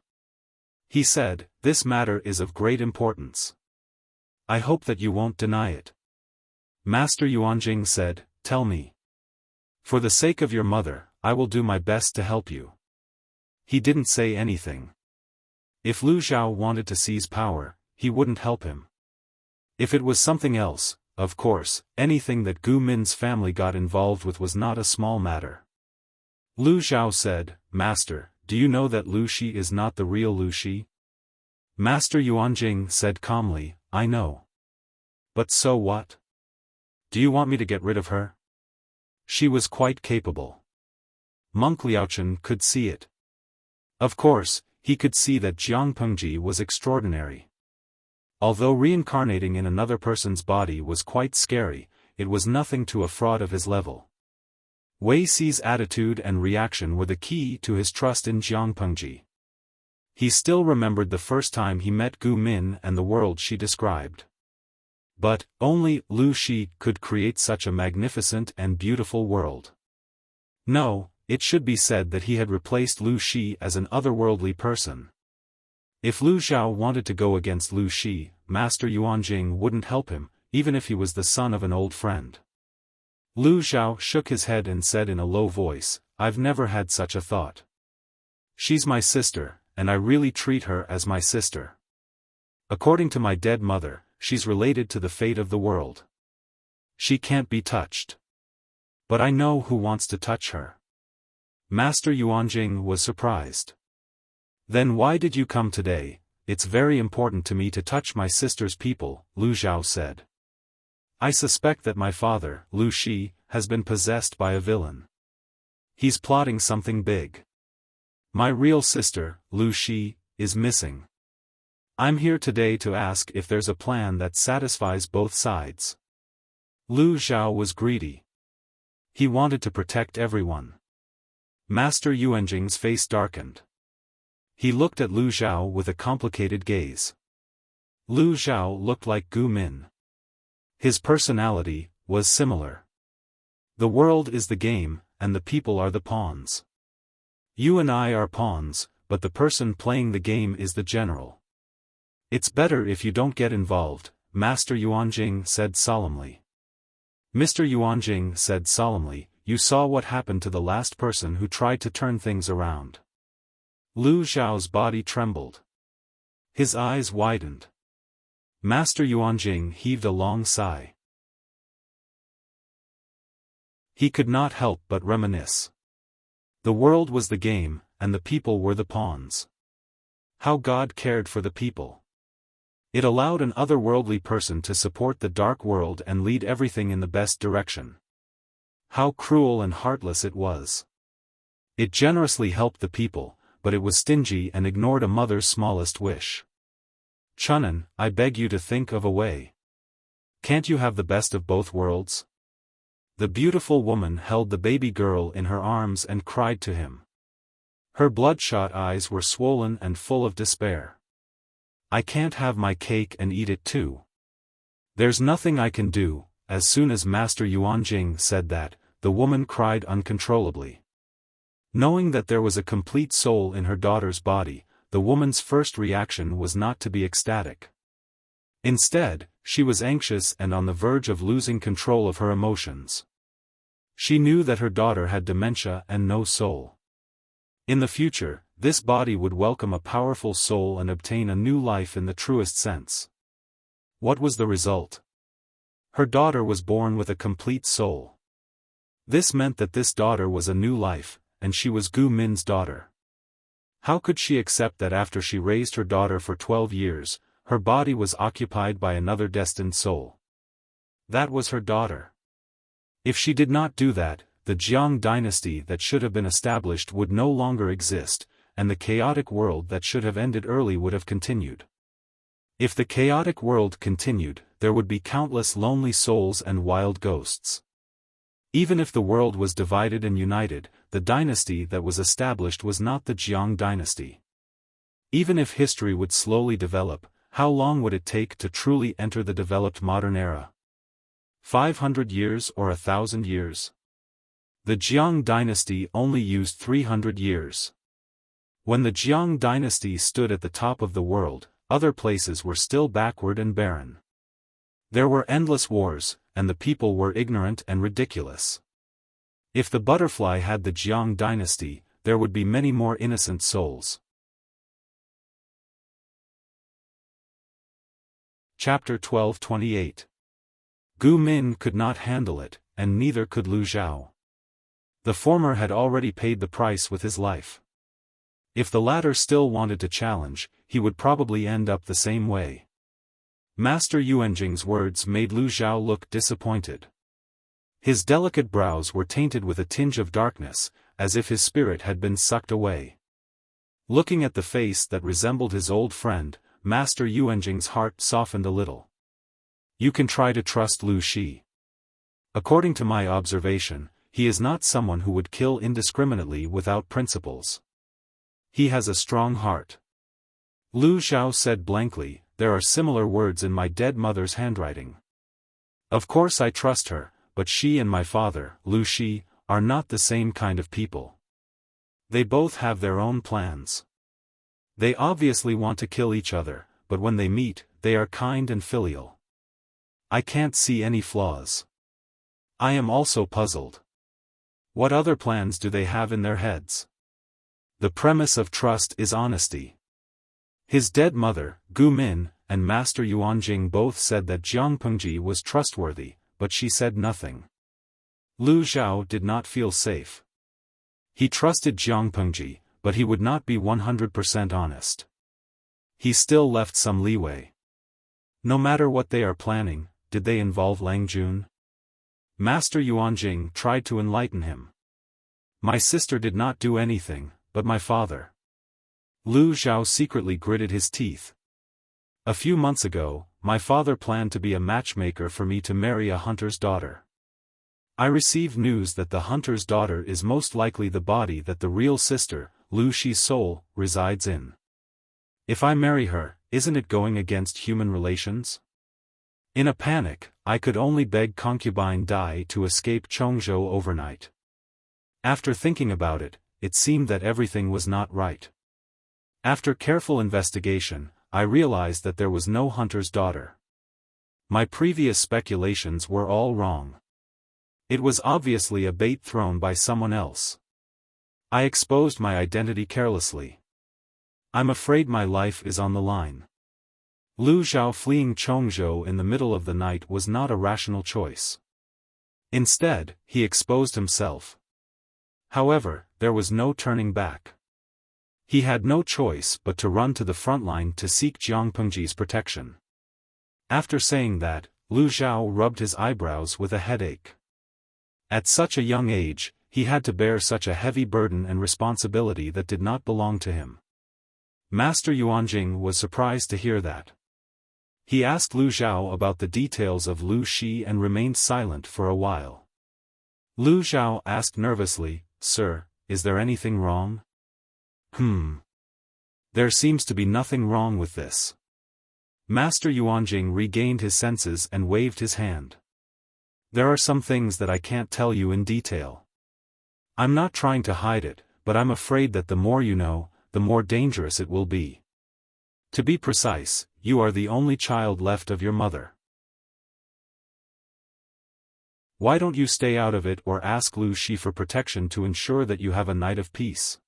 He said, "This matter is of great importance. I hope that you won't deny it." Master Yuanjing said, "Tell me. For the sake of your mother, I will do my best to help you." He didn't say anything. If Lu Zhao wanted to seize power, he wouldn't help him. If it was something else, of course, anything that Gu Min's family got involved with was not a small matter. Lu Zhao said, "Master, do you know that Lu Shi is not the real Lu Shi? Master Yuanjing said calmly, I know. But so what? Do you want me to get rid of her? She was quite capable. Monk Liaochen could see it. Of course, he could see that Jiang Pengji was extraordinary. Although reincarnating in another person's body was quite scary, it was nothing to a fraud of his level. Wei Xi's attitude and reaction were the key to his trust in Jiang Pengji. He still remembered the first time he met Gu Min and the world she described. But, only Lu Shi could create such a magnificent and beautiful world. No, it should be said that he had replaced Lu Shi as an otherworldly person. If Lu Zhao wanted to go against Lu Shi, Master Yuanjing wouldn't help him, even if he was the son of an old friend. Lu Zhao shook his head and said in a low voice, I've never had such a thought. She's my sister, and I really treat her as my sister. According to my dead mother, she's related to the fate of the world. She can't be touched. But I know who wants to touch her. Master Yuanjing was surprised. Then why did you come today? It's very important to me to touch my sister's people, Lu Zhao said. I suspect that my father, Lu Shi, has been possessed by a villain. He's plotting something big. My real sister, Lu Shi, is missing. I'm here today to ask if there's a plan that satisfies both sides. Lu Zhao was greedy. He wanted to protect everyone. Master Yuanjing's face darkened. He looked at Lu Zhao with a complicated gaze. Lu Zhao looked like Gu Min. His personality was similar. The world is the game, and the people are the pawns. You and I are pawns, but the person playing the game is the general. It's better if you don't get involved, Master Yuanjing said solemnly. Mr. Yuanjing said solemnly, you saw what happened to the last person who tried to turn things around. Lu Zhao's body trembled. His eyes widened. Master Yuanjing heaved a long sigh. He could not help but reminisce. The world was the game, and the people were the pawns. How God cared for the people. It allowed an otherworldly person to support the dark world and lead everything in the best direction. How cruel and heartless it was. It generously helped the people, but it was stingy and ignored a mother's smallest wish. Chunan, I beg you to think of a way. Can't you have the best of both worlds? The beautiful woman held the baby girl in her arms and cried to him. Her bloodshot eyes were swollen and full of despair. I can't have my cake and eat it too. There's nothing I can do. As soon as Master Yuanjing said that, the woman cried uncontrollably. Knowing that there was a complete soul in her daughter's body, the woman's first reaction was not to be ecstatic. Instead, she was anxious and on the verge of losing control of her emotions. She knew that her daughter had dementia and no soul. In the future, this body would welcome a powerful soul and obtain a new life in the truest sense. What was the result? Her daughter was born with a complete soul. This meant that this daughter was a new life, and she was Gu Min's daughter. How could she accept that after she raised her daughter for 12 years, her body was occupied by another destined soul? That was her daughter. If she did not do that, the Jiang dynasty that should have been established would no longer exist, and the chaotic world that should have ended early would have continued. If the chaotic world continued, there would be countless lonely souls and wild ghosts. Even if the world was divided and united, the dynasty that was established was not the Jiang dynasty. Even if history would slowly develop, how long would it take to truly enter the developed modern era? 500 years or 1,000 years? The Jiang dynasty only used 300 years. When the Jiang dynasty stood at the top of the world, other places were still backward and barren. There were endless wars, and the people were ignorant and ridiculous. If the butterfly had the Jiang dynasty, there would be many more innocent souls. Chapter 12:28. Gu Min could not handle it, and neither could Lu Zhao. The former had already paid the price with his life. If the latter still wanted to challenge, he would probably end up the same way. Master Yuanjing's words made Lu Xiao look disappointed. His delicate brows were tainted with a tinge of darkness, as if his spirit had been sucked away. Looking at the face that resembled his old friend, Master Yuanjing's heart softened a little. You can try to trust Lu Shi. According to my observation, he is not someone who would kill indiscriminately without principles. He has a strong heart. Lu Xiao said blankly, there are similar words in my dead mother's handwriting. Of course I trust her, but she and my father, Lu Shi, are not the same kind of people. They both have their own plans. They obviously want to kill each other, but when they meet, they are kind and filial. I can't see any flaws. I am also puzzled. What other plans do they have in their heads? The premise of trust is honesty. His dead mother, Gu Min, and Master Yuanjing both said that Jiang Pengji was trustworthy, but she said nothing. Lu Xiao did not feel safe. He trusted Jiang Pengji, but he would not be 100% honest. He still left some leeway. No matter what they are planning, did they involve Lang Jun? Master Yuanjing tried to enlighten him. My sister did not do anything, but my father. Lu Xiao secretly gritted his teeth. A few months ago, my father planned to be a matchmaker for me to marry a hunter's daughter. I received news that the hunter's daughter is most likely the body that the real sister, Lu Shi's soul, resides in. If I marry her, isn't it going against human relations? In a panic, I could only beg concubine Dai to escape Chongzhou overnight. After thinking about it, it seemed that everything was not right. After careful investigation, I realized that there was no hunter's daughter. My previous speculations were all wrong. It was obviously a bait thrown by someone else. I exposed my identity carelessly. I'm afraid my life is on the line. Lu Xiao fleeing Chongzhou in the middle of the night was not a rational choice. Instead, he exposed himself. However, there was no turning back. He had no choice but to run to the front line to seek Jiang Pengji's protection. After saying that, Lu Xiao rubbed his eyebrows with a headache. At such a young age, he had to bear such a heavy burden and responsibility that did not belong to him. Master Yuanjing was surprised to hear that. He asked Lu Xiao about the details of Lu Shi and remained silent for a while. Lu Xiao asked nervously, Sir, is there anything wrong? There seems to be nothing wrong with this. Master Yuanjing regained his senses and waved his hand. There are some things that I can't tell you in detail. I'm not trying to hide it, but I'm afraid that the more you know, the more dangerous it will be. To be precise, you are the only child left of your mother. Why don't you stay out of it or ask Lu Shi for protection to ensure that you have a night of peace?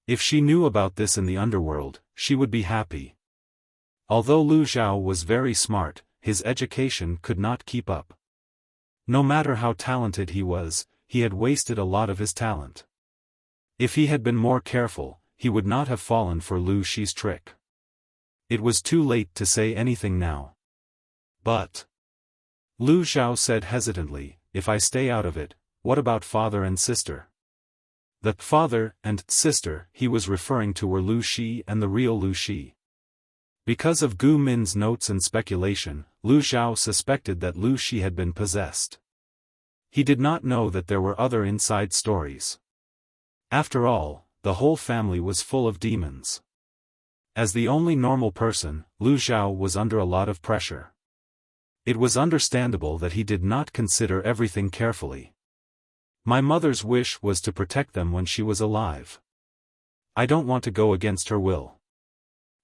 If she knew about this in the underworld, she would be happy. Although Lu Xiao was very smart, his education could not keep up. No matter how talented he was, he had wasted a lot of his talent. If he had been more careful, he would not have fallen for Lu Shi's trick. It was too late to say anything now. But Lu Xiao said hesitantly, if I stay out of it, what about father and sister? The father and sister he was referring to were Lu Shi and the real Lu Shi. Because of Gu Min's notes and speculation, Lu Xiao suspected that Lu Shi had been possessed. He did not know that there were other inside stories. After all, the whole family was full of demons. As the only normal person, Lu Xiao was under a lot of pressure. It was understandable that he did not consider everything carefully. My mother's wish was to protect them when she was alive. I don't want to go against her will.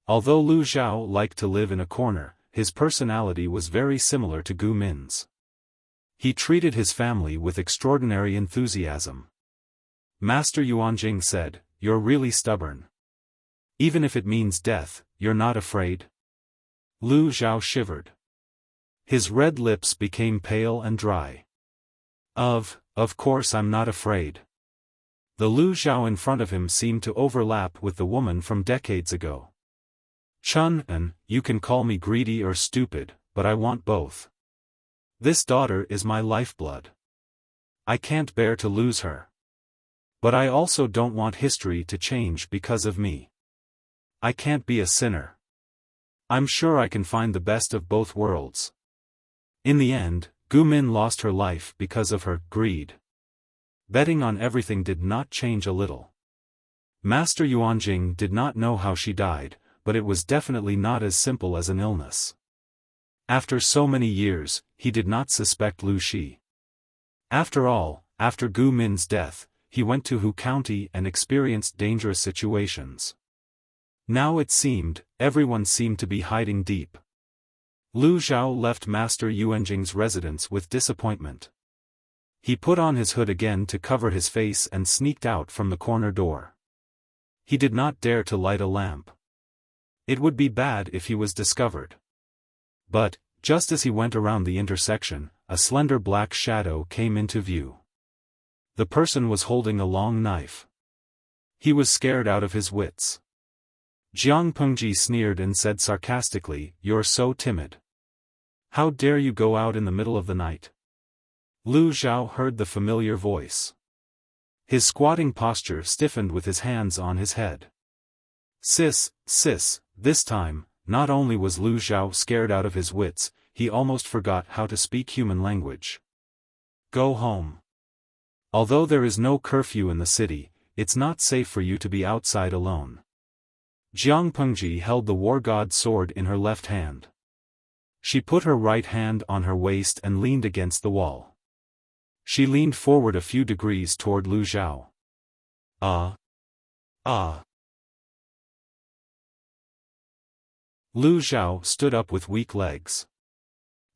Although Lu Xiao liked to live in a corner, his personality was very similar to Gu Min's. He treated his family with extraordinary enthusiasm. Master Yuanjing said, You're really stubborn. Even if it means death, you're not afraid? Lu Xiao shivered. His red lips became pale and dry. Of course I'm not afraid. The Lu Zhao in front of him seemed to overlap with the woman from decades ago. Chun-an, you can call me greedy or stupid, but I want both. This daughter is my lifeblood. I can't bear to lose her. But I also don't want history to change because of me. I can't be a sinner. I'm sure I can find the best of both worlds. In the end, Gu Min lost her life because of her greed. Betting on everything did not change a little. Master Yuanjing did not know how she died, but it was definitely not as simple as an illness. After so many years, he did not suspect Lu Shi. After all, after Gu Min's death, he went to Hu County and experienced dangerous situations. Now it seemed, everyone seemed to be hiding deep. Lu Zhao left Master Yuanjing's residence with disappointment. He put on his hood again to cover his face and sneaked out from the corner door. He did not dare to light a lamp. It would be bad if he was discovered. But, just as he went around the intersection, a slender black shadow came into view. The person was holding a long knife. He was scared out of his wits. Jiang Pengji sneered and said sarcastically, "You're so timid. How dare you go out in the middle of the night?" Lu Zhao heard the familiar voice. His squatting posture stiffened with his hands on his head. Sis, this time, not only was Lu Zhao scared out of his wits, he almost forgot how to speak human language. Go home. Although there is no curfew in the city, it's not safe for you to be outside alone. Jiang Pengji held the war god sword in her left hand. She put her right hand on her waist and leaned against the wall. She leaned forward a few degrees toward Lu Zhao. Lu Zhao stood up with weak legs.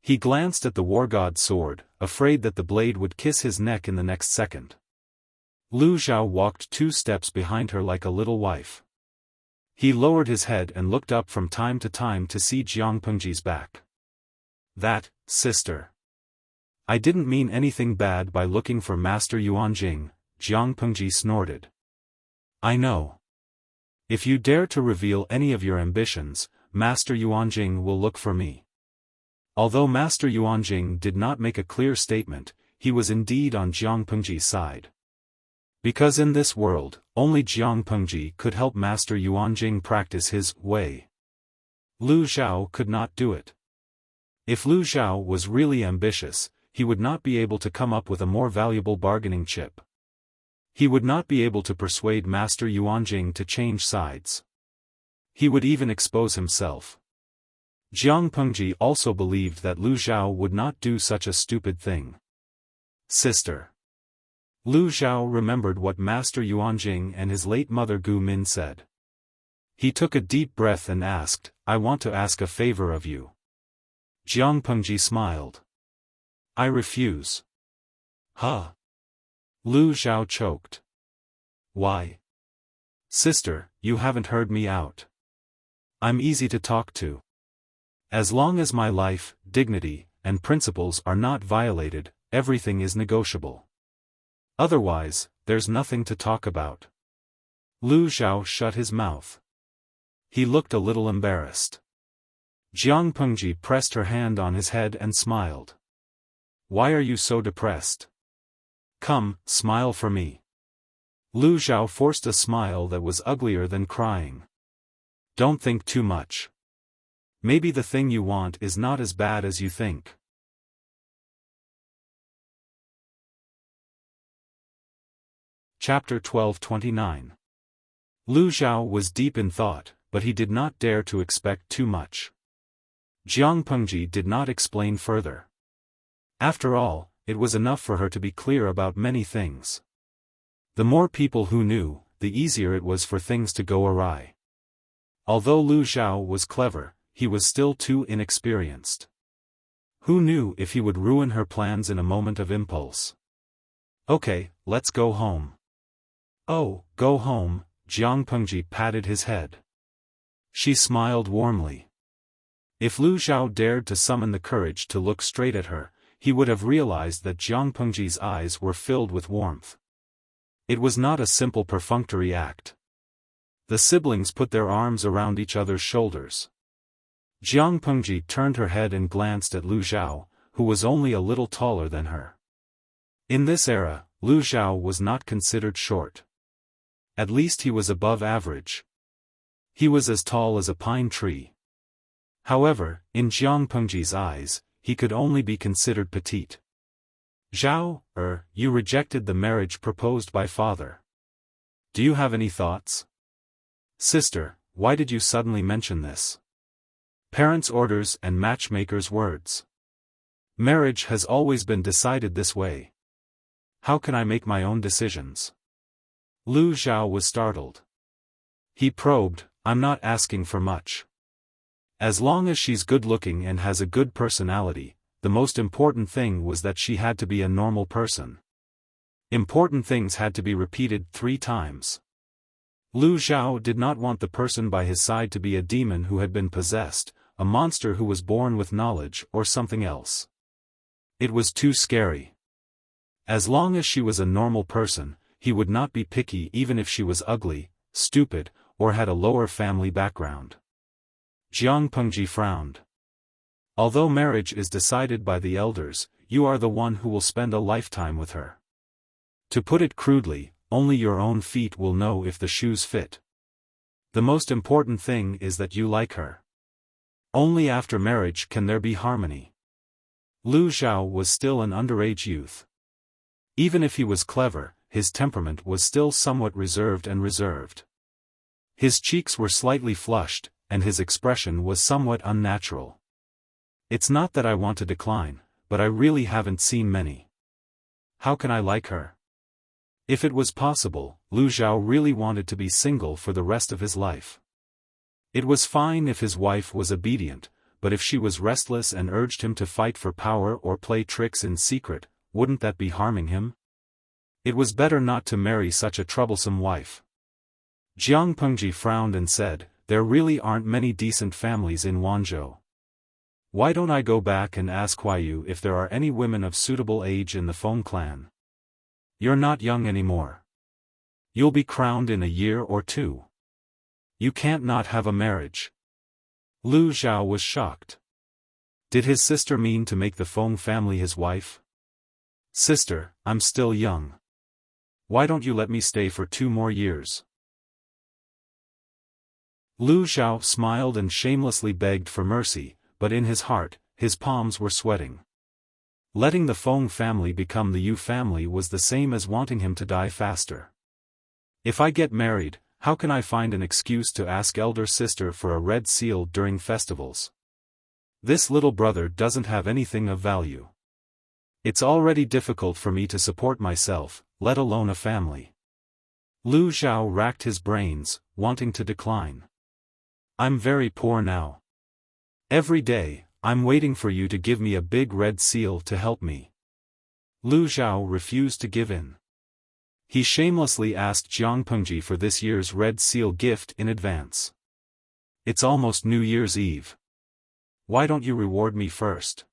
He glanced at the war god's sword, afraid that the blade would kiss his neck in the next second. Lu Zhao walked 2 steps behind her like a little wife. He lowered his head and looked up from time to time to see Jiang Pengji's back. That, sister. I didn't mean anything bad by looking for Master Yuanjing, Jiang Pengji snorted. I know. If you dare to reveal any of your ambitions, Master Yuanjing will look for me. Although Master Yuanjing did not make a clear statement, he was indeed on Jiang Pengji's side. Because in this world, only Jiang Pengji could help Master Yuanjing practice his way. Lu Zhao could not do it. If Lu Zhao was really ambitious, he would not be able to come up with a more valuable bargaining chip. He would not be able to persuade Master Yuanjing to change sides. He would even expose himself. Jiang Pengji also believed that Lu Zhao would not do such a stupid thing. Sister. Lu Zhao remembered what Master Yuanjing and his late mother Gu Min said. He took a deep breath and asked, I want to ask a favor of you. Jiang Pengji smiled. I refuse. Huh? Lu Zhao choked. Why? Sister, you haven't heard me out. I'm easy to talk to. As long as my life, dignity, and principles are not violated, everything is negotiable. Otherwise, there's nothing to talk about. Lu Zhao shut his mouth. He looked a little embarrassed. Jiang Pengji pressed her hand on his head and smiled. Why are you so depressed? Come, smile for me. Lu Zhao forced a smile that was uglier than crying. Don't think too much. Maybe the thing you want is not as bad as you think. Chapter 12:29. Lu Zhao was deep in thought, but he did not dare to expect too much. Jiang Pengji did not explain further. After all, it was enough for her to be clear about many things. The more people who knew, the easier it was for things to go awry. Although Lu Zhao was clever, he was still too inexperienced. Who knew if he would ruin her plans in a moment of impulse? Okay, let's go home. Oh, go home, Jiang Pengji patted his head. She smiled warmly. If Lu Zhao dared to summon the courage to look straight at her, he would have realized that Jiang Pengji's eyes were filled with warmth. It was not a simple perfunctory act. The siblings put their arms around each other's shoulders. Jiang Pengji turned her head and glanced at Lu Zhao, who was only a little taller than her. In this era, Lu Zhao was not considered short. At least he was above average. He was as tall as a pine tree. However, in Jiang Pengji's eyes, he could only be considered petite. Zhao, you rejected the marriage proposed by father. Do you have any thoughts? Sister, why did you suddenly mention this? Parents' orders and matchmakers' words. Marriage has always been decided this way. How can I make my own decisions? Lu Zhao was startled. He probed, I'm not asking for much. As long as she's good-looking and has a good personality, the most important thing was that she had to be a normal person. Important things had to be repeated 3 times. Lu Zhao did not want the person by his side to be a demon who had been possessed, a monster who was born with knowledge, or something else. It was too scary. As long as she was a normal person, he would not be picky even if she was ugly, stupid, or had a lower family background. Jiang Pengji frowned. Although marriage is decided by the elders, you are the one who will spend a lifetime with her. To put it crudely, only your own feet will know if the shoes fit. The most important thing is that you like her. Only after marriage can there be harmony. Lu Zhao was still an underage youth. Even if he was clever, his temperament was still somewhat reserved. His cheeks were slightly flushed, and his expression was somewhat unnatural. It's not that I want to decline, but I really haven't seen many. How can I like her? If it was possible, Lu Zhao really wanted to be single for the rest of his life. It was fine if his wife was obedient, but if she was restless and urged him to fight for power or play tricks in secret, wouldn't that be harming him? It was better not to marry such a troublesome wife. Jiang Pengji frowned and said, there really aren't many decent families in Wanzhou. Why don't I go back and ask Huayu if there are any women of suitable age in the Feng clan? You're not young anymore. You'll be crowned in a year or 2. You can't not have a marriage. Lu Zhao was shocked. Did his sister mean to make the Feng family his wife? Sister, I'm still young. Why don't you let me stay for 2 more years? Lu Zhao smiled and shamelessly begged for mercy, but in his heart, his palms were sweating. Letting the Feng family become the Yu family was the same as wanting him to die faster. If I get married, how can I find an excuse to ask elder sister for a red seal during festivals? This little brother doesn't have anything of value. It's already difficult for me to support myself, let alone a family. Lu Zhao racked his brains, wanting to decline. I'm very poor now. Every day, I'm waiting for you to give me a big red seal to help me. Lu Zhao refused to give in. He shamelessly asked Jiang Pengji for this year's red seal gift in advance. It's almost New Year's Eve. Why don't you reward me first?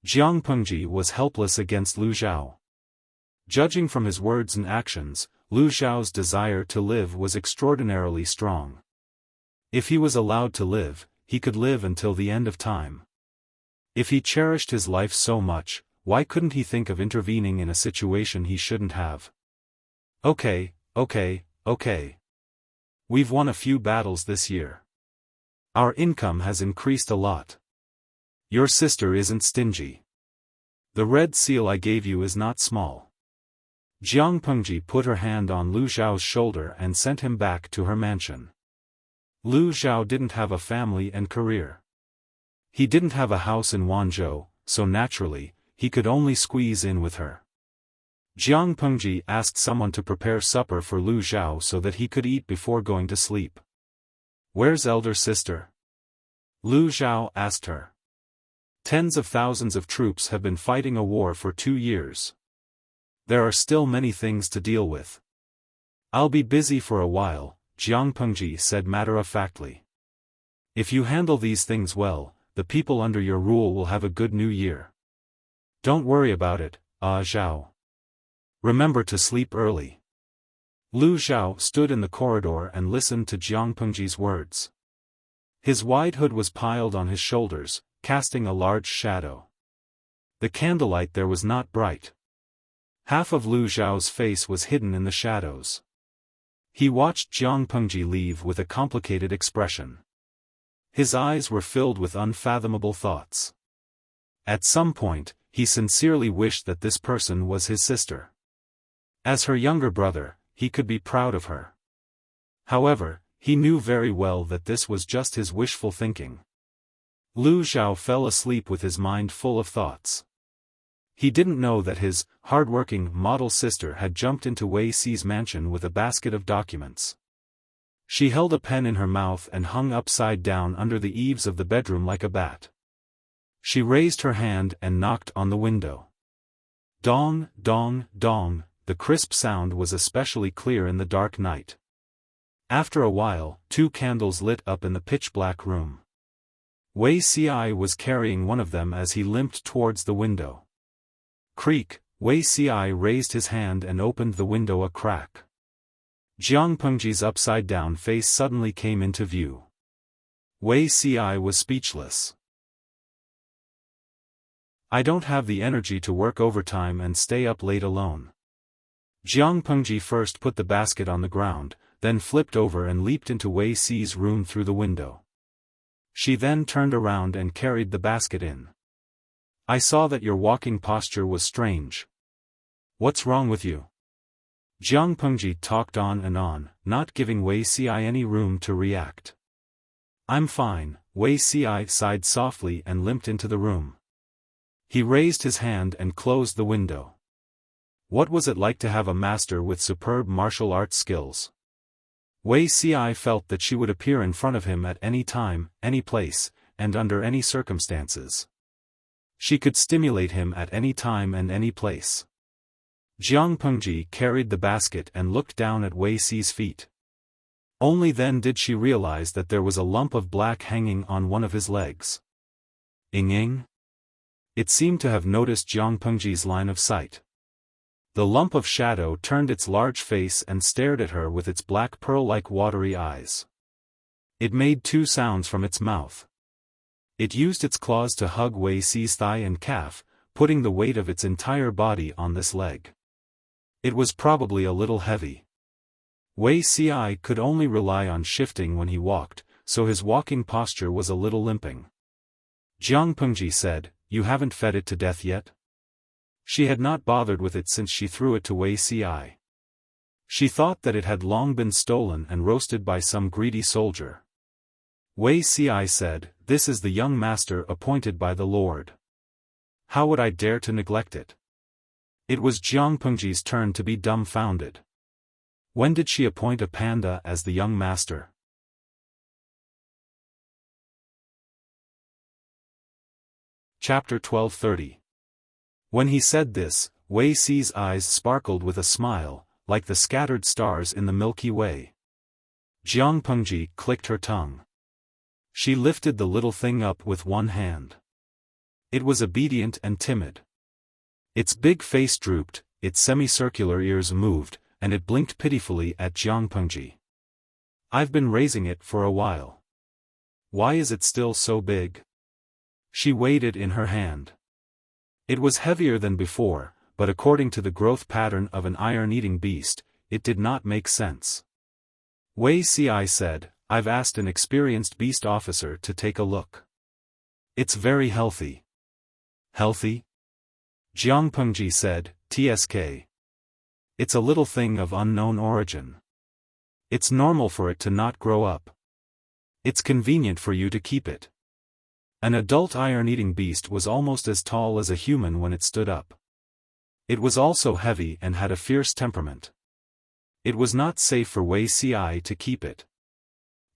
Jiang Pengji was helpless against Lu Zhao. Judging from his words and actions, Lu Zhao's desire to live was extraordinarily strong. If he was allowed to live, he could live until the end of time. If he cherished his life so much, why couldn't he think of intervening in a situation he shouldn't have? Okay. We've won a few battles this year. Our income has increased a lot. Your sister isn't stingy. The red seal I gave you is not small. Jiang Pengji put her hand on Lu Zhao's shoulder and sent him back to her mansion. Lu Zhao didn't have a family and career. He didn't have a house in Wanzhou, so naturally, he could only squeeze in with her. Jiang Pengji asked someone to prepare supper for Lu Zhao so that he could eat before going to sleep. Where's elder sister? Lu Zhao asked her. Tens of thousands of troops have been fighting a war for 2 years. There are still many things to deal with. I'll be busy for a while, Jiang Pengji said matter-of-factly. If you handle these things well, the people under your rule will have a good new year. Don't worry about it, Zhao. Remember to sleep early. Lu Xiao stood in the corridor and listened to Jiang Pengji's words. His wide hood was piled on his shoulders, casting a large shadow. The candlelight there was not bright. Half of Lu Xiao's face was hidden in the shadows. He watched Jiang Pengji leave with a complicated expression. His eyes were filled with unfathomable thoughts. At some point, he sincerely wished that this person was his sister. As her younger brother, he could be proud of her. However, he knew very well that this was just his wishful thinking. Lu Xiao fell asleep with his mind full of thoughts. He didn't know that his hard-working model sister had jumped into Wei Si's mansion with a basket of documents. She held a pen in her mouth and hung upside down under the eaves of the bedroom like a bat. She raised her hand and knocked on the window. Dong, dong, dong, the crisp sound was especially clear in the dark night. After a while, 2 candles lit up in the pitch-black room. Wei Si was carrying one of them as he limped towards the window. Creak, Wei Si raised his hand and opened the window a crack. Jiang Pengji's upside-down face suddenly came into view. Wei Si was speechless. I don't have the energy to work overtime and stay up late alone. Jiang Pengji first put the basket on the ground, then flipped over and leaped into Wei Si's room through the window. She then turned around and carried the basket in. I saw that your walking posture was strange. What's wrong with you? Jiang Pengji talked on and on, not giving Wei Si any room to react. I'm fine, Wei Si sighed softly and limped into the room. He raised his hand and closed the window. What was it like to have a master with superb martial arts skills? Wei Si felt that she would appear in front of him at any time, any place, and under any circumstances. She could stimulate him at any time and any place. Jiang Pengji carried the basket and looked down at Wei Si's feet. Only then did she realize that there was a lump of black hanging on one of his legs. Ing. It seemed to have noticed Jiang Pengji's line of sight. The lump of shadow turned its large face and stared at her with its black pearl-like watery eyes. It made 2 sounds from its mouth. It used its claws to hug Wei Si's thigh and calf, putting the weight of its entire body on this leg. It was probably a little heavy. Wei Si could only rely on shifting when he walked, so his walking posture was a little limping. Jiang Pengji said, You haven't fed it to death yet? She had not bothered with it since she threw it to Wei Si. She thought that it had long been stolen and roasted by some greedy soldier. Wei Si said, This is the young master appointed by the Lord. How would I dare to neglect it? It was Jiang Pengji's turn to be dumbfounded. When did she appoint a panda as the young master? Chapter 1230. When he said this, Wei Si's eyes sparkled with a smile, like the scattered stars in the Milky Way. Jiang Pengji clicked her tongue. She lifted the little thing up with one hand. It was obedient and timid. Its big face drooped, its semicircular ears moved, and it blinked pitifully at Jiang Pengji. I've been raising it for a while. Why is it still so big? She weighed it in her hand. It was heavier than before, but according to the growth pattern of an iron-eating beast, it did not make sense. Wei Si said, I've asked an experienced beast officer to take a look. It's very healthy. Healthy? Jiang Pengji said, TSK. It's a little thing of unknown origin. It's normal for it to not grow up. It's convenient for you to keep it. An adult iron-eating beast was almost as tall as a human when it stood up. It was also heavy and had a fierce temperament. It was not safe for Wei Si to keep it.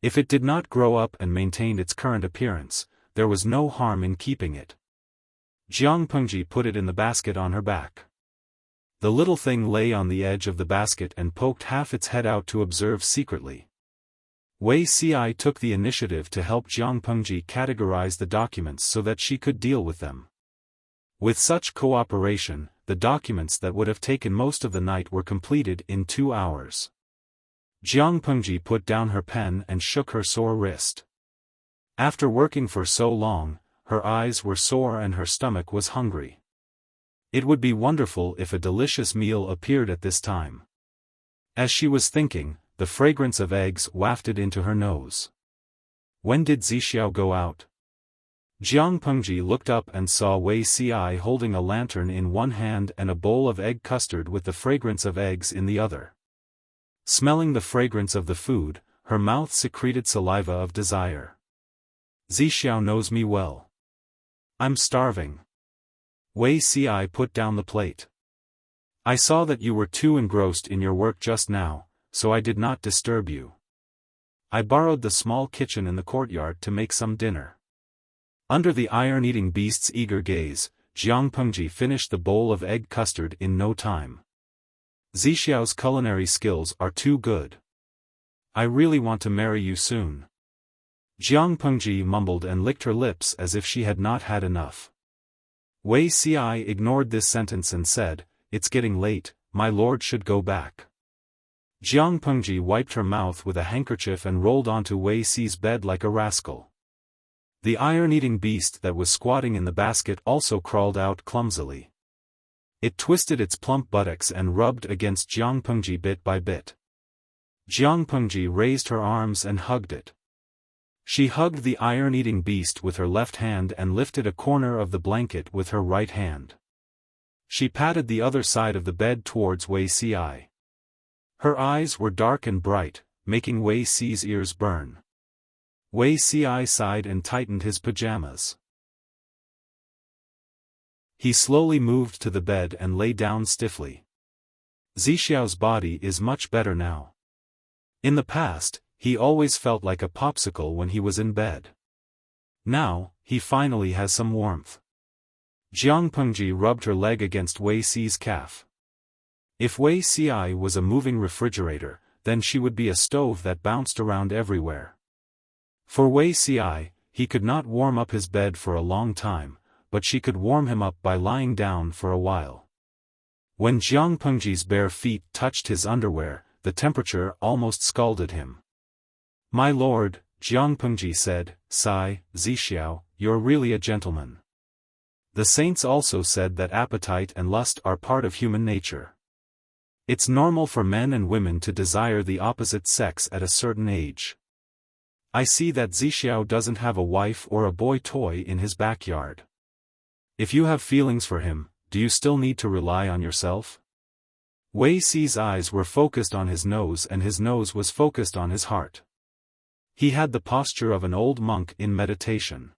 If it did not grow up and maintained its current appearance, there was no harm in keeping it. Jiang Pengji put it in the basket on her back. The little thing lay on the edge of the basket and poked half its head out to observe secretly. Wei Si took the initiative to help Jiang Pengji categorize the documents so that she could deal with them. With such cooperation, the documents that would have taken most of the night were completed in 2 hours. Jiang Pengji put down her pen and shook her sore wrist. After working for so long, her eyes were sore and her stomach was hungry. It would be wonderful if a delicious meal appeared at this time. As she was thinking, the fragrance of eggs wafted into her nose. When did Zixiao go out? Jiang Pengji looked up and saw Wei Ci holding a lantern in one hand and a bowl of egg custard with the fragrance of eggs in the other. Smelling the fragrance of the food, her mouth secreted saliva of desire. Zixiao knows me well. I'm starving. Wei Ci put down the plate. I saw that you were too engrossed in your work just now, so I did not disturb you. I borrowed the small kitchen in the courtyard to make some dinner. Under the iron-eating beast's eager gaze, Jiang Pengji finished the bowl of egg custard in no time. Zixiao's culinary skills are too good. I really want to marry you soon. Jiang Pengji mumbled and licked her lips as if she had not had enough. Wei Ci ignored this sentence and said, "It's getting late, my lord should go back." Jiang Pengji wiped her mouth with a handkerchief and rolled onto Wei Ci's bed like a rascal. The iron-eating beast that was squatting in the basket also crawled out clumsily. It twisted its plump buttocks and rubbed against Jiang Pengji bit by bit. Jiang Pengji raised her arms and hugged it. She hugged the iron-eating beast with her left hand and lifted a corner of the blanket with her right hand. She patted the other side of the bed towards Wei Ci. Her eyes were dark and bright, making Wei Ci's ears burn. Wei Ci sighed and tightened his pajamas. He slowly moved to the bed and lay down stiffly. Zixiao's body is much better now. In the past, he always felt like a popsicle when he was in bed. Now, he finally has some warmth. Jiang Pengji rubbed her leg against Wei Ci's calf. If Wei Ci was a moving refrigerator, then she would be a stove that bounced around everywhere. For Wei Ci, he could not warm up his bed for a long time, but she could warm him up by lying down for a while. When Jiang Pengji's bare feet touched his underwear, the temperature almost scalded him. "My lord," Jiang Pengji said, "Sigh, Zixiao, you're really a gentleman." The saints also said that appetite and lust are part of human nature. It's normal for men and women to desire the opposite sex at a certain age. I see that Zixiao doesn't have a wife or a boy toy in his backyard. If you have feelings for him, do you still need to rely on yourself? Wei Ci's eyes were focused on his nose and his nose was focused on his heart. He had the posture of an old monk in meditation.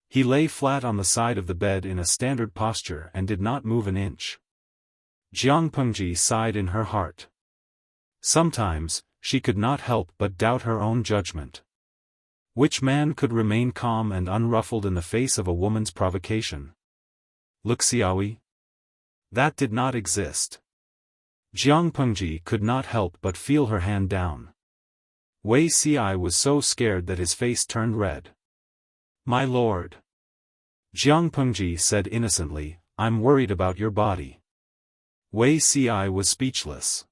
He lay flat on the side of the bed in a standard posture and did not move an inch. Jiang Pengji sighed in her heart. Sometimes, she could not help but doubt her own judgment. Which man could remain calm and unruffled in the face of a woman's provocation? Wuxia? That did not exist. Jiang Pengji could not help but feel her hand down. Wei Ci was so scared that his face turned red. "My lord," Jiang Pengji said innocently, "I'm worried about your body." Wei Ci was speechless.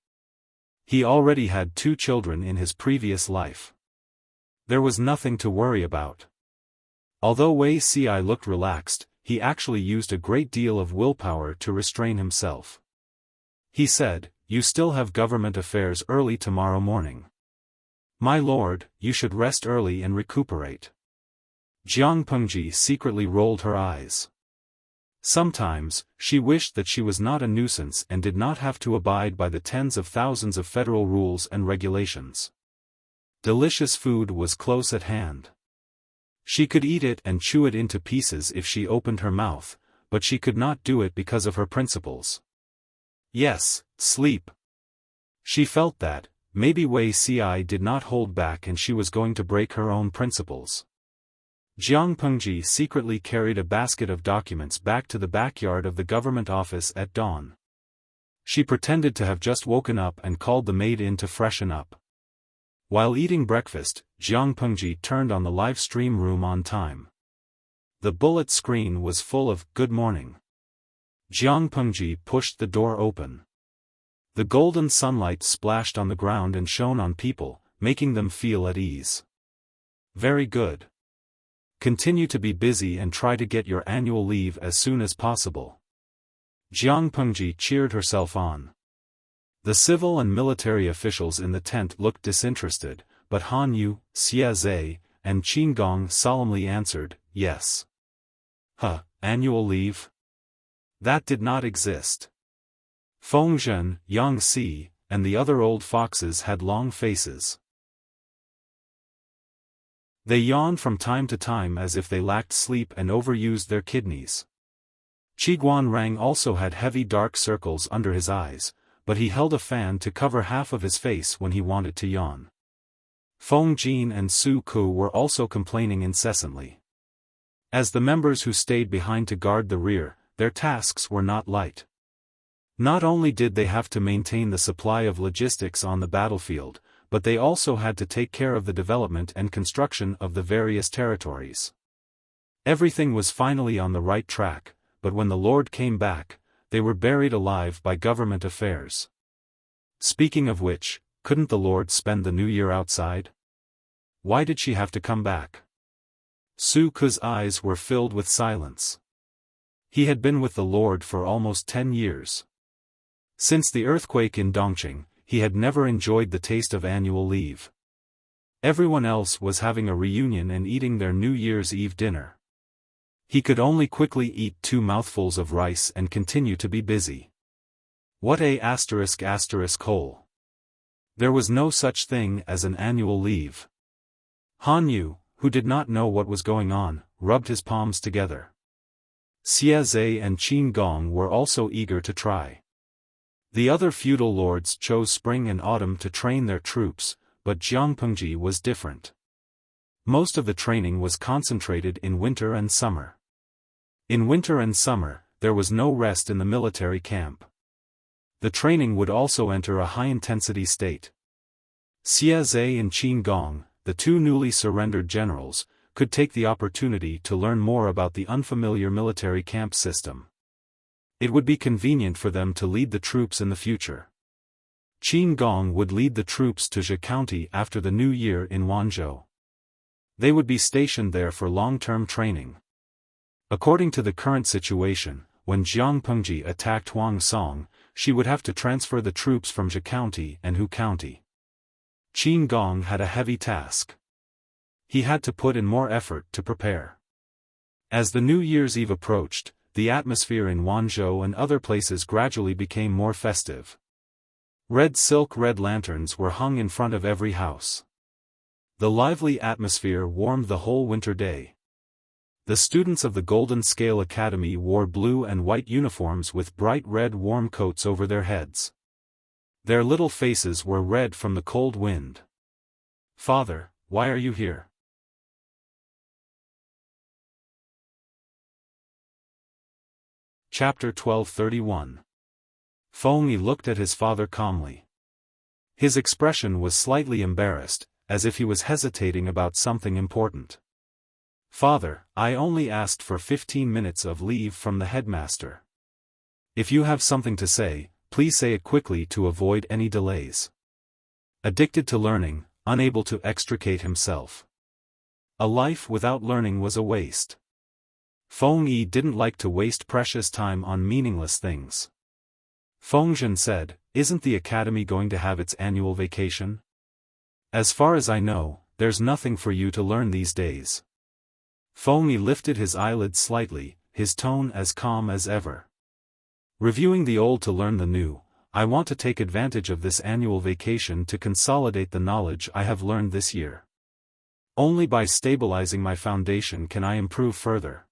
He already had 2 children in his previous life. There was nothing to worry about. Although Wei Ci looked relaxed, he actually used a great deal of willpower to restrain himself. He said, "You still have government affairs early tomorrow morning. My lord, you should rest early and recuperate." Jiang Pengji secretly rolled her eyes. Sometimes, she wished that she was not a nuisance and did not have to abide by the tens of thousands of federal rules and regulations. Delicious food was close at hand. She could eat it and chew it into pieces if she opened her mouth, but she could not do it because of her principles. Yes, sleep. She felt that, maybe Wei Ci did not hold back and she was going to break her own principles. Jiang Pengji secretly carried a basket of documents back to the backyard of the government office at dawn. She pretended to have just woken up and called the maid in to freshen up. While eating breakfast, Jiang Pengji turned on the live stream room on time. The bullet screen was full of "Good morning." Jiang Pengji pushed the door open. The golden sunlight splashed on the ground and shone on people, making them feel at ease. Very good. Continue to be busy and try to get your annual leave as soon as possible. Jiang Pengji cheered herself on. The civil and military officials in the tent looked disinterested, but Han Yu, Xia Zhe, and Qin Gong solemnly answered, yes. Annual leave? That did not exist. Feng Zhen, Yang Si, and the other old foxes had long faces. They yawned from time to time as if they lacked sleep and overused their kidneys. Qiguan Rang also had heavy dark circles under his eyes, but he held a fan to cover half of his face when he wanted to yawn. Feng Jin and Su Ku were also complaining incessantly. As the members who stayed behind to guard the rear, their tasks were not light. Not only did they have to maintain the supply of logistics on the battlefield, but they also had to take care of the development and construction of the various territories. Everything was finally on the right track, but when the Lord came back, they were buried alive by government affairs. Speaking of which, couldn't the Lord spend the new year outside? Why did she have to come back? Su Ku's eyes were filled with silence. He had been with the Lord for almost 10 years. Since the earthquake in Dongqing, he had never enjoyed the taste of annual leave. Everyone else was having a reunion and eating their New Year's Eve dinner. He could only quickly eat 2 mouthfuls of rice and continue to be busy. What a hole. There was no such thing as an annual leave. Han Yu, who did not know what was going on, rubbed his palms together. Xia Zhe and Qin Gong were also eager to try. The other feudal lords chose spring and autumn to train their troops, but Jiang Pengji was different. Most of the training was concentrated in winter and summer. In winter and summer, there was no rest in the military camp. The training would also enter a high-intensity state. Xia Zhe and Qin Gong, the 2 newly surrendered generals, could take the opportunity to learn more about the unfamiliar military camp system. It would be convenient for them to lead the troops in the future. Qin Gong would lead the troops to Zhe County after the new year in Wanzhou. They would be stationed there for long-term training. According to the current situation, when Jiang Pengji attacked Huang Song, she would have to transfer the troops from Zhe County and Hu County. Qin Gong had a heavy task. He had to put in more effort to prepare. As the New Year's Eve approached, the atmosphere in Wanzhou and other places gradually became more festive. Red silk red lanterns were hung in front of every house. The lively atmosphere warmed the whole winter day. The students of the Golden Scale Academy wore blue and white uniforms with bright red warm coats over their heads. Their little faces were red from the cold wind. "Father, why are you here?" Chapter 1231. Feng Yi looked at his father calmly. His expression was slightly embarrassed, as if he was hesitating about something important. "Father, I only asked for 15 minutes of leave from the headmaster. If you have something to say, please say it quickly to avoid any delays." Addicted to learning, unable to extricate himself. A life without learning was a waste. Feng Yi didn't like to waste precious time on meaningless things. Feng Zhen said, "Isn't the academy going to have its annual vacation? As far as I know, there's nothing for you to learn these days." Feng Yi lifted his eyelids slightly, his tone as calm as ever. "Reviewing the old to learn the new, I want to take advantage of this annual vacation to consolidate the knowledge I have learned this year. Only by stabilizing my foundation can I improve further."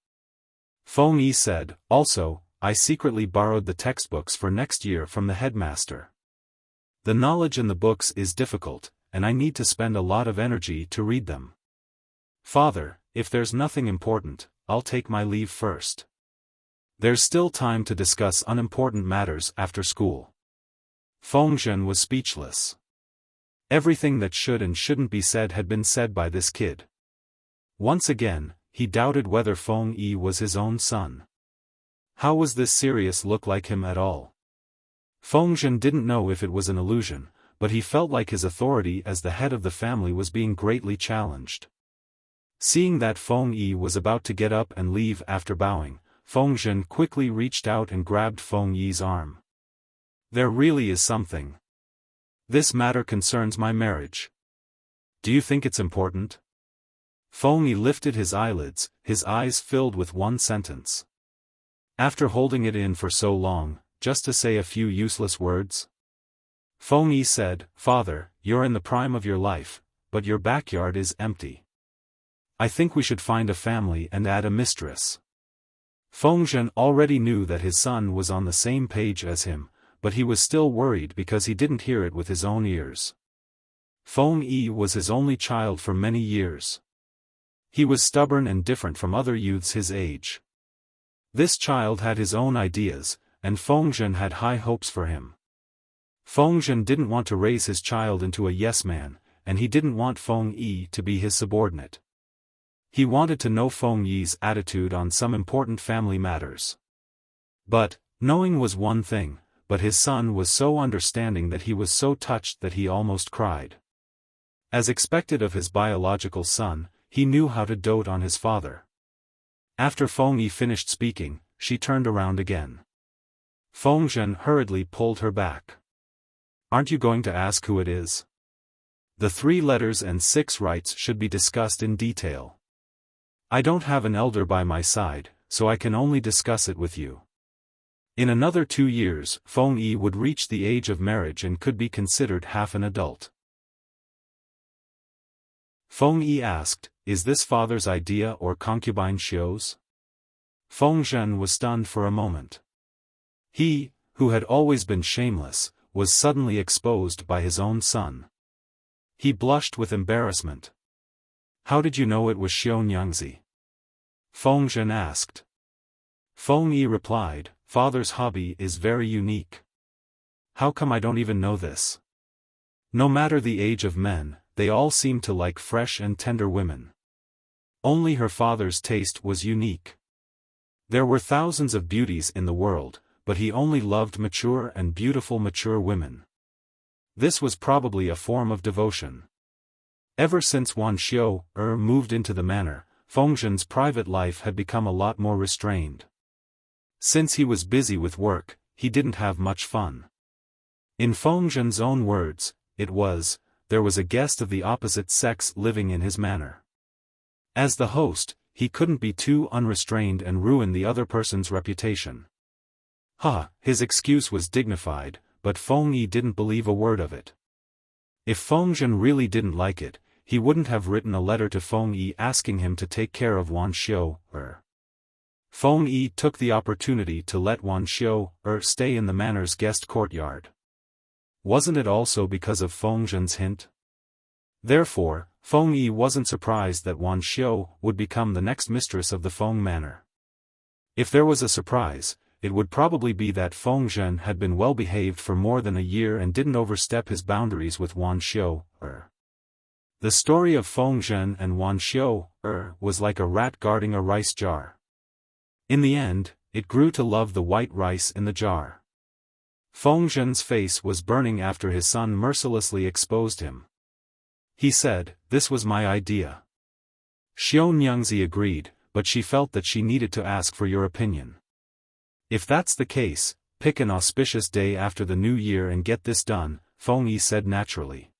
Feng Yi said, "Also, I secretly borrowed the textbooks for next year from the headmaster. The knowledge in the books is difficult, and I need to spend a lot of energy to read them. Father, if there's nothing important, I'll take my leave first. There's still time to discuss unimportant matters after school." Feng Zhen was speechless. Everything that should and shouldn't be said had been said by this kid. Once again, he doubted whether Feng Yi was his own son. How was this serious look like him at all? Feng didn't know if it was an illusion, but he felt like his authority as the head of the family was being greatly challenged. Seeing that Feng Yi was about to get up and leave after bowing, Feng Zhen quickly reached out and grabbed Feng Yi's arm. There really is something. This matter concerns my marriage. Do you think it's important? Feng Yi lifted his eyelids, his eyes filled with one sentence. After holding it in for so long, just to say a few useless words? Feng Yi said, Father, you're in the prime of your life, but your backyard is empty. I think we should find a family and add a mistress. Feng Zhen already knew that his son was on the same page as him, but he was still worried because he didn't hear it with his own ears. Feng Yi was his only child for many years. He was stubborn and different from other youths his age. This child had his own ideas, and Feng Zhen had high hopes for him. Feng Zhen didn't want to raise his child into a yes-man, and he didn't want Feng Yi to be his subordinate. He wanted to know Feng Yi's attitude on some important family matters. But, knowing was one thing, but his son was so understanding that he was so touched that he almost cried. As expected of his biological son, he knew how to dote on his father. After Feng Yi finished speaking, she turned around again. Feng Zhen hurriedly pulled her back. Aren't you going to ask who it is? The 3 letters and 6 rights should be discussed in detail. I don't have an elder by my side, so I can only discuss it with you. In another 2 years, Feng Yi would reach the age of marriage and could be considered half an adult. Feng Yi asked, Is this father's idea or concubine Xiao's? Feng Zhen was stunned for a moment. He, who had always been shameless, was suddenly exposed by his own son. He blushed with embarrassment. How did you know it was Xiao Nyangzi? Feng Zhen asked. Feng Yi replied, Father's hobby is very unique. How come I don't even know this? No matter the age of men, they all seem to like fresh and tender women. Only her father's taste was unique. There were thousands of beauties in the world, but he only loved mature and beautiful mature women. This was probably a form of devotion. Ever since Wan Xiao moved into the manor, Feng Zhen's private life had become a lot more restrained. Since he was busy with work, he didn't have much fun. In Feng Zhen's own words, there was a guest of the opposite sex living in his manor. As the host, he couldn't be too unrestrained and ruin the other person's reputation. His excuse was dignified, but Feng Yi didn't believe a word of it. If Feng Zhen really didn't like it, he wouldn't have written a letter to Feng Yi asking him to take care of Wan Xiao. Feng Yi took the opportunity to let Wan Xiao stay in the manor's guest courtyard. Wasn't it also because of Feng Zhen's hint? Therefore, Feng Yi wasn't surprised that Wan Xiao would become the next mistress of the Feng manor. If there was a surprise, it would probably be that Feng Zhen had been well behaved for more than a year and didn't overstep his boundaries with Wan Xiao. The story of Feng Zhen and Wan Xiao was like a rat guarding a rice jar. In the end, it grew to love the white rice in the jar. Feng Zhen's face was burning after his son mercilessly exposed him. He said, This was my idea. Xiao Nyangzi agreed, but she felt that she needed to ask for your opinion. If that's the case, pick an auspicious day after the new year and get this done, Feng Yi said naturally.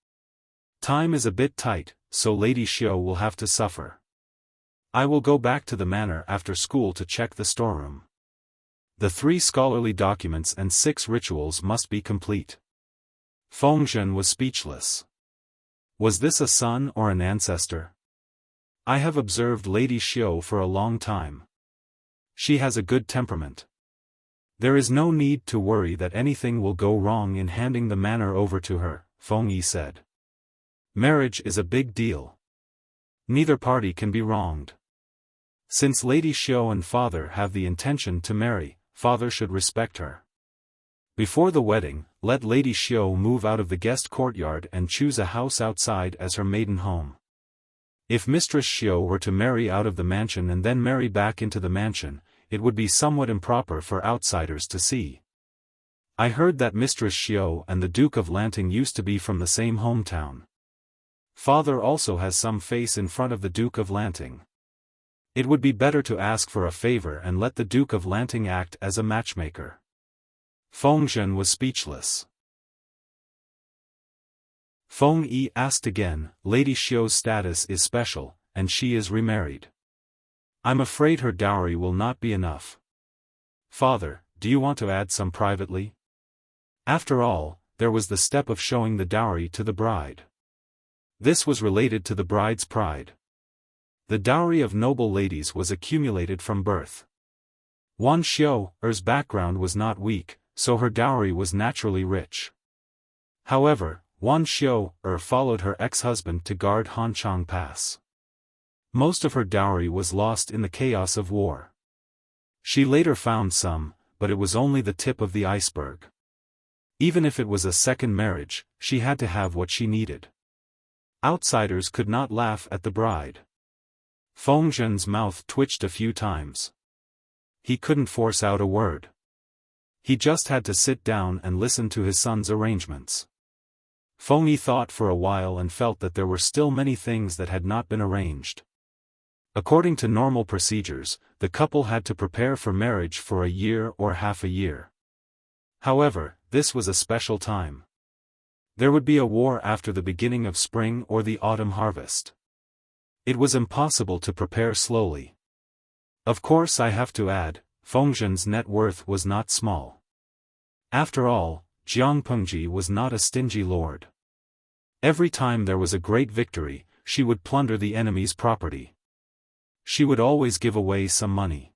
Time is a bit tight, so Lady Xiao will have to suffer. I will go back to the manor after school to check the storeroom. The 3 scholarly documents and 6 rituals must be complete. Feng Zhen was speechless. Was this a son or an ancestor? I have observed Lady Xiao for a long time. She has a good temperament. There is no need to worry that anything will go wrong in handing the manor over to her, Feng Yi said. Marriage is a big deal. Neither party can be wronged. Since Lady Xiao and father have the intention to marry, father should respect her. Before the wedding, let Lady Xiao move out of the guest courtyard and choose a house outside as her maiden home. If Mistress Xiao were to marry out of the mansion and then marry back into the mansion, it would be somewhat improper for outsiders to see. I heard that Mistress Xiao and the Duke of Lanting used to be from the same hometown. Father also has some face in front of the Duke of Lanting. It would be better to ask for a favor and let the Duke of Lanting act as a matchmaker. Feng Zhen was speechless. Feng Yi asked again, Lady Xiao's status is special, and she is remarried. I'm afraid her dowry will not be enough. Father, do you want to add some privately? After all, there was the step of showing the dowry to the bride. This was related to the bride's pride. The dowry of noble ladies was accumulated from birth. Wan Xiao's background was not weak, so her dowry was naturally rich. However, Wan Xiao followed her ex-husband to guard Hanchang Pass. Most of her dowry was lost in the chaos of war. She later found some, but it was only the tip of the iceberg. Even if it was a second marriage, she had to have what she needed. Outsiders could not laugh at the bride. Feng Zhen's mouth twitched a few times. He couldn't force out a word. He just had to sit down and listen to his son's arrangements. Feng Yi thought for a while and felt that there were still many things that had not been arranged. According to normal procedures, the couple had to prepare for marriage for a year or half a year. However, this was a special time. There would be a war after the beginning of spring or the autumn harvest. It was impossible to prepare slowly. Of course, I have to add, Feng Zhen's net worth was not small. After all, Jiang Pengji was not a stingy lord. Every time there was a great victory, she would plunder the enemy's property. She would always give away some money.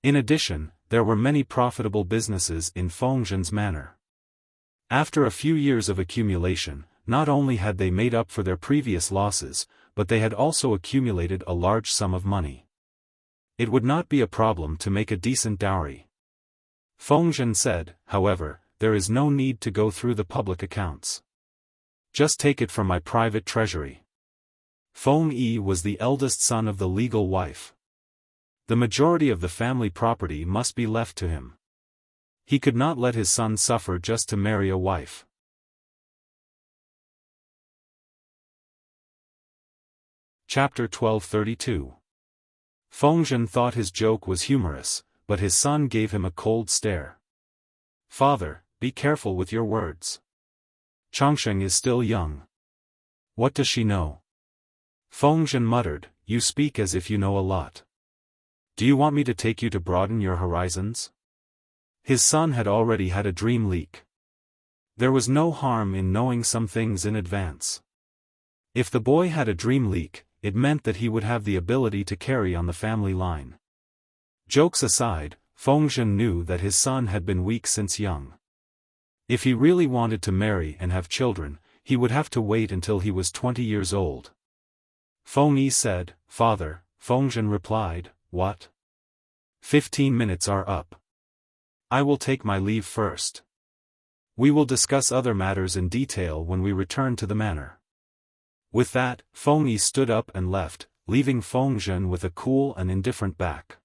In addition, there were many profitable businesses in Feng Zhen's manor. After a few years of accumulation, not only had they made up for their previous losses, but they had also accumulated a large sum of money. It would not be a problem to make a decent dowry. Feng Zhen said, however, there is no need to go through the public accounts. Just take it from my private treasury. Feng Yi was the eldest son of the legal wife. The majority of the family property must be left to him. He could not let his son suffer just to marry a wife. Chapter 1232. Feng Zhen thought his joke was humorous, but his son gave him a cold stare. Father, be careful with your words. Changsheng is still young. What does she know? Feng Zhen muttered, you speak as if you know a lot. Do you want me to take you to broaden your horizons? His son had already had a dream leak. There was no harm in knowing some things in advance. If the boy had a dream leak, it meant that he would have the ability to carry on the family line. Jokes aside, Feng Zhen knew that his son had been weak since young. If he really wanted to marry and have children, he would have to wait until he was 20 years old. Feng Yi said, Father. Feng Zhen replied, What? 15 minutes are up. I will take my leave first. We will discuss other matters in detail when we return to the manor. With that, Feng Yi stood up and left, leaving Feng Zhen with a cool and indifferent back.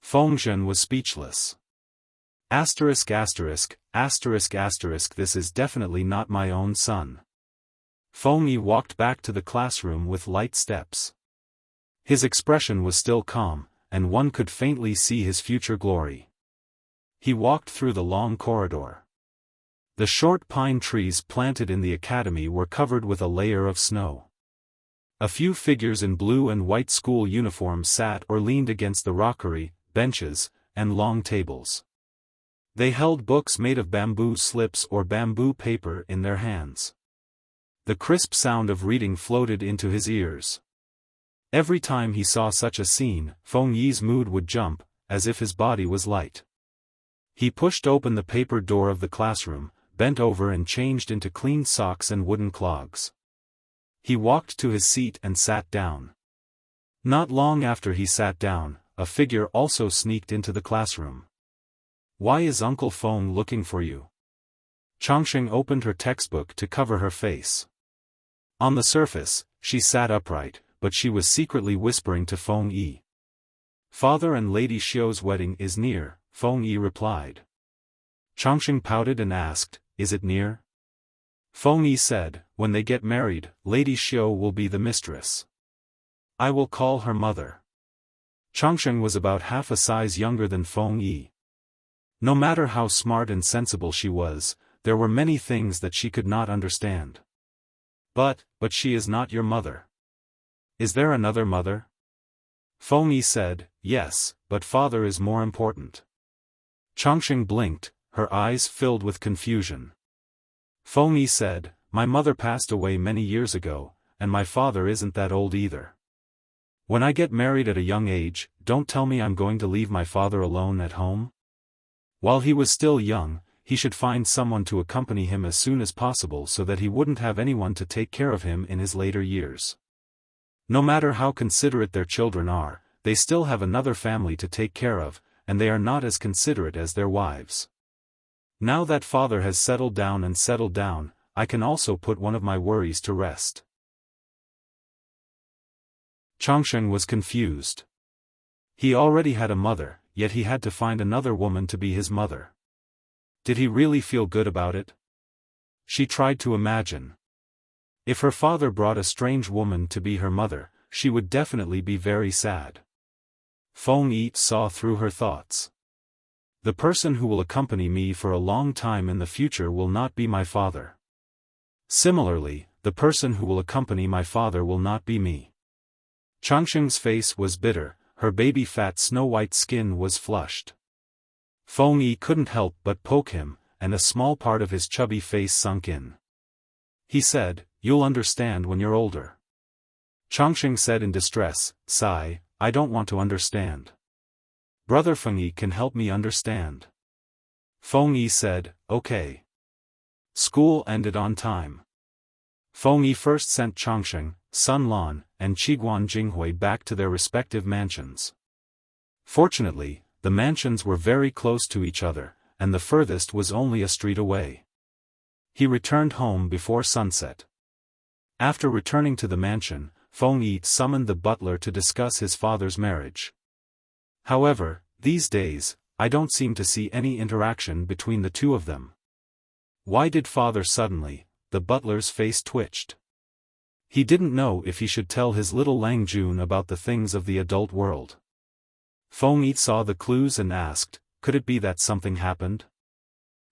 Feng Zhen was speechless. Asterisk asterisk, asterisk asterisk, this is definitely not my own son. Feng Yi walked back to the classroom with light steps. His expression was still calm, and one could faintly see his future glory. He walked through the long corridor. The short pine trees planted in the academy were covered with a layer of snow. A few figures in blue and white school uniforms sat or leaned against the rockery, benches, and long tables. They held books made of bamboo slips or bamboo paper in their hands. The crisp sound of reading floated into his ears. Every time he saw such a scene, Feng Yi's mood would jump, as if his body was light. He pushed open the paper door of the classroom, bent over and changed into clean socks and wooden clogs. He walked to his seat and sat down. Not long after he sat down, a figure also sneaked into the classroom. Why is Uncle Feng looking for you? Changsheng opened her textbook to cover her face. On the surface, she sat upright, but she was secretly whispering to Feng Yi. Father and Lady Xiao's wedding is near, Feng Yi replied. Chongqing pouted and asked, "Is it near?" Feng Yi said, "When they get married, Lady Xiao will be the mistress. I will call her mother." Chongqing was about half a size younger than Feng Yi. No matter how smart and sensible she was, there were many things that she could not understand. But she is not your mother. Is there another mother?" Feng Yi said, "Yes, but father is more important." Chongqing blinked, her eyes filled with confusion. Feng Yi said, "My mother passed away many years ago, and my father isn't that old either. When I get married at a young age, don't tell me I'm going to leave my father alone at home. While he was still young, he should find someone to accompany him as soon as possible so that he wouldn't have anyone to take care of him in his later years. No matter how considerate their children are, they still have another family to take care of, and they are not as considerate as their wives. Now that father has settled down, I can also put one of my worries to rest." Chongqing was confused. He already had a mother, yet he had to find another woman to be his mother. Did he really feel good about it? She tried to imagine. If her father brought a strange woman to be her mother, she would definitely be very sad. Feng Yi saw through her thoughts. The person who will accompany me for a long time in the future will not be my father. Similarly, the person who will accompany my father will not be me. Chongqing's face was bitter, her baby fat snow-white skin was flushed. Feng Yi couldn't help but poke him, and a small part of his chubby face sunk in. He said, "You'll understand when you're older." Chongqing said in distress, "Sigh, I don't want to understand. Brother Feng Yi can help me understand." Feng Yi said, "Okay." School ended on time. Feng Yi first sent Chongqing, Sun Lan, and Qiguan Jinghui back to their respective mansions. Fortunately, the mansions were very close to each other, and the furthest was only a street away. He returned home before sunset. After returning to the mansion, Feng Yi summoned the butler to discuss his father's marriage. However, these days, I don't seem to see any interaction between the two of them. Why did father suddenly? The butler's face twitched. He didn't know if he should tell his little Lang Jun about the things of the adult world. Feng Yi saw the clues and asked, could it be that something happened?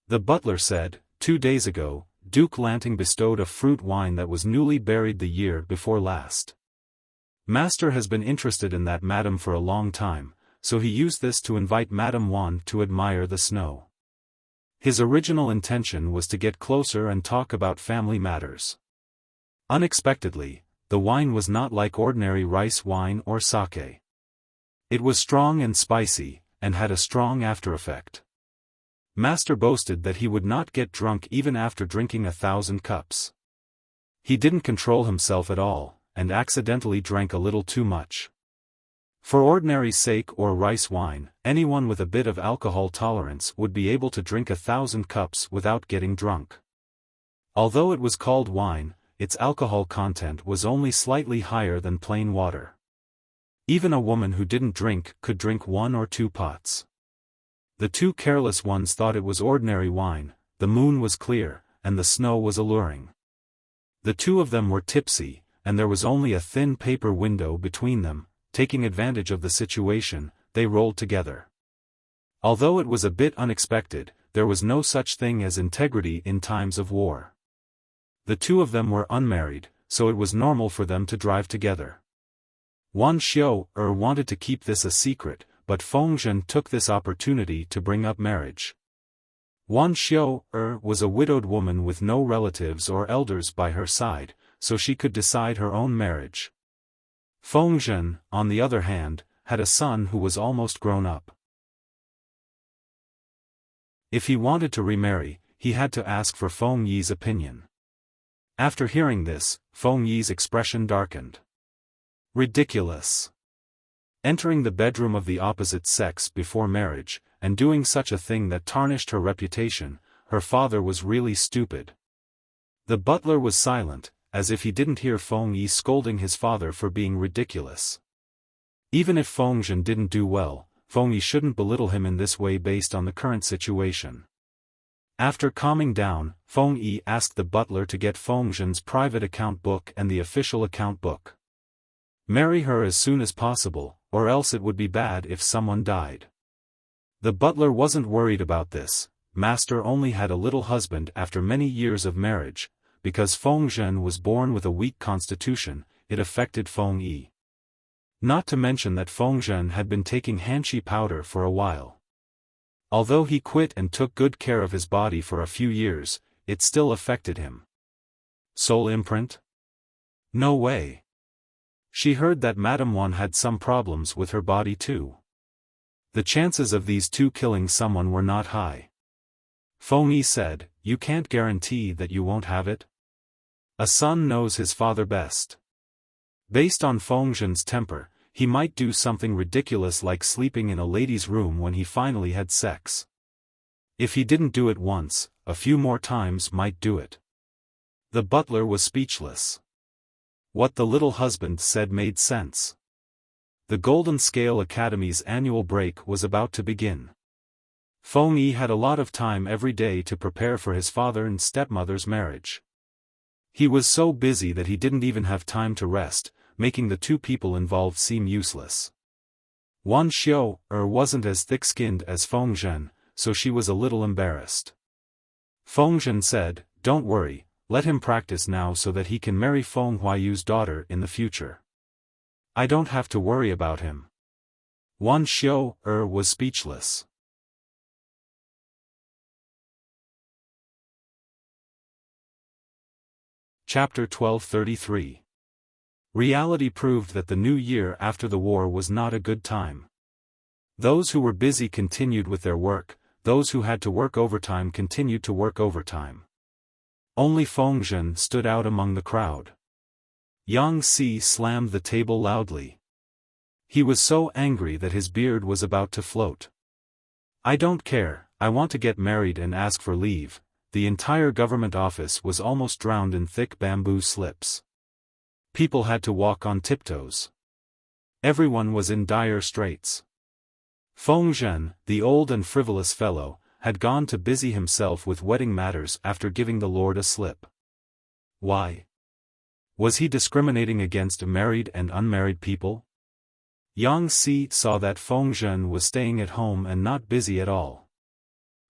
The butler said, 2 days ago, Duke Lanting bestowed a fruit wine that was newly buried the year before last. Master has been interested in that madam for a long time, so he used this to invite Madame Wan to admire the snow. His original intention was to get closer and talk about family matters. Unexpectedly, the wine was not like ordinary rice wine or sake. It was strong and spicy, and had a strong after-effect. Master boasted that he would not get drunk even after drinking 1,000 cups. He didn't control himself at all, and accidentally drank a little too much. For ordinary sake or rice wine, anyone with a bit of alcohol tolerance would be able to drink 1,000 cups without getting drunk. Although it was called wine, its alcohol content was only slightly higher than plain water. Even a woman who didn't drink could drink 1 or 2 pots. The 2 careless ones thought it was ordinary wine, the moon was clear, and the snow was alluring. The 2 of them were tipsy, and there was only a thin paper window between them. Taking advantage of the situation, they rolled together. Although it was a bit unexpected, there was no such thing as integrity in times of war. The 2 of them were unmarried, so it was normal for them to drive together. Wan Xiao wanted to keep this a secret, but Feng Zhen took this opportunity to bring up marriage. Wan Xiao was a widowed woman with no relatives or elders by her side, so she could decide her own marriage. Feng Zhen, on the other hand, had a son who was almost grown up. If he wanted to remarry, he had to ask for Feng Yi's opinion. After hearing this, Feng Yi's expression darkened. Ridiculous. Entering the bedroom of the opposite sex before marriage, and doing such a thing that tarnished her reputation, her father was really stupid. The butler was silent, as if he didn't hear Feng Yi scolding his father for being ridiculous. Even if Feng Zhen didn't do well, Feng Yi shouldn't belittle him in this way based on the current situation. After calming down, Feng Yi asked the butler to get Feng Zhen's private account book and the official account book. Marry her as soon as possible, or else it would be bad if someone died. The butler wasn't worried about this. Master only had a little husband after many years of marriage. Because Feng Zhen was born with a weak constitution, it affected Feng Yi. Not to mention that Feng Zhen had been taking hanqi powder for a while. Although he quit and took good care of his body for a few years, it still affected him. Soul imprint? No way. She heard that Madame Wan had some problems with her body too. The chances of these two killing someone were not high. Feng Yi said, "You can't guarantee that you won't have it? A son knows his father best." Based on Feng Zhen's temper, he might do something ridiculous like sleeping in a lady's room when he finally had sex. If he didn't do it once, a few more times might do it. The butler was speechless. What the little husband said made sense. The Golden Scale Academy's annual break was about to begin. Feng Yi had a lot of time every day to prepare for his father and stepmother's marriage. He was so busy that he didn't even have time to rest, making the two people involved seem useless. Wan Xiao wasn't as thick-skinned as Feng Zhen, so she was a little embarrassed. Feng Zhen said, "Don't worry, let him practice now so that he can marry Feng Huayu's daughter in the future. I don't have to worry about him." Wan Xiao was speechless. Chapter 1233. Reality proved that the new year after the war was not a good time. Those who were busy continued with their work, those who had to work overtime continued to work overtime. Only Feng Zhen stood out among the crowd. Yang Si slammed the table loudly. He was so angry that his beard was about to float. "I don't care, I want to get married and ask for leave." The entire government office was almost drowned in thick bamboo slips. People had to walk on tiptoes. Everyone was in dire straits. Feng Zhen, the old and frivolous fellow, had gone to busy himself with wedding matters after giving the Lord a slip. Why? Was he discriminating against married and unmarried people? Yang Si saw that Feng Zhen was staying at home and not busy at all.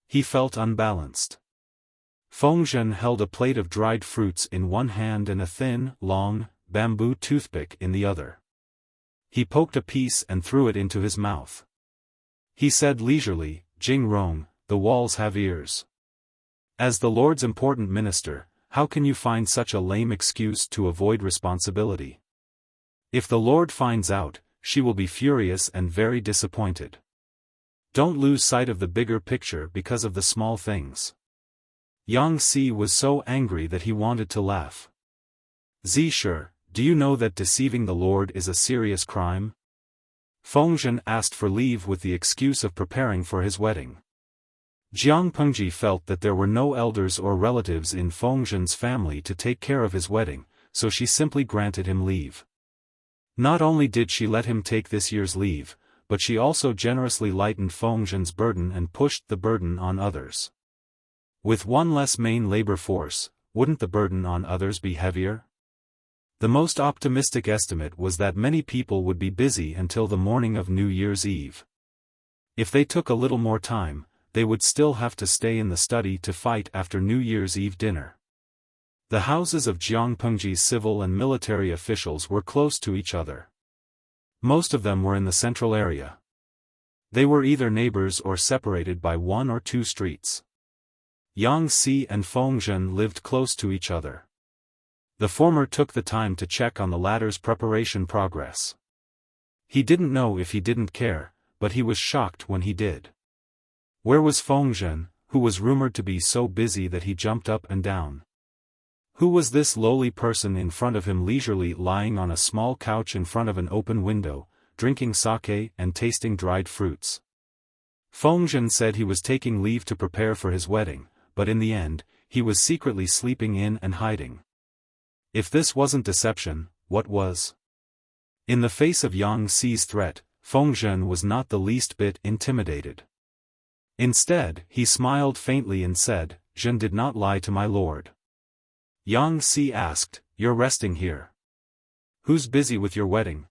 He felt unbalanced. Feng Zhen held a plate of dried fruits in one hand and a thin, long, bamboo toothpick in the other. He poked a piece and threw it into his mouth. He said leisurely, "Jing Rong, the walls have ears. As the Lord's important minister, how can you find such a lame excuse to avoid responsibility? If the Lord finds out, she will be furious and very disappointed. Don't lose sight of the bigger picture because of the small things." Yang Si was so angry that he wanted to laugh. "Zisher, do you know that deceiving the Lord is a serious crime?" Feng Zhen asked for leave with the excuse of preparing for his wedding. Jiang Pengji felt that there were no elders or relatives in Feng Zhen's family to take care of his wedding, so she simply granted him leave. Not only did she let him take this year's leave, but she also generously lightened Feng Zhen's burden and pushed the burden on others. With one less main labor force, wouldn't the burden on others be heavier? The most optimistic estimate was that many people would be busy until the morning of New Year's Eve. If they took a little more time, they would still have to stay in the study to fight after New Year's Eve dinner. The houses of Jiang Pengji's civil and military officials were close to each other. Most of them were in the central area. They were either neighbors or separated by one or two streets. Yang Si and Feng Zhen lived close to each other. The former took the time to check on the latter's preparation progress. He didn't know if he didn't care, but he was shocked when he did. Where was Feng Zhen, who was rumored to be so busy that he jumped up and down? Who was this lowly person in front of him leisurely lying on a small couch in front of an open window, drinking sake and tasting dried fruits? Feng Zhen said he was taking leave to prepare for his wedding, but in the end, he was secretly sleeping in and hiding. If this wasn't deception, what was? In the face of Yang Si's threat, Feng Zhen was not the least bit intimidated. Instead, he smiled faintly and said, "Zhen did not lie to my lord." Yang Si asked, "You're resting here? Who's busy with your wedding?"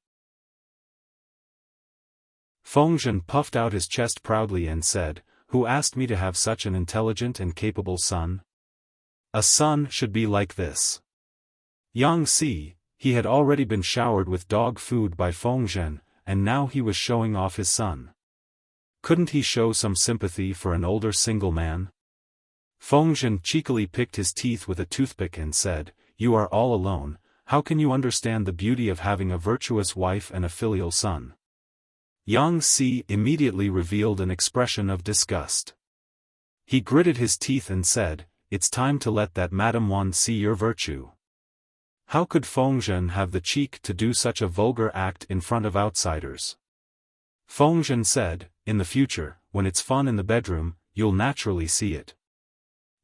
Fengzhen puffed out his chest proudly and said, "Who asked me to have such an intelligent and capable son? A son should be like this." Yang Si, he had already been showered with dog food by Fengzhen, and now he was showing off his son. Couldn't he show some sympathy for an older single man? Fengzhen cheekily picked his teeth with a toothpick and said, "You are all alone, how can you understand the beauty of having a virtuous wife and a filial son?" Yang Si immediately revealed an expression of disgust. He gritted his teeth and said, "It's time to let that Madame Wan see your virtue." How could Fengzhen have the cheek to do such a vulgar act in front of outsiders? Fengzhen said, "In the future, when it's fun in the bedroom, you'll naturally see it."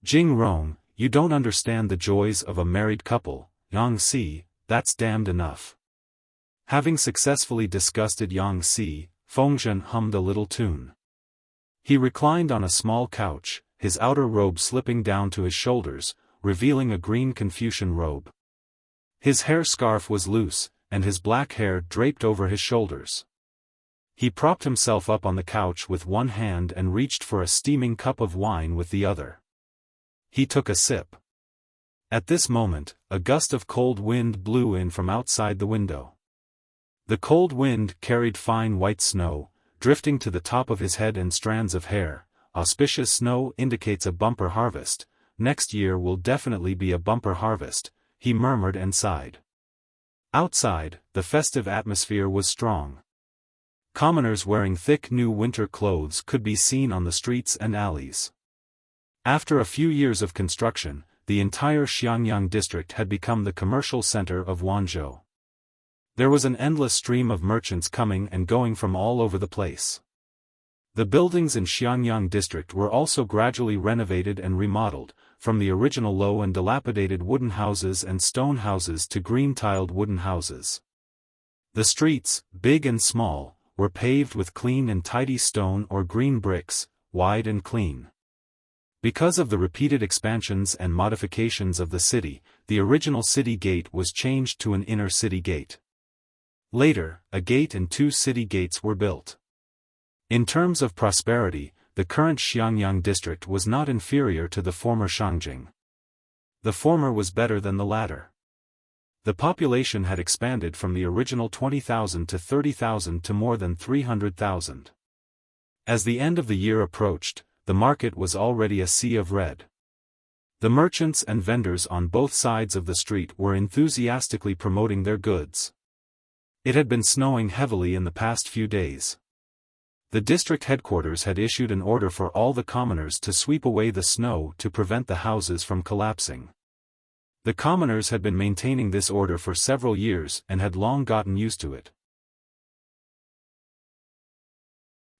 "Jing Rong, you don't understand the joys of a married couple, Yang Si, that's damned enough." Having successfully disgusted Yang Si, Fengzhen hummed a little tune. He reclined on a small couch, his outer robe slipping down to his shoulders, revealing a green Confucian robe. His hair scarf was loose, and his black hair draped over his shoulders. He propped himself up on the couch with one hand and reached for a steaming cup of wine with the other. He took a sip. At this moment, a gust of cold wind blew in from outside the window. The cold wind carried fine white snow, drifting to the top of his head and strands of hair. Auspicious snow indicates a bumper harvest. Next year will definitely be a bumper harvest, he murmured and sighed. Outside, the festive atmosphere was strong. Commoners wearing thick new winter clothes could be seen on the streets and alleys. After a few years of construction, the entire Xiangyang district had become the commercial center of Wanzhou. There was an endless stream of merchants coming and going from all over the place. The buildings in Xiangyang district were also gradually renovated and remodeled, from the original low and dilapidated wooden houses and stone houses to green-tiled wooden houses. The streets, big and small, were paved with clean and tidy stone or green bricks, wide and clean. Because of the repeated expansions and modifications of the city, the original city gate was changed to an inner city gate. Later, a gate and 2 city gates were built. In terms of prosperity, the current Xiangyang district was not inferior to the former Shangjing. The former was better than the latter. The population had expanded from the original 20,000 to 30,000 to more than 300,000. As the end of the year approached, the market was already a sea of red. The merchants and vendors on both sides of the street were enthusiastically promoting their goods. It had been snowing heavily in the past few days. The district headquarters had issued an order for all the commoners to sweep away the snow to prevent the houses from collapsing. The commoners had been maintaining this order for several years and had long gotten used to it.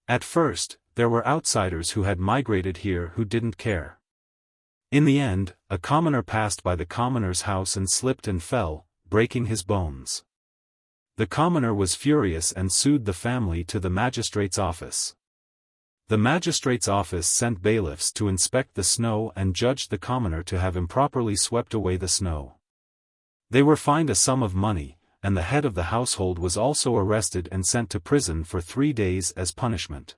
At first, there were outsiders who had migrated here who didn't care. In the end, a commoner passed by the commoner's house and slipped and fell, breaking his bones. The commoner was furious and sued the family to the magistrate's office. The magistrate's office sent bailiffs to inspect the snow and judged the commoner to have improperly swept away the snow. They were fined a sum of money, and the head of the household was also arrested and sent to prison for 3 days as punishment.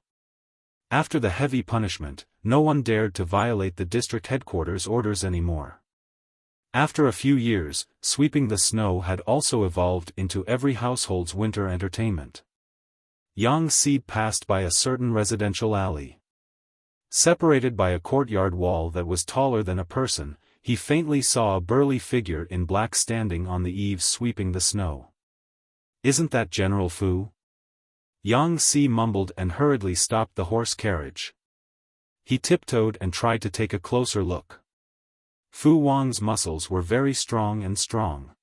After the heavy punishment, no one dared to violate the district headquarters' orders anymore. After a few years, sweeping the snow had also evolved into every household's winter entertainment. Yang Si passed by a certain residential alley. Separated by a courtyard wall that was taller than a person, he faintly saw a burly figure in black standing on the eaves sweeping the snow. "Isn't that General Fu?" Yang Si mumbled and hurriedly stopped the horse carriage. He tiptoed and tried to take a closer look. Fu Wang's muscles were very strong and strong.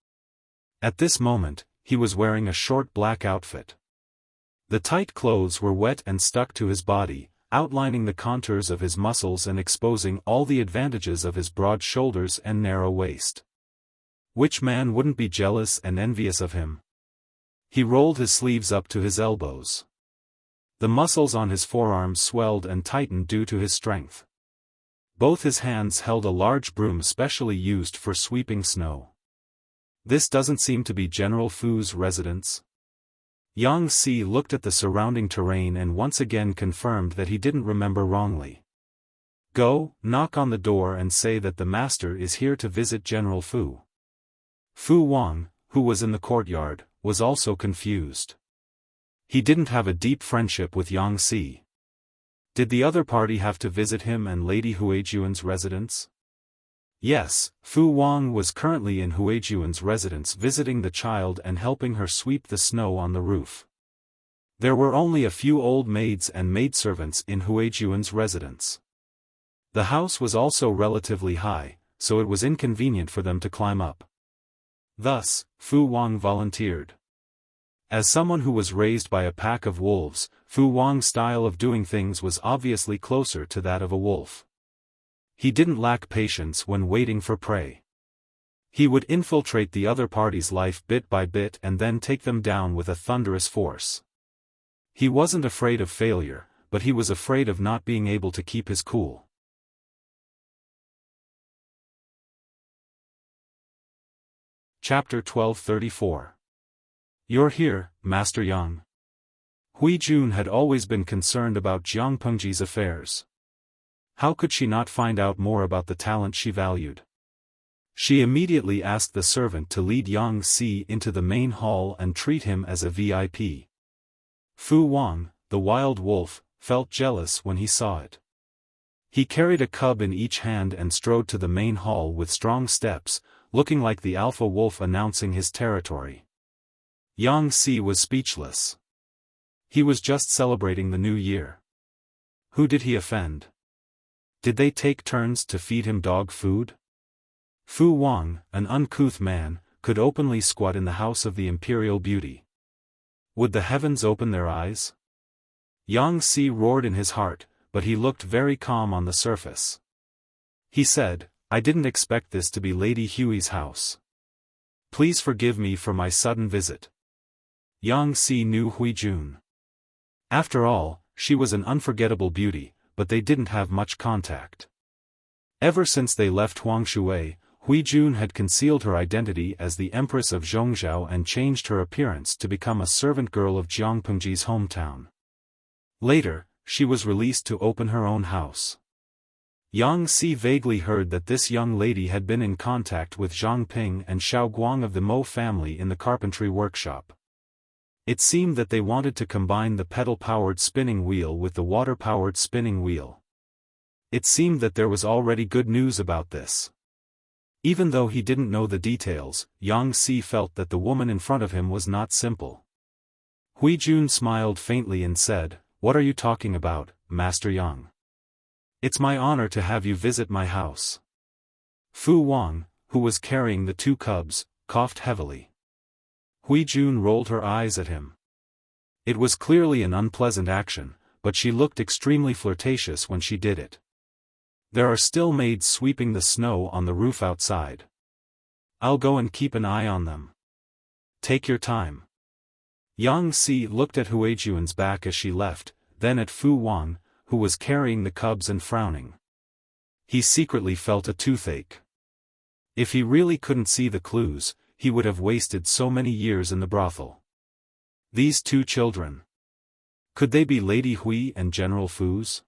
At this moment, he was wearing a short black outfit. The tight clothes were wet and stuck to his body, outlining the contours of his muscles and exposing all the advantages of his broad shoulders and narrow waist. Which man wouldn't be jealous and envious of him? He rolled his sleeves up to his elbows. The muscles on his forearms swelled and tightened due to his strength. Both his hands held a large broom specially used for sweeping snow. This doesn't seem to be General Fu's residence. Yang Si looked at the surrounding terrain and once again confirmed that he didn't remember wrongly. Go, knock on the door and say that the master is here to visit General Fu. Fu Wang, who was in the courtyard, was also confused. He didn't have a deep friendship with Yang Si. Did the other party have to visit him and Lady Huijuan's residence? Yes, Fu Wang was currently in Huijuan's residence visiting the child and helping her sweep the snow on the roof. There were only a few old maids and maidservants in Huijuan's residence. The house was also relatively high, so it was inconvenient for them to climb up. Thus, Fu Wang volunteered. As someone who was raised by a pack of wolves, Fu Wang's style of doing things was obviously closer to that of a wolf. He didn't lack patience when waiting for prey. He would infiltrate the other party's life bit by bit and then take them down with a thunderous force. He wasn't afraid of failure, but he was afraid of not being able to keep his cool. Chapter 1234. You're here, Master Yang. Huijun had always been concerned about Jiang Pengji's affairs. How could she not find out more about the talent she valued? She immediately asked the servant to lead Yang Si into the main hall and treat him as a VIP. Fu Wang, the wild wolf, felt jealous when he saw it. He carried a cub in each hand and strode to the main hall with strong steps, looking like the alpha wolf announcing his territory. Yang Si was speechless. He was just celebrating the new year. Who did he offend? Did they take turns to feed him dog food? Fu Wang, an uncouth man, could openly squat in the house of the imperial beauty. Would the heavens open their eyes? Yang Si roared in his heart, but he looked very calm on the surface. He said, I didn't expect this to be Lady Hui's house. Please forgive me for my sudden visit. Yang Si knew Huijun. After all, she was an unforgettable beauty, but they didn't have much contact. Ever since they left Huangshui, Huijun had concealed her identity as the Empress of Zhongzhou and changed her appearance to become a servant girl of Jiang Pengji's hometown. Later, she was released to open her own house. Yang Si vaguely heard that this young lady had been in contact with Zhang Ping and Xiao Guang of the Mo family in the carpentry workshop. It seemed that they wanted to combine the pedal-powered spinning wheel with the water-powered spinning wheel. It seemed that there was already good news about this. Even though he didn't know the details, Yang Si felt that the woman in front of him was not simple. Huijun smiled faintly and said, What are you talking about, Master Yang? It's my honor to have you visit my house. Fu Wang, who was carrying the two cubs, coughed heavily. Huijun rolled her eyes at him. It was clearly an unpleasant action, but she looked extremely flirtatious when she did it. There are still maids sweeping the snow on the roof outside. I'll go and keep an eye on them. Take your time. Yang Si looked at Huijun's back as she left, then at Fu Wang, who was carrying the cubs and frowning. He secretly felt a toothache. If he really couldn't see the clues, he would have wasted so many years in the brothel. These two children. Could they be Lady Hui and General Fu's?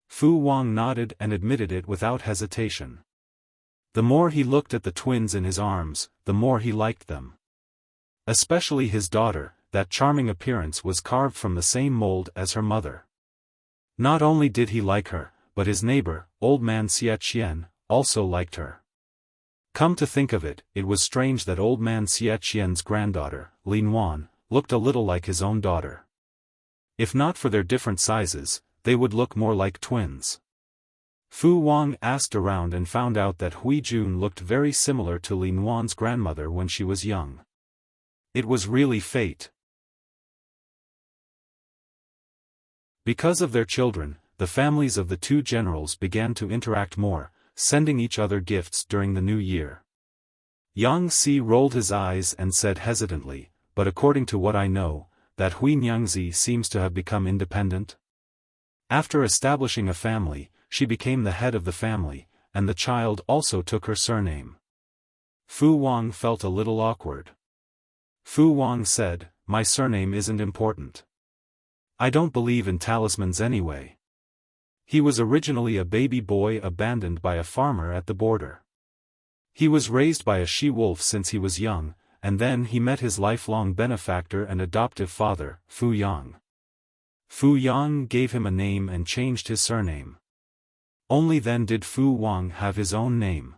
Fu Wang nodded and admitted it without hesitation. The more he looked at the twins in his arms, the more he liked them. Especially his daughter, that charming appearance was carved from the same mold as her mother. Not only did he like her, but his neighbor, old man Xie Qian, also liked her. Come to think of it, it was strange that old man Xie Qian's granddaughter, Lin Wan, looked a little like his own daughter. If not for their different sizes, they would look more like twins. Fu Wang asked around and found out that Huijun looked very similar to Lin Wan's grandmother when she was young. It was really fate. Because of their children, the families of the two generals began to interact more, sending each other gifts during the new year. Yang Si rolled his eyes and said hesitantly, but according to what I know, that Hui Nyangzi seems to have become independent? After establishing a family, she became the head of the family, and the child also took her surname. Fu Wang felt a little awkward. Fu Wang said, "My surname isn't important. I don't believe in talismans anyway." He was originally a baby boy abandoned by a farmer at the border. He was raised by a she-wolf since he was young, and then he met his lifelong benefactor and adoptive father, Fu Yang. Fu Yang gave him a name and changed his surname. Only then did Fu Wang have his own name.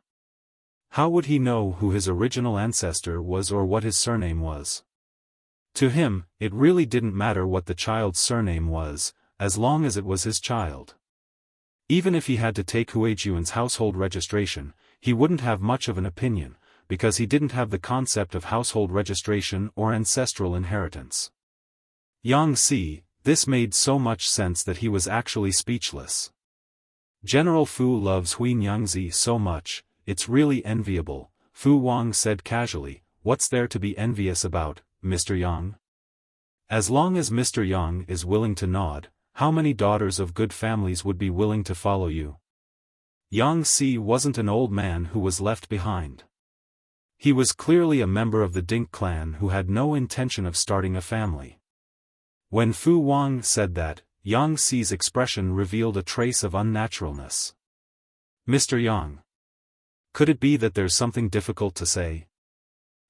How would he know who his original ancestor was or what his surname was? To him, it really didn't matter what the child's surname was, as long as it was his child. Even if he had to take Huijuan's household registration, he wouldn't have much of an opinion, because he didn't have the concept of household registration or ancestral inheritance. Yang Si, this made so much sense that he was actually speechless. General Fu loves Hui Nyangzi so much, it's really enviable, Fu Wang said casually. What's there to be envious about, Mr. Yang? As long as Mr. Yang is willing to nod, how many daughters of good families would be willing to follow you? Yang Si wasn't an old man who was left behind. He was clearly a member of the Dink clan who had no intention of starting a family. When Fu Wang said that, Yang Si's expression revealed a trace of unnaturalness. Mr. Yang. Could it be that there's something difficult to say?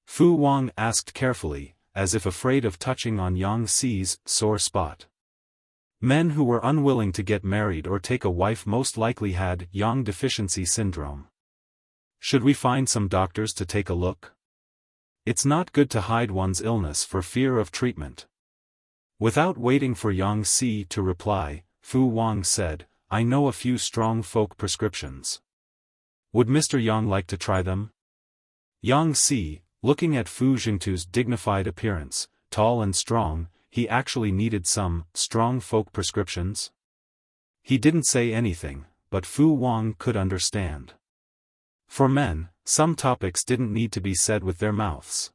Fu Wang asked carefully, as if afraid of touching on Yang Si's sore spot. Men who were unwilling to get married or take a wife most likely had Yang deficiency syndrome. Should we find some doctors to take a look? It's not good to hide one's illness for fear of treatment. Without waiting for Yang Si to reply, Fu Wang said, I know a few strong folk prescriptions. Would Mr. Yang like to try them? Yang Si, looking at Fu Jingtu's dignified appearance, tall and strong, he actually needed some strong folk prescriptions? He didn't say anything, but Fu Wang could understand. For men, some topics didn't need to be said with their mouths.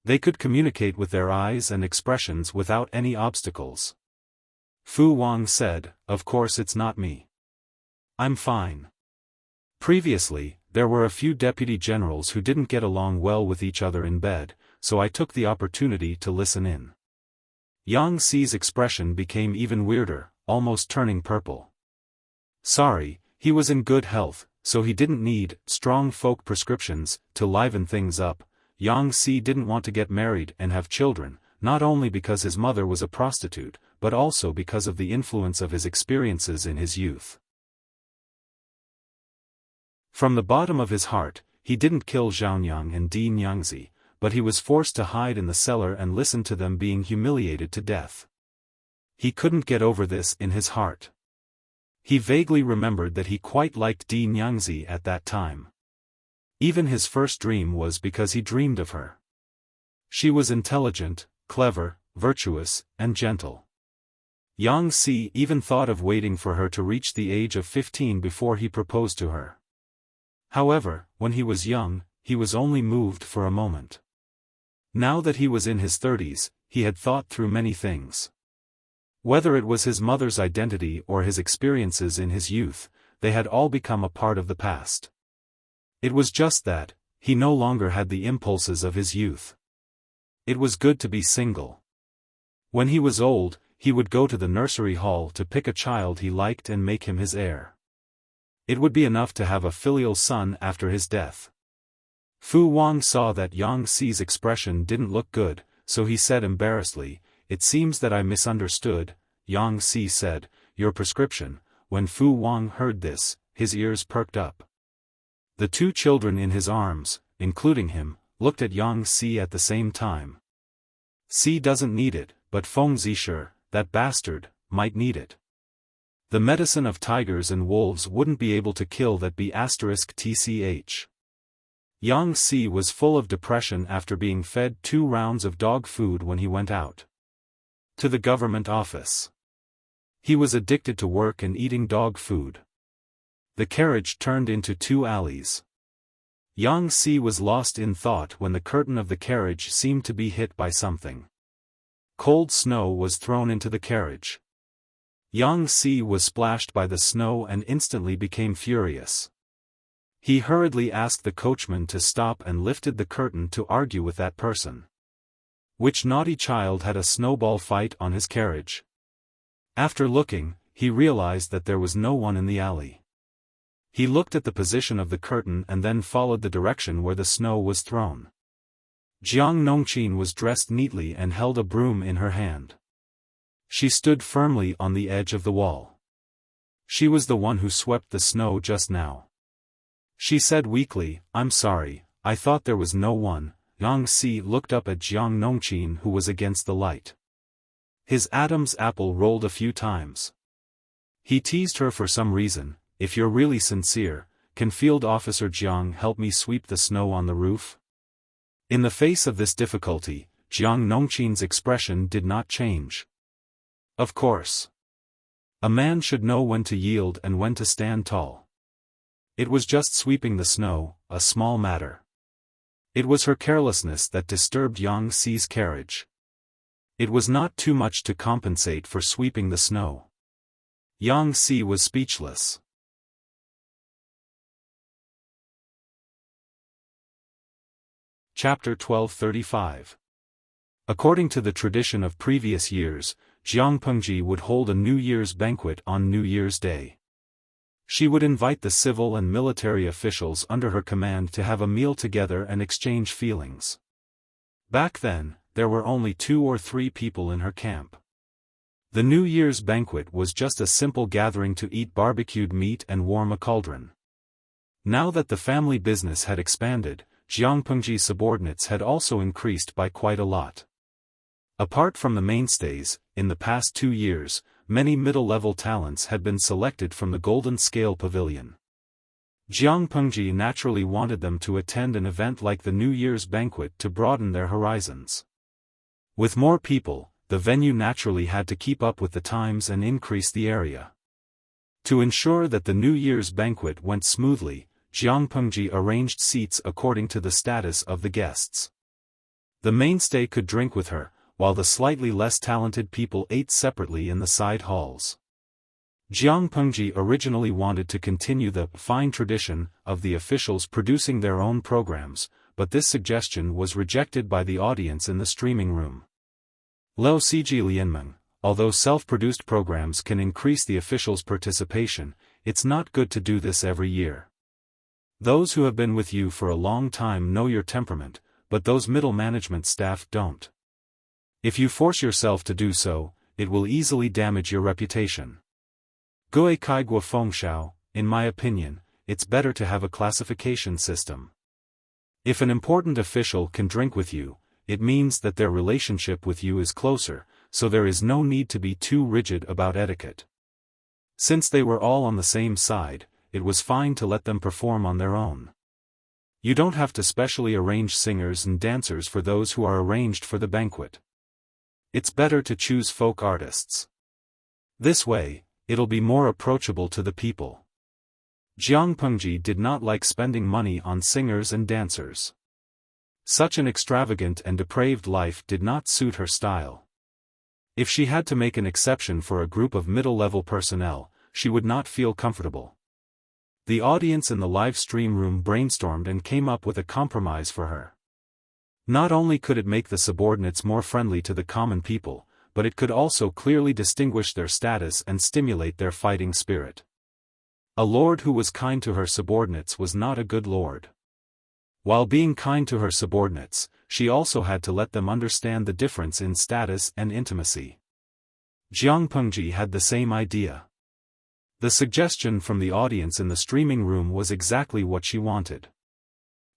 They could communicate with their eyes and expressions without any obstacles. Fu Wang said, Of course it's not me. I'm fine. Previously, there were a few deputy generals who didn't get along well with each other in bed, so I took the opportunity to listen in. Yang Si's expression became even weirder, almost turning purple. Sorry, he was in good health, so he didn't need strong folk prescriptions to liven things up. Yang Si didn't want to get married and have children, not only because his mother was a prostitute, but also because of the influence of his experiences in his youth. From the bottom of his heart, he didn't kill Zhaonyang and Di Nyangzi, but he was forced to hide in the cellar and listen to them being humiliated to death. He couldn't get over this in his heart. He vaguely remembered that he quite liked Di Nyangzi at that time. Even his first dream was because he dreamed of her. She was intelligent, clever, virtuous, and gentle. Yang Si even thought of waiting for her to reach the age of 15 before he proposed to her. However, when he was young, he was only moved for a moment. Now that he was in his 30s, he had thought through many things. Whether it was his mother's identity or his experiences in his youth, they had all become a part of the past. It was just that, he no longer had the impulses of his youth. It was good to be single. When he was old, he would go to the nursery hall to pick a child he liked and make him his heir. It would be enough to have a filial son after his death. Fu Wang saw that Yang Si's expression didn't look good, so he said embarrassedly, It seems that I misunderstood. Yang Si said, Your prescription. When Fu Wang heard this, his ears perked up. The two children in his arms, including him, looked at Yang Si at the same time. Si doesn't need it, but Feng Zisher, that bastard, might need it. The medicine of tigers and wolves wouldn't be able to kill that *tch. Yang Si was full of depression after being fed 2 rounds of dog food when he went out to the government office. He was addicted to work and eating dog food. The carriage turned into 2 alleys. Yang Si was lost in thought when the curtain of the carriage seemed to be hit by something. Cold snow was thrown into the carriage. Yang Si was splashed by the snow and instantly became furious. He hurriedly asked the coachman to stop and lifted the curtain to argue with that person. Which naughty child had a snowball fight on his carriage? After looking, he realized that there was no one in the alley. He looked at the position of the curtain and then followed the direction where the snow was thrown. Jiang Nongqin was dressed neatly and held a broom in her hand. She stood firmly on the edge of the wall. She was the one who swept the snow just now. She said weakly, "I'm sorry, I thought there was no one." Yang Si looked up at Jiang Nongqin, who was against the light. His Adam's apple rolled a few times. He teased her for some reason. "If you're really sincere, can Field Officer Jiang help me sweep the snow on the roof?" In the face of this difficulty, Jiang Nongqin's expression did not change. Of course. A man should know when to yield and when to stand tall. It was just sweeping the snow, a small matter. It was her carelessness that disturbed Yang Si's carriage. It was not too much to compensate for sweeping the snow. Yang Si was speechless. Chapter 1235. According to the tradition of previous years, Jiang Pengji would hold a New Year's banquet on New Year's Day. She would invite the civil and military officials under her command to have a meal together and exchange feelings. Back then, there were only 2 or 3 people in her camp. The New Year's banquet was just a simple gathering to eat barbecued meat and warm a cauldron. Now that the family business had expanded, Jiang Pengji's subordinates had also increased by quite a lot. Apart from the mainstays, in the past 2 years, many middle-level talents had been selected from the Golden Scale Pavilion. Jiang Pengji naturally wanted them to attend an event like the New Year's banquet to broaden their horizons. With more people, the venue naturally had to keep up with the times and increase the area. To ensure that the New Year's banquet went smoothly, Jiang Pengji arranged seats according to the status of the guests. The mainstay could drink with her, while the slightly less talented people ate separately in the side halls. Jiang Pengji originally wanted to continue the fine tradition of the officials producing their own programs, but this suggestion was rejected by the audience in the streaming room. Lo Siji Lianmeng, although self-produced programs can increase the officials' participation, it's not good to do this every year. Those who have been with you for a long time know your temperament, but those middle management staff don't. If you force yourself to do so, it will easily damage your reputation. Gui Kai Guo Fengshao, in my opinion, it's better to have a classification system. If an important official can drink with you, it means that their relationship with you is closer, so there is no need to be too rigid about etiquette. Since they were all on the same side, it was fine to let them perform on their own. You don't have to specially arrange singers and dancers for those who are arranged for the banquet. It's better to choose folk artists. This way, it'll be more approachable to the people. Jiang Pengji did not like spending money on singers and dancers. Such an extravagant and depraved life did not suit her style. If she had to make an exception for a group of middle-level personnel, she would not feel comfortable. The audience in the live stream room brainstormed and came up with a compromise for her. Not only could it make the subordinates more friendly to the common people, but it could also clearly distinguish their status and stimulate their fighting spirit. A lord who was kind to her subordinates was not a good lord. While being kind to her subordinates, she also had to let them understand the difference in status and intimacy. Jiang Pengji had the same idea. The suggestion from the audience in the streaming room was exactly what she wanted.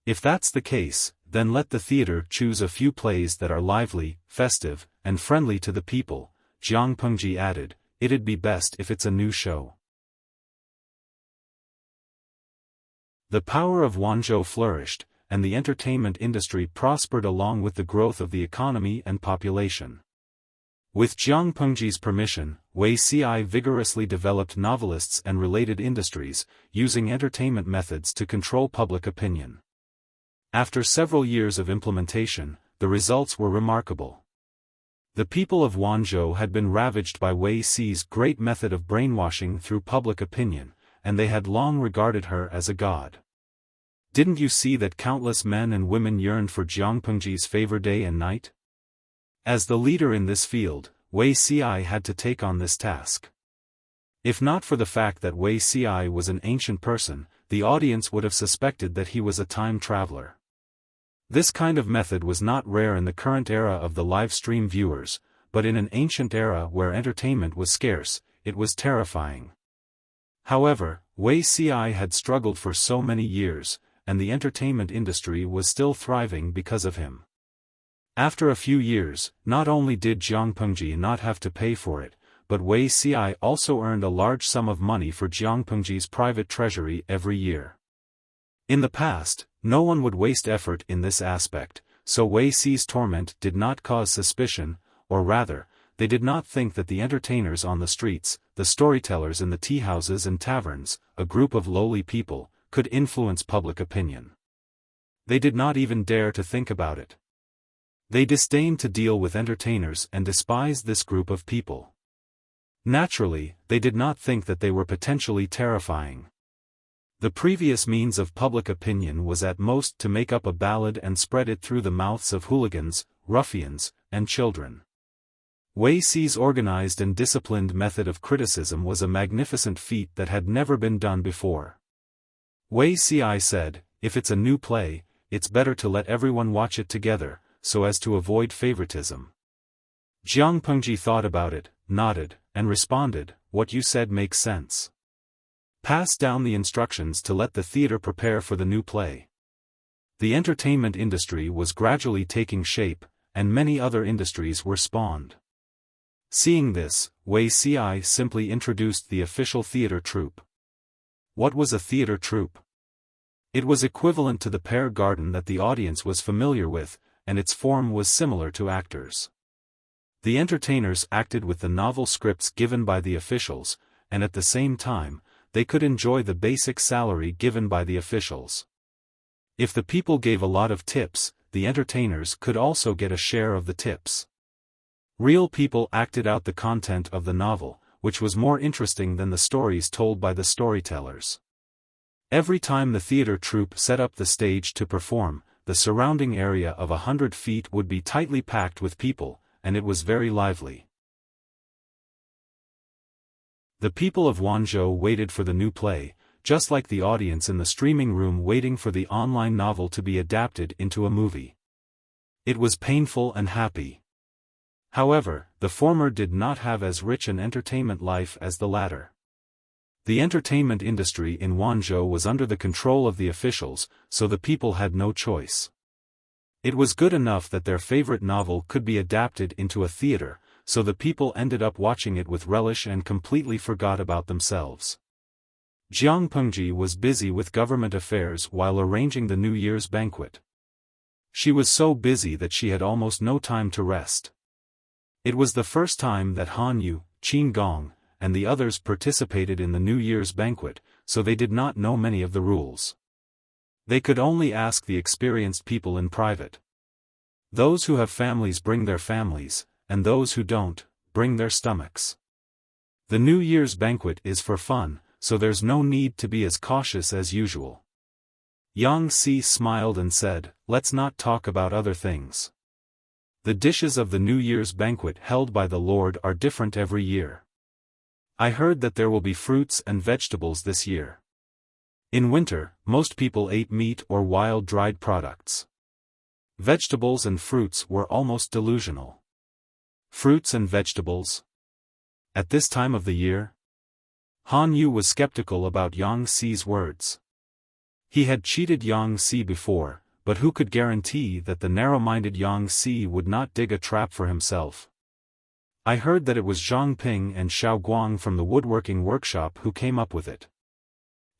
If that's the case, then let the theater choose a few plays that are lively, festive, and friendly to the people, Jiang Pengji added. It'd be best if it's a new show. The power of Wanzhou flourished, and the entertainment industry prospered along with the growth of the economy and population. With Jiang Pengji's permission, Wei Ci vigorously developed novelists and related industries, using entertainment methods to control public opinion. After several years of implementation, the results were remarkable. The people of Wanzhou had been ravaged by Wei Si's great method of brainwashing through public opinion, and they had long regarded her as a god. Didn't you see that countless men and women yearned for Jiang Pengji's favor day and night? As the leader in this field, Wei Si had to take on this task. If not for the fact that Wei Si was an ancient person, the audience would have suspected that he was a time traveler. This kind of method was not rare in the current era of the live stream viewers, but in an ancient era where entertainment was scarce, it was terrifying. However, Wei Si had struggled for so many years, and the entertainment industry was still thriving because of him. After a few years, not only did Jiang Pengji not have to pay for it, but Wei Si also earned a large sum of money for Jiang Pengji's private treasury every year. In the past, no one would waste effort in this aspect, so Wei Si's torment did not cause suspicion, or rather, they did not think that the entertainers on the streets, the storytellers in the tea-houses and taverns, a group of lowly people, could influence public opinion. They did not even dare to think about it. They disdained to deal with entertainers and despised this group of people. Naturally, they did not think that they were potentially terrifying. The previous means of public opinion was at most to make up a ballad and spread it through the mouths of hooligans, ruffians, and children. Wei Si's organized and disciplined method of criticism was a magnificent feat that had never been done before. Wei Si said, "If it's a new play, it's better to let everyone watch it together, so as to avoid favoritism." Jiang Pengji thought about it, nodded, and responded, "What you said makes sense. Pass down the instructions to let the theater prepare for the new play." The entertainment industry was gradually taking shape, and many other industries were spawned. Seeing this, Wei Si simply introduced the official theater troupe. What was a theater troupe? It was equivalent to the Pear Garden that the audience was familiar with, and its form was similar to actors. The entertainers acted with the novel scripts given by the officials, and at the same time, they could enjoy the basic salary given by the officials. If the people gave a lot of tips, the entertainers could also get a share of the tips. Real people acted out the content of the novel, which was more interesting than the stories told by the storytellers. Every time the theater troupe set up the stage to perform, the surrounding area of 100 feet would be tightly packed with people, and it was very lively. The people of Wanzhou waited for the new play, just like the audience in the streaming room waiting for the online novel to be adapted into a movie. It was painful and happy. However, the former did not have as rich an entertainment life as the latter. The entertainment industry in Wanzhou was under the control of the officials, so the people had no choice. It was good enough that their favorite novel could be adapted into a theater, so the people ended up watching it with relish and completely forgot about themselves. Jiang Pengji was busy with government affairs while arranging the New Year's banquet. She was so busy that she had almost no time to rest. It was the first time that Han Yu, Qin Gong, and the others participated in the New Year's banquet, so they did not know many of the rules. They could only ask the experienced people in private. Those who have families bring their families, and those who don't, bring their stomachs. The New Year's banquet is for fun, so there's no need to be as cautious as usual. Yang Si smiled and said, "Let's not talk about other things. The dishes of the New Year's banquet held by the Lord are different every year. I heard that there will be fruits and vegetables this year. In winter, most people ate meat or wild dried products. Vegetables and fruits were almost delusional." Fruits and vegetables? At this time of the year? Han Yu was skeptical about Yang Si's words. He had cheated Yang Si before, but who could guarantee that the narrow-minded Yang Si would not dig a trap for himself? "I heard that it was Zhang Ping and Xiao Guang from the woodworking workshop who came up with it.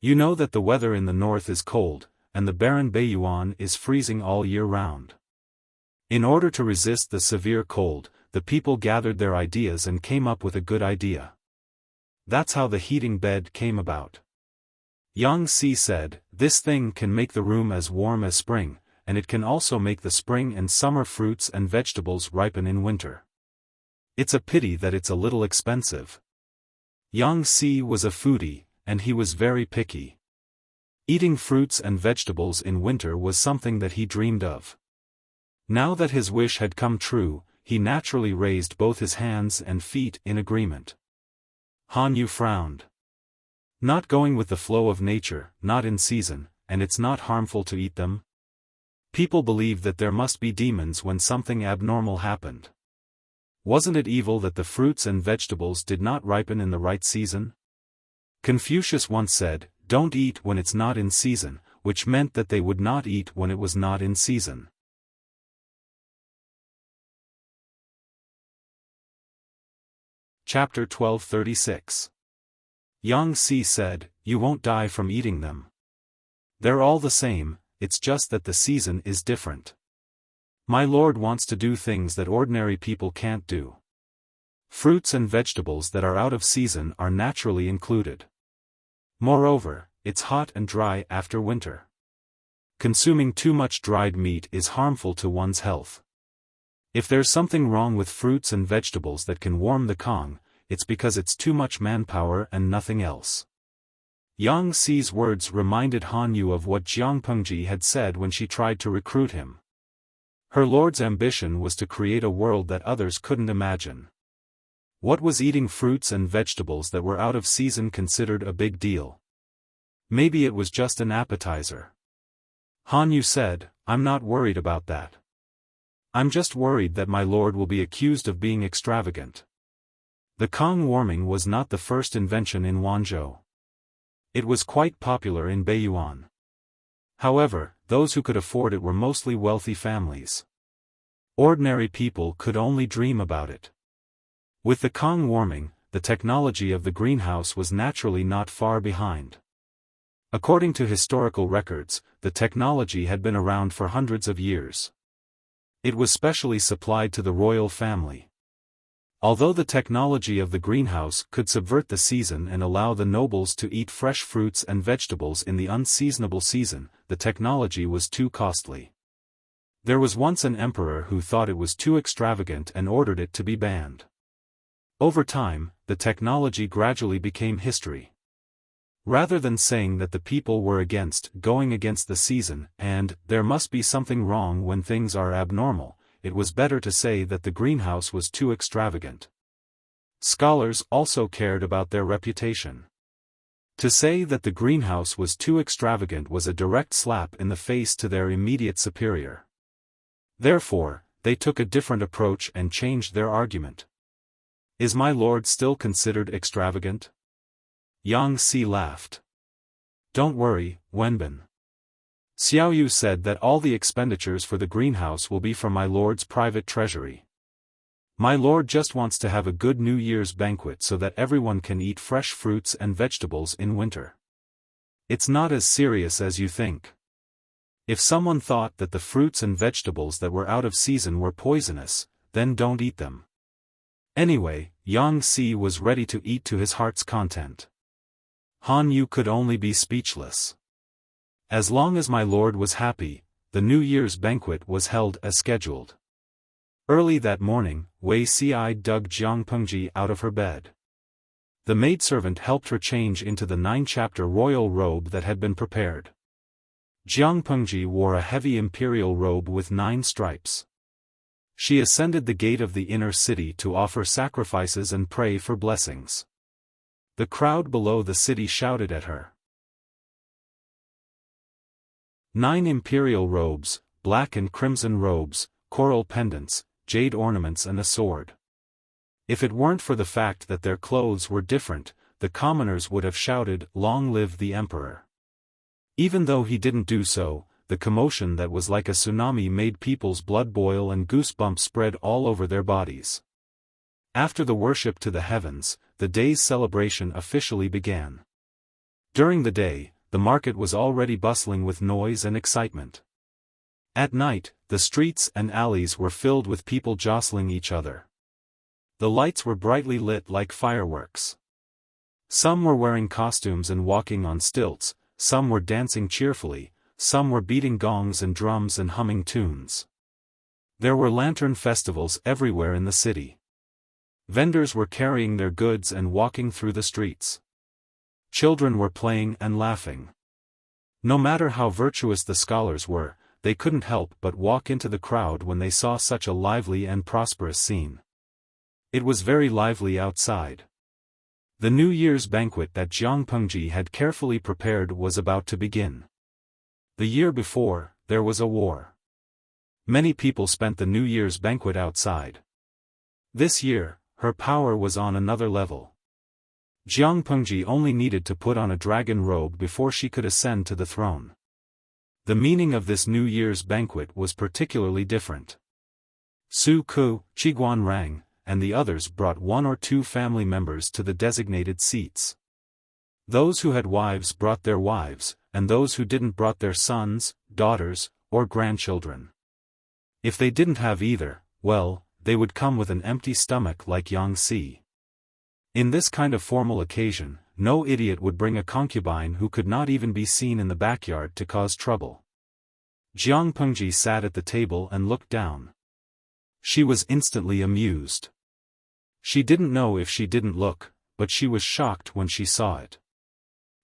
You know that the weather in the north is cold, and the barren Beiyuan is freezing all year round. In order to resist the severe cold, the people gathered their ideas and came up with a good idea. That's how the heating bed came about." Yang Si said, "This thing can make the room as warm as spring, and it can also make the spring and summer fruits and vegetables ripen in winter. It's a pity that it's a little expensive. Yang Si was a foodie, and he was very picky. Eating fruits and vegetables in winter was something that he dreamed of. Now that his wish had come true, he naturally raised both his hands and feet in agreement. Han Yu frowned. Not going with the flow of nature, not in season, and it's not harmful to eat them? People believe that there must be demons when something abnormal happened. Wasn't it evil that the fruits and vegetables did not ripen in the right season? Confucius once said, "Don't eat when it's not in season," which meant that they would not eat when it was not in season. Chapter 1236. Yang Si said, "You won't die from eating them. They're all the same, it's just that the season is different. My lord wants to do things that ordinary people can't do. Fruits and vegetables that are out of season are naturally included. Moreover, it's hot and dry after winter. Consuming too much dried meat is harmful to one's health. If there's something wrong with fruits and vegetables that can warm the Kong, it's because it's too much manpower and nothing else." Yang Si's words reminded Han Yu of what Jiang Pengji had said when she tried to recruit him. Her lord's ambition was to create a world that others couldn't imagine. What was eating fruits and vegetables that were out of season considered a big deal? Maybe it was just an appetizer. Han Yu said, "I'm not worried about that. I'm just worried that my lord will be accused of being extravagant." The Kong warming was not the first invention in Wanzhou. It was quite popular in Beiyuan. However, those who could afford it were mostly wealthy families. Ordinary people could only dream about it. With the Kong warming, the technology of the greenhouse was naturally not far behind. According to historical records, the technology had been around for hundreds of years. It was specially supplied to the royal family. Although the technology of the greenhouse could subvert the season and allow the nobles to eat fresh fruits and vegetables in the unseasonable season, the technology was too costly. There was once an emperor who thought it was too extravagant and ordered it to be banned. Over time, the technology gradually became history. Rather than saying that the people were going against the season, and there must be something wrong when things are abnormal, it was better to say that the greenhouse was too extravagant. Scholars also cared about their reputation. To say that the greenhouse was too extravagant was a direct slap in the face to their immediate superior. Therefore, they took a different approach and changed their argument. "Is my lord still considered extravagant?" Yang Si laughed. "Don't worry, Wenbin. Xiao Yu said that all the expenditures for the greenhouse will be from my lord's private treasury. My lord just wants to have a good New Year's banquet so that everyone can eat fresh fruits and vegetables in winter. It's not as serious as you think. If someone thought that the fruits and vegetables that were out of season were poisonous, then don't eat them." Anyway, Yang Si was ready to eat to his heart's content. Han Yu could only be speechless. As long as my lord was happy, the New Year's banquet was held as scheduled. Early that morning, Wei Si dug Jiang Pengji out of her bed. The maidservant helped her change into the 9-chapter royal robe that had been prepared. Jiang Pengji wore a heavy imperial robe with 9 stripes. She ascended the gate of the inner city to offer sacrifices and pray for blessings. The crowd below the city shouted at her. 9 imperial robes, black and crimson robes, coral pendants, jade ornaments and a sword. If it weren't for the fact that their clothes were different, the commoners would have shouted, "Long live the emperor." Even though he didn't do so, the commotion that was like a tsunami made people's blood boil and goosebumps spread all over their bodies. After the worship to the heavens, the day's celebration officially began. During the day, the market was already bustling with noise and excitement. At night, the streets and alleys were filled with people jostling each other. The lights were brightly lit like fireworks. Some were wearing costumes and walking on stilts, some were dancing cheerfully, some were beating gongs and drums and humming tunes. There were lantern festivals everywhere in the city. Vendors were carrying their goods and walking through the streets. Children were playing and laughing. No matter how virtuous the scholars were, they couldn't help but walk into the crowd when they saw such a lively and prosperous scene. It was very lively outside. The New Year's banquet that Jiang Pengji had carefully prepared was about to begin. The year before, there was a war. Many people spent the New Year's banquet outside. This year, her power was on another level. Jiang Pengji only needed to put on a dragon robe before she could ascend to the throne. The meaning of this New Year's banquet was particularly different. Su Ku, Qiguan Rang, and the others brought 1 or 2 family members to the designated seats. Those who had wives brought their wives, and those who didn't brought their sons, daughters, or grandchildren. If they didn't have either, well, they would come with an empty stomach like Yang Si. In this kind of formal occasion, no idiot would bring a concubine who could not even be seen in the backyard to cause trouble. Jiang Pengji sat at the table and looked down. She was instantly amused. She didn't know if she didn't look, but she was shocked when she saw it.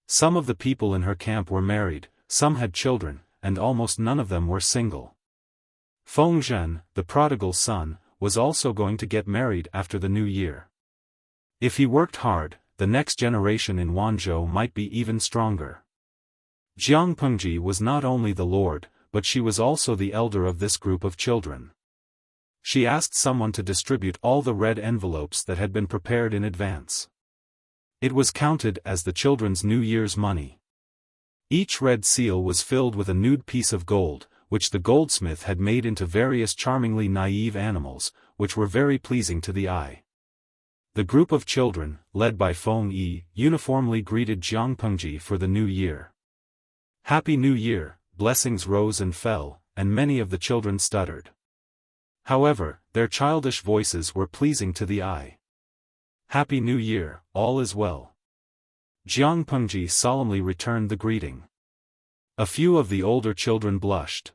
Some of the people in her camp were married, some had children, and almost none of them were single. Feng Zhen, the prodigal son, was also going to get married after the new year. If he worked hard, the next generation in Wanzhou might be even stronger. Jiang Pengji was not only the lord, but she was also the elder of this group of children. She asked someone to distribute all the red envelopes that had been prepared in advance. It was counted as the children's New Year's money. Each red seal was filled with a nude piece of gold, which the goldsmith had made into various charmingly naive animals, which were very pleasing to the eye. The group of children, led by Feng Yi, uniformly greeted Jiang Pengji for the new year. Happy New Year, blessings rose and fell, and many of the children stuttered. However, their childish voices were pleasing to the eye. Happy New Year, all is well. Jiang Pengji solemnly returned the greeting. A few of the older children blushed.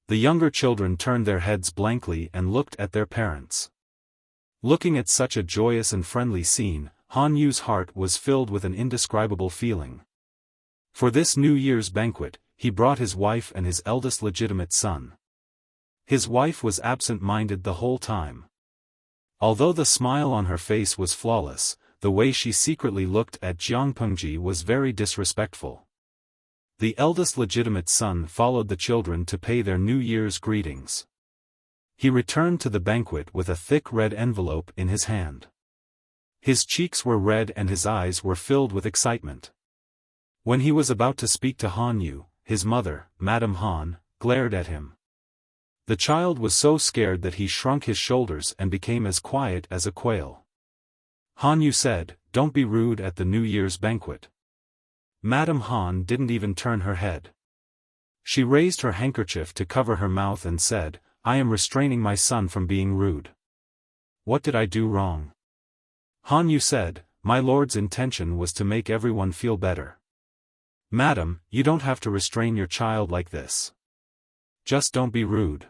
The younger children turned their heads blankly and looked at their parents. Looking at such a joyous and friendly scene, Han Yu's heart was filled with an indescribable feeling. For this New Year's banquet, he brought his wife and his eldest legitimate son. His wife was absent-minded the whole time. Although the smile on her face was flawless, the way she secretly looked at Jiang Pengji was very disrespectful. The eldest legitimate son followed the children to pay their New Year's greetings. He returned to the banquet with a thick red envelope in his hand. His cheeks were red and his eyes were filled with excitement. When he was about to speak to Han Yu, his mother, Madame Han, glared at him. The child was so scared that he shrunk his shoulders and became as quiet as a quail. Han Yu said, "Don't be rude at the New Year's banquet." Madame Han didn't even turn her head. She raised her handkerchief to cover her mouth and said, "I am restraining my son from being rude." "What did I do wrong?" Han Yu said, "My lord's intention was to make everyone feel better." "Madam, you don't have to restrain your child like this. Just don't be rude."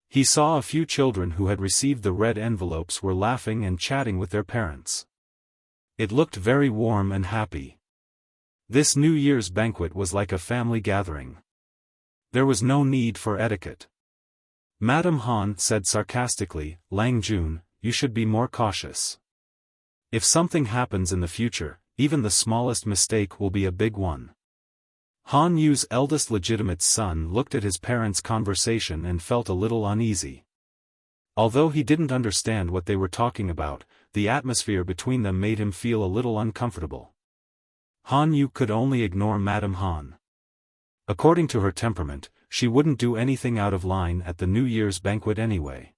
He saw a few children who had received the red envelopes were laughing and chatting with their parents. It looked very warm and happy. This New Year's banquet was like a family gathering. There was no need for etiquette. Madame Han said sarcastically, "Lang Jun, you should be more cautious. If something happens in the future, even the smallest mistake will be a big one." Han Yu's eldest legitimate son looked at his parents' conversation and felt a little uneasy. Although he didn't understand what they were talking about, the atmosphere between them made him feel a little uncomfortable. Han Yu could only ignore Madame Han. According to her temperament, she wouldn't do anything out of line at the New Year's banquet anyway.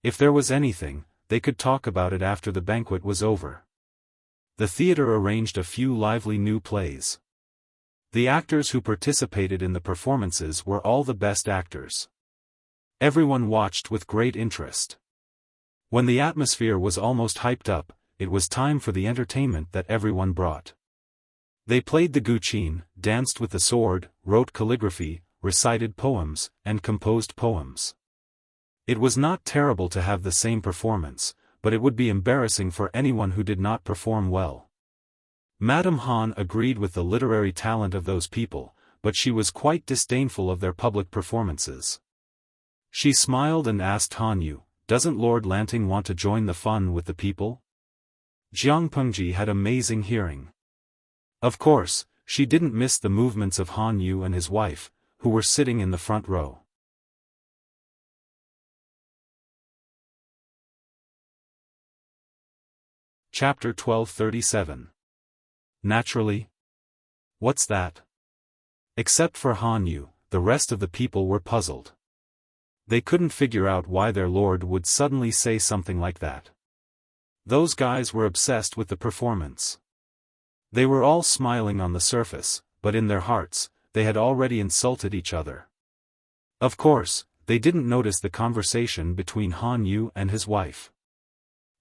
If there was anything, they could talk about it after the banquet was over. The theater arranged a few lively new plays. The actors who participated in the performances were all the best actors. Everyone watched with great interest. When the atmosphere was almost hyped up, it was time for the entertainment that everyone brought. They played the guqin, danced with the sword, wrote calligraphy, recited poems, and composed poems. It was not terrible to have the same performance, but it would be embarrassing for anyone who did not perform well. Madame Han agreed with the literary talent of those people, but she was quite disdainful of their public performances. She smiled and asked Han Yu, "Doesn't Lord Lanting want to join the fun with the people?" Jiang Pengji had amazing hearing. Of course, she didn't miss the movements of Han Yu and his wife, who were sitting in the front row. Chapter 1237. Naturally. What's that? Except for Han Yu, the rest of the people were puzzled. They couldn't figure out why their lord would suddenly say something like that. Those guys were obsessed with the performance. They were all smiling on the surface, but in their hearts, they had already insulted each other. Of course, they didn't notice the conversation between Han Yu and his wife.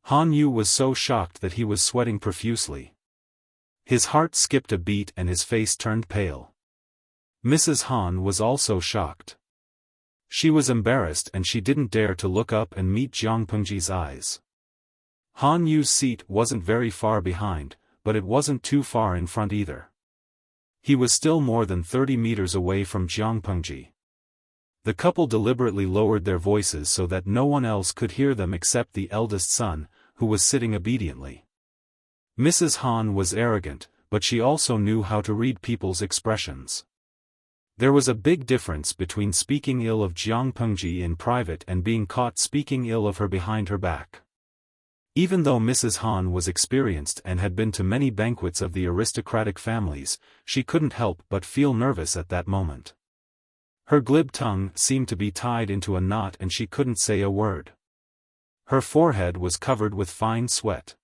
Han Yu was so shocked that he was sweating profusely. His heart skipped a beat and his face turned pale. Mrs. Han was also shocked. She was embarrassed and she didn't dare to look up and meet Jiang Pengji's eyes. Han Yu's seat wasn't very far behind, but it wasn't too far in front either. He was still more than 30 meters away from Jiang Pengji. The couple deliberately lowered their voices so that no one else could hear them except the eldest son, who was sitting obediently. Mrs. Han was arrogant, but she also knew how to read people's expressions. There was a big difference between speaking ill of Jiang Pengji in private and being caught speaking ill of her behind her back. Even though Mrs. Han was experienced and had been to many banquets of the aristocratic families, she couldn't help but feel nervous at that moment. Her glib tongue seemed to be tied into a knot and she couldn't say a word. Her forehead was covered with fine sweat.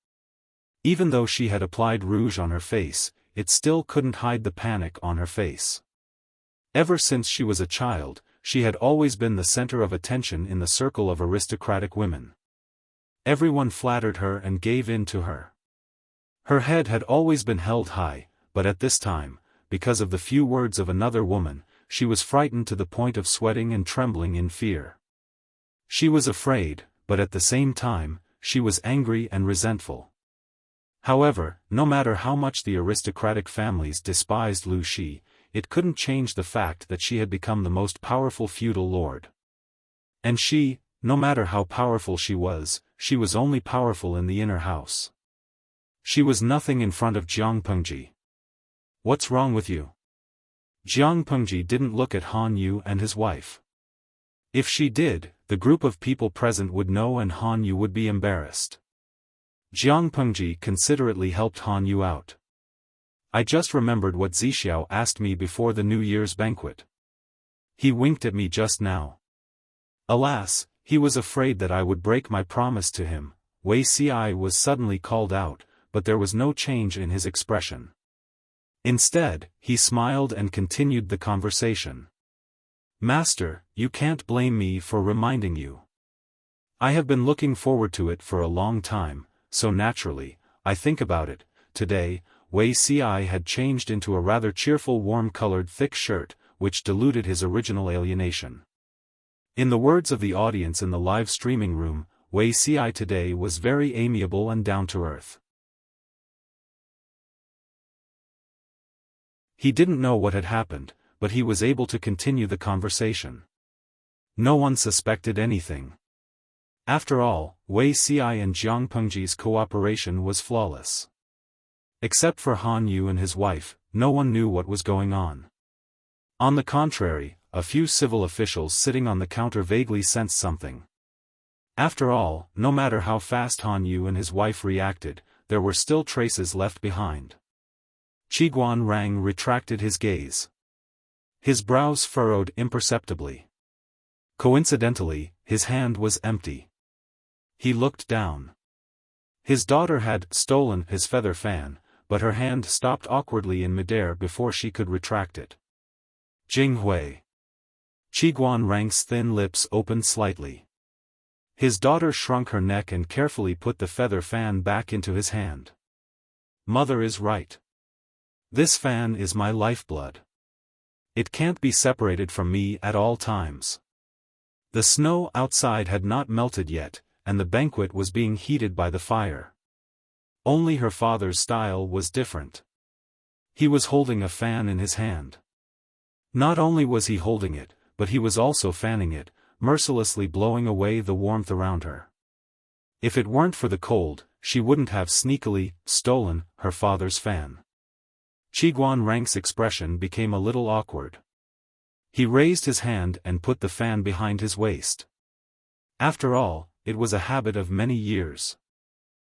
Even though she had applied rouge on her face, it still couldn't hide the panic on her face. Ever since she was a child, she had always been the center of attention in the circle of aristocratic women. Everyone flattered her and gave in to her. Her head had always been held high, but at this time, because of the few words of another woman, she was frightened to the point of sweating and trembling in fear. She was afraid, but at the same time, she was angry and resentful. However, no matter how much the aristocratic families despised Lu Shi, it couldn't change the fact that she had become the most powerful feudal lord. And she, no matter how powerful she was only powerful in the inner house. She was nothing in front of Jiang Pengji. "What's wrong with you?" Jiang Pengji didn't look at Han Yu and his wife. If she did, the group of people present would know and Han Yu would be embarrassed. Jiang Pengji considerately helped Han Yu out. "I just remembered what Zixiao asked me before the New Year's banquet. He winked at me just now. Alas, he was afraid that I would break my promise to him." Wei Ci was suddenly called out, but there was no change in his expression. Instead, he smiled and continued the conversation. "Master, you can't blame me for reminding you. I have been looking forward to it for a long time, so naturally, I think about it." Today, Wei Ci had changed into a rather cheerful warm-colored thick shirt, which diluted his original alienation. In the words of the audience in the live streaming room, Wei Ci today was very amiable and down-to-earth. He didn't know what had happened, but he was able to continue the conversation. No one suspected anything. After all, Wei Ci and Jiang Pengji's cooperation was flawless. Except for Han Yu and his wife, no one knew what was going on. On the contrary, a few civil officials sitting on the counter vaguely sensed something. After all, no matter how fast Han Yu and his wife reacted, there were still traces left behind. Qiguan Rang retracted his gaze. His brows furrowed imperceptibly. Coincidentally, his hand was empty. He looked down. His daughter had stolen his feather fan, but her hand stopped awkwardly in midair before she could retract it. Jing Hui. Qiguan Rang's thin lips opened slightly. His daughter shrunk her neck and carefully put the feather fan back into his hand. "Mother is right. This fan is my lifeblood. It can't be separated from me at all times." The snow outside had not melted yet, and the banquet was being heated by the fire. Only her father's style was different. He was holding a fan in his hand. Not only was he holding it, but he was also fanning it, mercilessly blowing away the warmth around her. If it weren't for the cold, she wouldn't have sneakily stolen her father's fan. Qiguan Rang's expression became a little awkward. He raised his hand and put the fan behind his waist. After all, it was a habit of many years.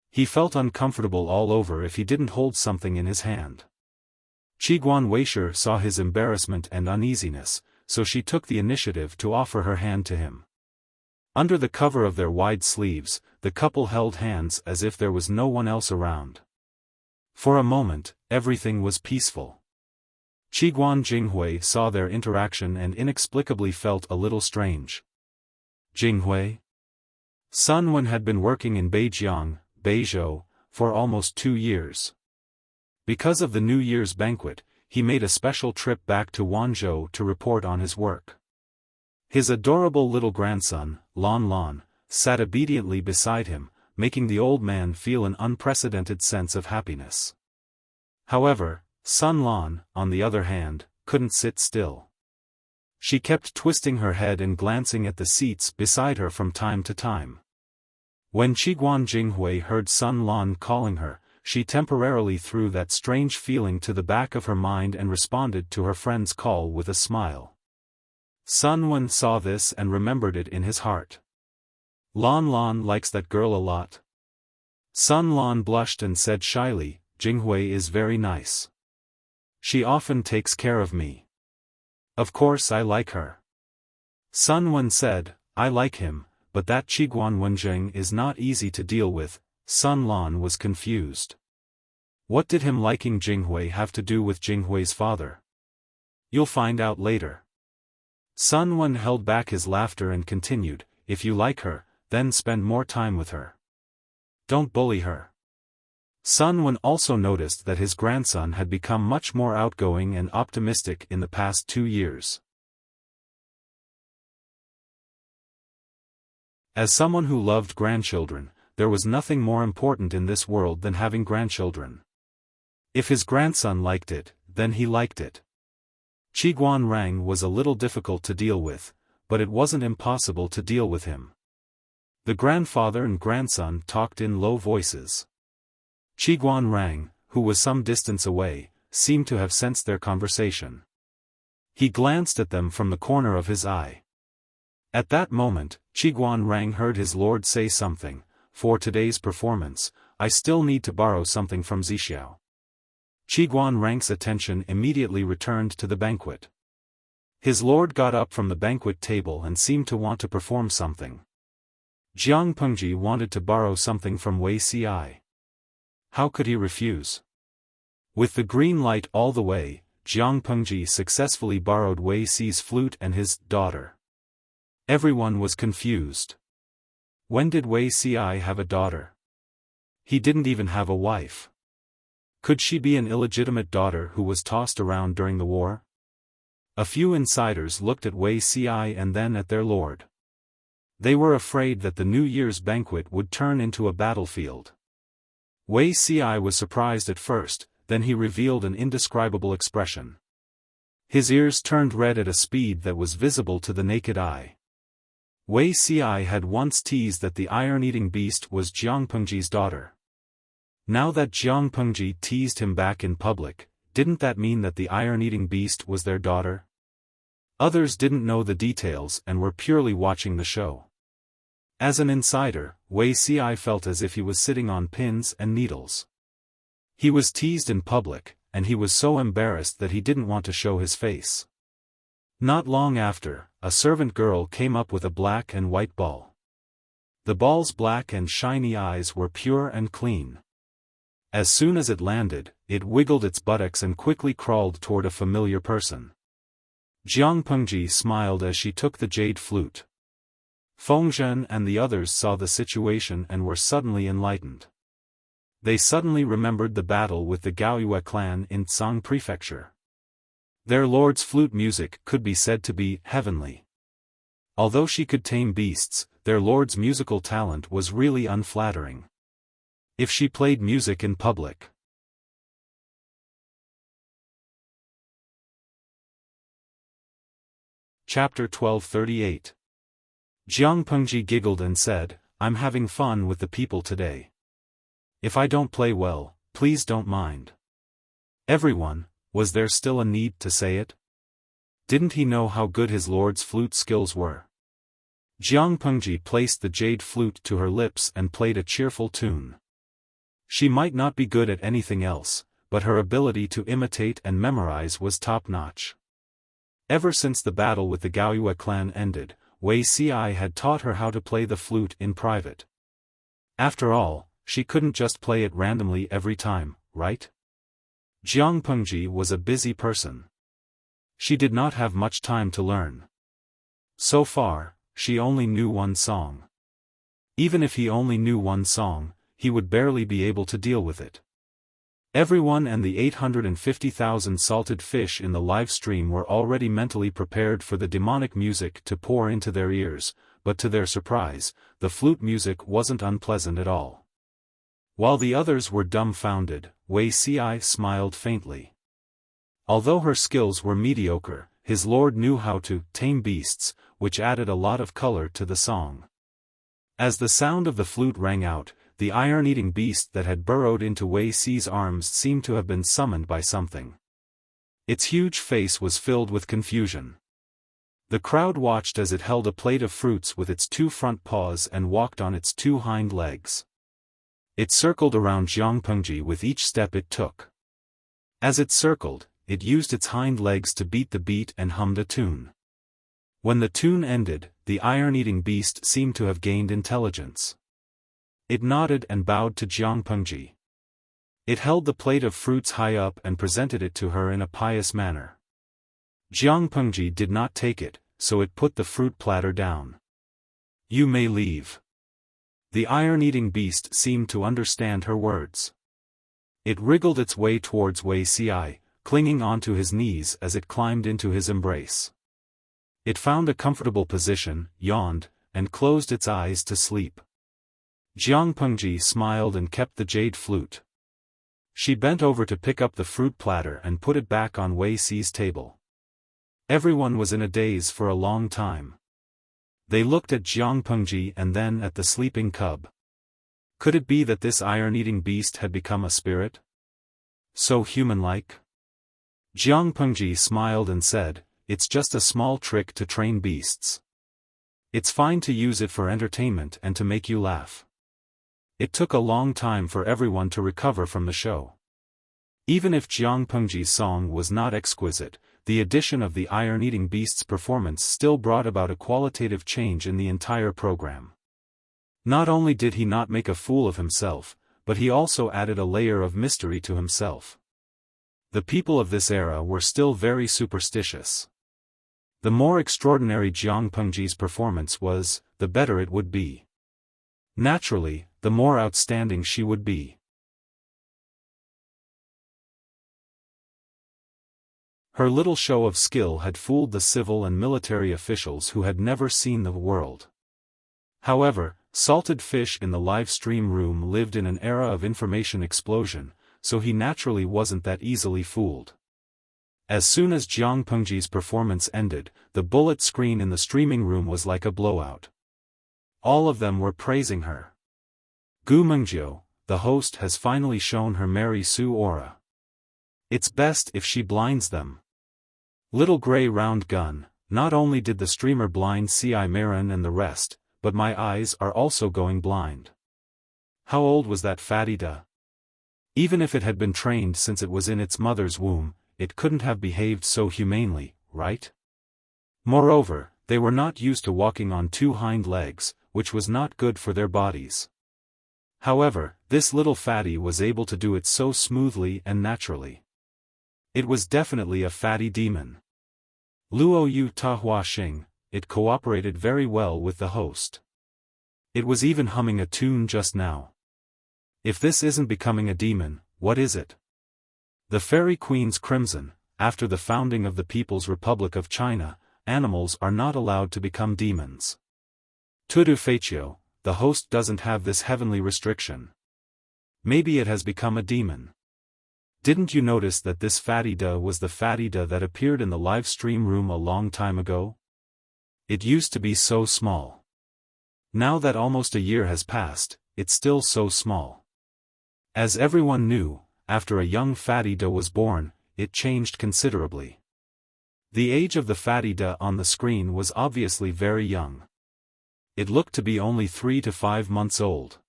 He felt uncomfortable all over if he didn't hold something in his hand. Qiguan Weisher saw his embarrassment and uneasiness, so she took the initiative to offer her hand to him. Under the cover of their wide sleeves, the couple held hands as if there was no one else around. For a moment, everything was peaceful. Qiguan Jinghui saw their interaction and inexplicably felt a little strange. Jinghui? Sun Wen had been working in Beijiang, Beizhou, for almost 2 years. Because of the New Year's banquet, he made a special trip back to Wanzhou to report on his work. His adorable little grandson, Lon Lon, sat obediently beside him, making the old man feel an unprecedented sense of happiness. However, Sun Lon, on the other hand, couldn't sit still. She kept twisting her head and glancing at the seats beside her from time to time. When Qiguan Jinghui heard Sun Lon calling her, she temporarily threw that strange feeling to the back of her mind and responded to her friend's call with a smile. Sun Wen saw this and remembered it in his heart. Lon Lon likes that girl a lot. Sun Lon blushed and said shyly, Jinghui is very nice. She often takes care of me. Of course I like her. Sun Wen said, I like him, but that Qiguan Wenjing is not easy to deal with. Sun Lon was confused. What did him liking Jinghui have to do with Jinghui's father? You'll find out later. Sun Wen held back his laughter and continued, if you like her, then spend more time with her. Don't bully her. Sun Wen also noticed that his grandson had become much more outgoing and optimistic in the past 2 years. As someone who loved grandchildren, there was nothing more important in this world than having grandchildren. If his grandson liked it, then he liked it. Qiguan Rang was a little difficult to deal with, but it wasn't impossible to deal with him. The grandfather and grandson talked in low voices. Qiguan Rang, who was some distance away, seemed to have sensed their conversation. He glanced at them from the corner of his eye. At that moment, Qiguan Rang heard his lord say something, for today's performance, I still need to borrow something from Zixiao. Qiguan Rang's attention immediately returned to the banquet. His lord got up from the banquet table and seemed to want to perform something. Jiang Pengji wanted to borrow something from Wei Ci. How could he refuse? With the green light all the way, Jiang Pengji successfully borrowed Wei Ci's flute and his daughter. Everyone was confused. When did Wei Ci have a daughter? He didn't even have a wife. Could she be an illegitimate daughter who was tossed around during the war? A few insiders looked at Wei Ci and then at their lord. They were afraid that the New Year's banquet would turn into a battlefield. Wei Ci was surprised at first, then he revealed an indescribable expression. His ears turned red at a speed that was visible to the naked eye. Wei Ci had once teased that the iron-eating beast was Jiang Pengji's daughter. Now that Jiang Pengji teased him back in public, didn't that mean that the iron-eating beast was their daughter? Others didn't know the details and were purely watching the show. As an insider, Wei Ci felt as if he was sitting on pins and needles. He was teased in public, and he was so embarrassed that he didn't want to show his face. Not long after, a servant girl came up with a black and white ball. The ball's black and shiny eyes were pure and clean. As soon as it landed, it wiggled its buttocks and quickly crawled toward a familiar person. Jiang Pengji smiled as she took the jade flute. Fengzhen and the others saw the situation and were suddenly enlightened. They suddenly remembered the battle with the Gaoyue clan in Tsang Prefecture. Their lord's flute music could be said to be heavenly. Although she could tame beasts, their lord's musical talent was really unflattering. If she played music in public. Chapter 1238. Jiang Pengji giggled and said, "I'm having fun with the people today. If I don't play well, please don't mind." Everyone, was there still a need to say it? Didn't he know how good his lord's flute skills were? Jiang Pengji placed the jade flute to her lips and played a cheerful tune. She might not be good at anything else, but her ability to imitate and memorize was top-notch. Ever since the battle with the Gaoyue clan ended, Wei Xi had taught her how to play the flute in private. After all, she couldn't just play it randomly every time, right? Jiang Pengji was a busy person. She did not have much time to learn. So far, she only knew one song. Even if he only knew one song, he would barely be able to deal with it. Everyone and the 850,000 salted fish in the live stream were already mentally prepared for the demonic music to pour into their ears, but to their surprise, the flute music wasn't unpleasant at all. While the others were dumbfounded, Wei Xi smiled faintly. Although her skills were mediocre, his lord knew how to tame beasts, which added a lot of color to the song. As the sound of the flute rang out, the iron-eating beast that had burrowed into Wei Xi's arms seemed to have been summoned by something. Its huge face was filled with confusion. The crowd watched as it held a plate of fruits with its two front paws and walked on its two hind legs. It circled around Jiang Pengji with each step it took. As it circled, it used its hind legs to beat the beat and hummed a tune. When the tune ended, the iron-eating beast seemed to have gained intelligence. It nodded and bowed to Jiang Pengji. It held the plate of fruits high up and presented it to her in a pious manner. Jiang Pengji did not take it, so it put the fruit platter down. "You may leave." The iron-eating beast seemed to understand her words. It wriggled its way towards Wei Xi, clinging onto his knees as it climbed into his embrace. It found a comfortable position, yawned, and closed its eyes to sleep. Jiang Pengji smiled and kept the jade flute. She bent over to pick up the fruit platter and put it back on Wei Xi's table. Everyone was in a daze for a long time. They looked at Jiang Pengji and then at the sleeping cub. Could it be that this iron-eating beast had become a spirit? So human-like? Jiang Pengji smiled and said, "It's just a small trick to train beasts. It's fine to use it for entertainment and to make you laugh." It took a long time for everyone to recover from the show. Even if Jiang Pengji's song was not exquisite, the addition of the iron-eating beast's performance still brought about a qualitative change in the entire program. Not only did he not make a fool of himself, but he also added a layer of mystery to himself. The people of this era were still very superstitious. The more extraordinary Jiang Pengji's performance was, the better it would be. Naturally, the more outstanding she would be. Her little show of skill had fooled the civil and military officials who had never seen the world. However, Salted Fish in the live stream room lived in an era of information explosion, so he naturally wasn't that easily fooled. As soon as Jiang Pengji's performance ended, the bullet screen in the streaming room was like a blowout. All of them were praising her. Gu Mengjiu, the host, has finally shown her Mary Sue aura. It's best if she blinds them. Little gray round gun, not only did the streamer blind Ci Marin and the rest, but my eyes are also going blind. How old was that fatty duh? Even if it had been trained since it was in its mother's womb, it couldn't have behaved so humanely, right? Moreover, they were not used to walking on two hind legs, which was not good for their bodies. However, this little fatty was able to do it so smoothly and naturally. It was definitely a fatty demon. Luo Yu Ta Hua Xing, it cooperated very well with the host. It was even humming a tune just now. If this isn't becoming a demon, what is it? The Fairy Queen's Crimson, after the founding of the People's Republic of China, animals are not allowed to become demons. Tudu Faccio, the host doesn't have this heavenly restriction. Maybe it has become a demon. Didn't you notice that this fatty duh was the fatty duh that appeared in the live stream room a long time ago? It used to be so small. Now that almost a year has passed, it's still so small. As everyone knew, after a young fatty duh was born, it changed considerably. The age of the fatty duh on the screen was obviously very young. It looked to be only 3 to 5 months old.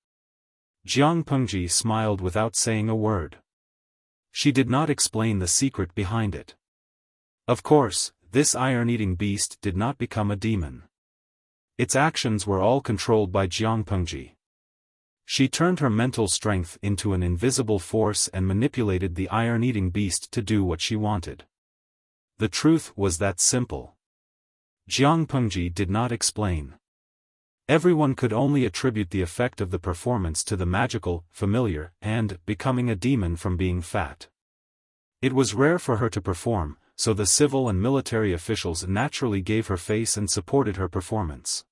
Jiang Pengji smiled without saying a word. She did not explain the secret behind it. Of course, this iron-eating beast did not become a demon. Its actions were all controlled by Jiang Pengji. She turned her mental strength into an invisible force and manipulated the iron-eating beast to do what she wanted. The truth was that simple. Jiang Pengji did not explain. Everyone could only attribute the effect of the performance to the magical, familiar, and becoming a demon from being fat. It was rare for her to perform, so the civil and military officials naturally gave her face and supported her performance.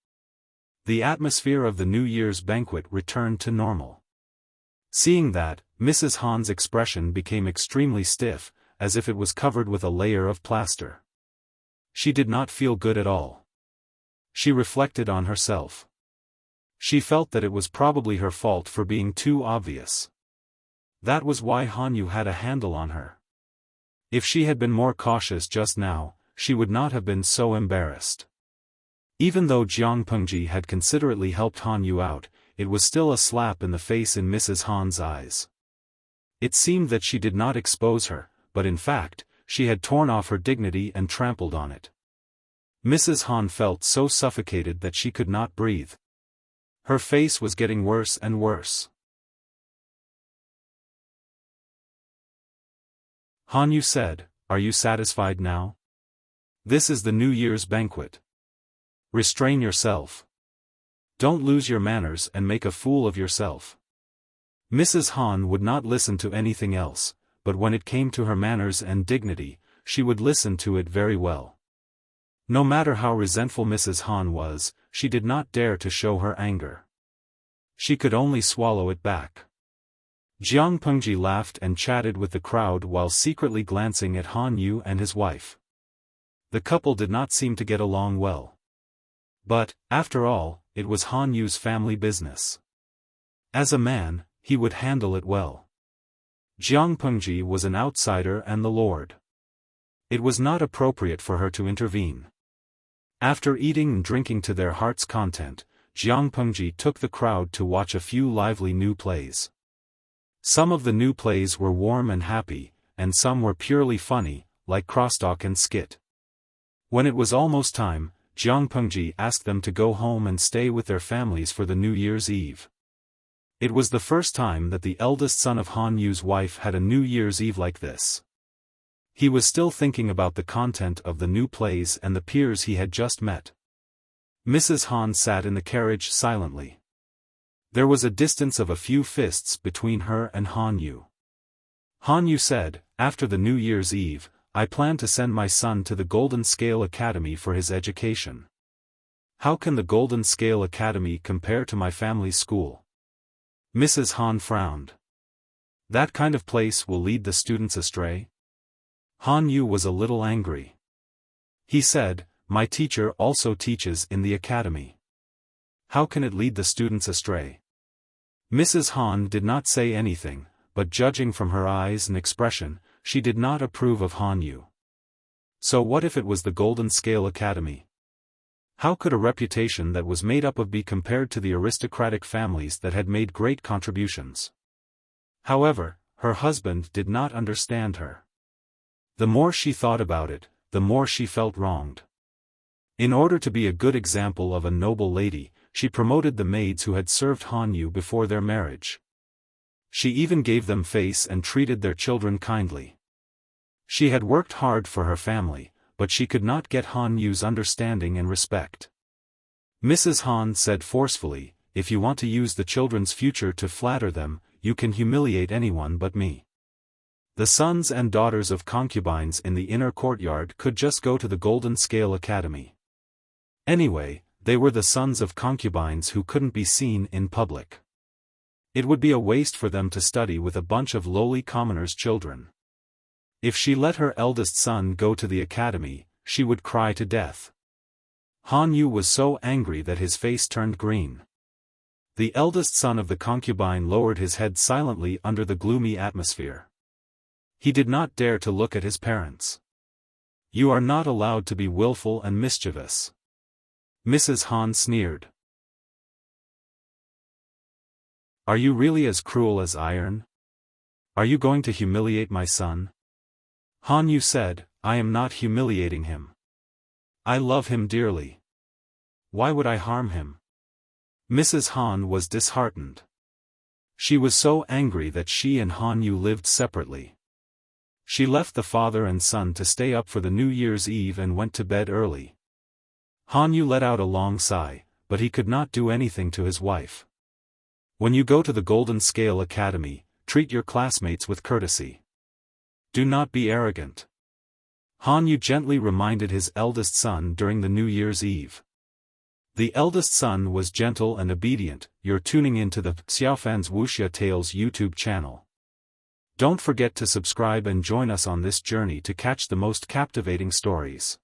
The atmosphere of the New Year's banquet returned to normal. Seeing that, Mrs. Han's expression became extremely stiff, as if it was covered with a layer of plaster. She did not feel good at all. She reflected on herself. She felt that it was probably her fault for being too obvious. That was why Hanyu had a handle on her. If she had been more cautious just now, she would not have been so embarrassed. Even though Jiang Pengji had considerately helped Hanyu out, it was still a slap in the face in Mrs. Han's eyes. It seemed that she did not expose her, but in fact, she had torn off her dignity and trampled on it. Mrs. Han felt so suffocated that she could not breathe. Her face was getting worse and worse. Hanyu said, "Are you satisfied now? This is the New Year's banquet. Restrain yourself. Don't lose your manners and make a fool of yourself." Mrs. Han would not listen to anything else, but when it came to her manners and dignity, she would listen to it very well. No matter how resentful Mrs. Han was, she did not dare to show her anger. She could only swallow it back. Jiang Pengji laughed and chatted with the crowd while secretly glancing at Hanyu and his wife. The couple did not seem to get along well. But, after all, it was Hanyu's family business. As a man, he would handle it well. Jiang Pengji was an outsider and the lord. It was not appropriate for her to intervene. After eating and drinking to their heart's content, Jiang Pengji took the crowd to watch a few lively new plays. Some of the new plays were warm and happy, and some were purely funny, like crosstalk and skit. When it was almost time, Jiang Pengji asked them to go home and stay with their families for the New Year's Eve. It was the first time that the eldest son of Hanyu's wife had a New Year's Eve like this. He was still thinking about the content of the new plays and the peers he had just met. Mrs. Han sat in the carriage silently. There was a distance of a few fists between her and Hanyu. Hanyu said, "After the New Year's Eve, I plan to send my son to the Golden Scale Academy for his education. How can the Golden Scale Academy compare to my family's school?" Mrs. Han frowned. "That kind of place will lead the students astray?" Hanyu was a little angry. He said, "My teacher also teaches in the academy. How can it lead the students astray?" Mrs. Han did not say anything, but judging from her eyes and expression, she did not approve of Hanyu. So what if it was the Golden Scale Academy? How could a reputation that was made up of be compared to the aristocratic families that had made great contributions? However, her husband did not understand her. The more she thought about it, the more she felt wronged. In order to be a good example of a noble lady, she promoted the maids who had served Hanyu before their marriage. She even gave them face and treated their children kindly. She had worked hard for her family, but she could not get Hanyu's understanding and respect. Mrs. Han said forcefully, "If you want to use the children's future to flatter them, you can humiliate anyone but me." The sons and daughters of concubines in the inner courtyard could just go to the Golden Scale Academy. Anyway, they were the sons of concubines who couldn't be seen in public. It would be a waste for them to study with a bunch of lowly commoners' children. If she let her eldest son go to the academy, she would cry to death. Han Yu was so angry that his face turned green. The eldest son of the concubine lowered his head silently under the gloomy atmosphere. He did not dare to look at his parents. "You are not allowed to be willful and mischievous," Mrs. Han sneered. "Are you really as cruel as iron? Are you going to humiliate my son?" Han Yu said, "I am not humiliating him. I love him dearly. Why would I harm him?" Mrs. Han was disheartened. She was so angry that she and Han Yu lived separately. She left the father and son to stay up for the New Year's Eve and went to bed early. Han Yu let out a long sigh, but he could not do anything to his wife. When you go to the Golden Scale Academy, treat your classmates with courtesy. Do not be arrogant. Han Yu gently reminded his eldest son during the New Year's Eve. The eldest son was gentle and obedient. You're tuning into the Xiaofan's Wuxia Tales YouTube channel. Don't forget to subscribe and join us on this journey to catch the most captivating stories.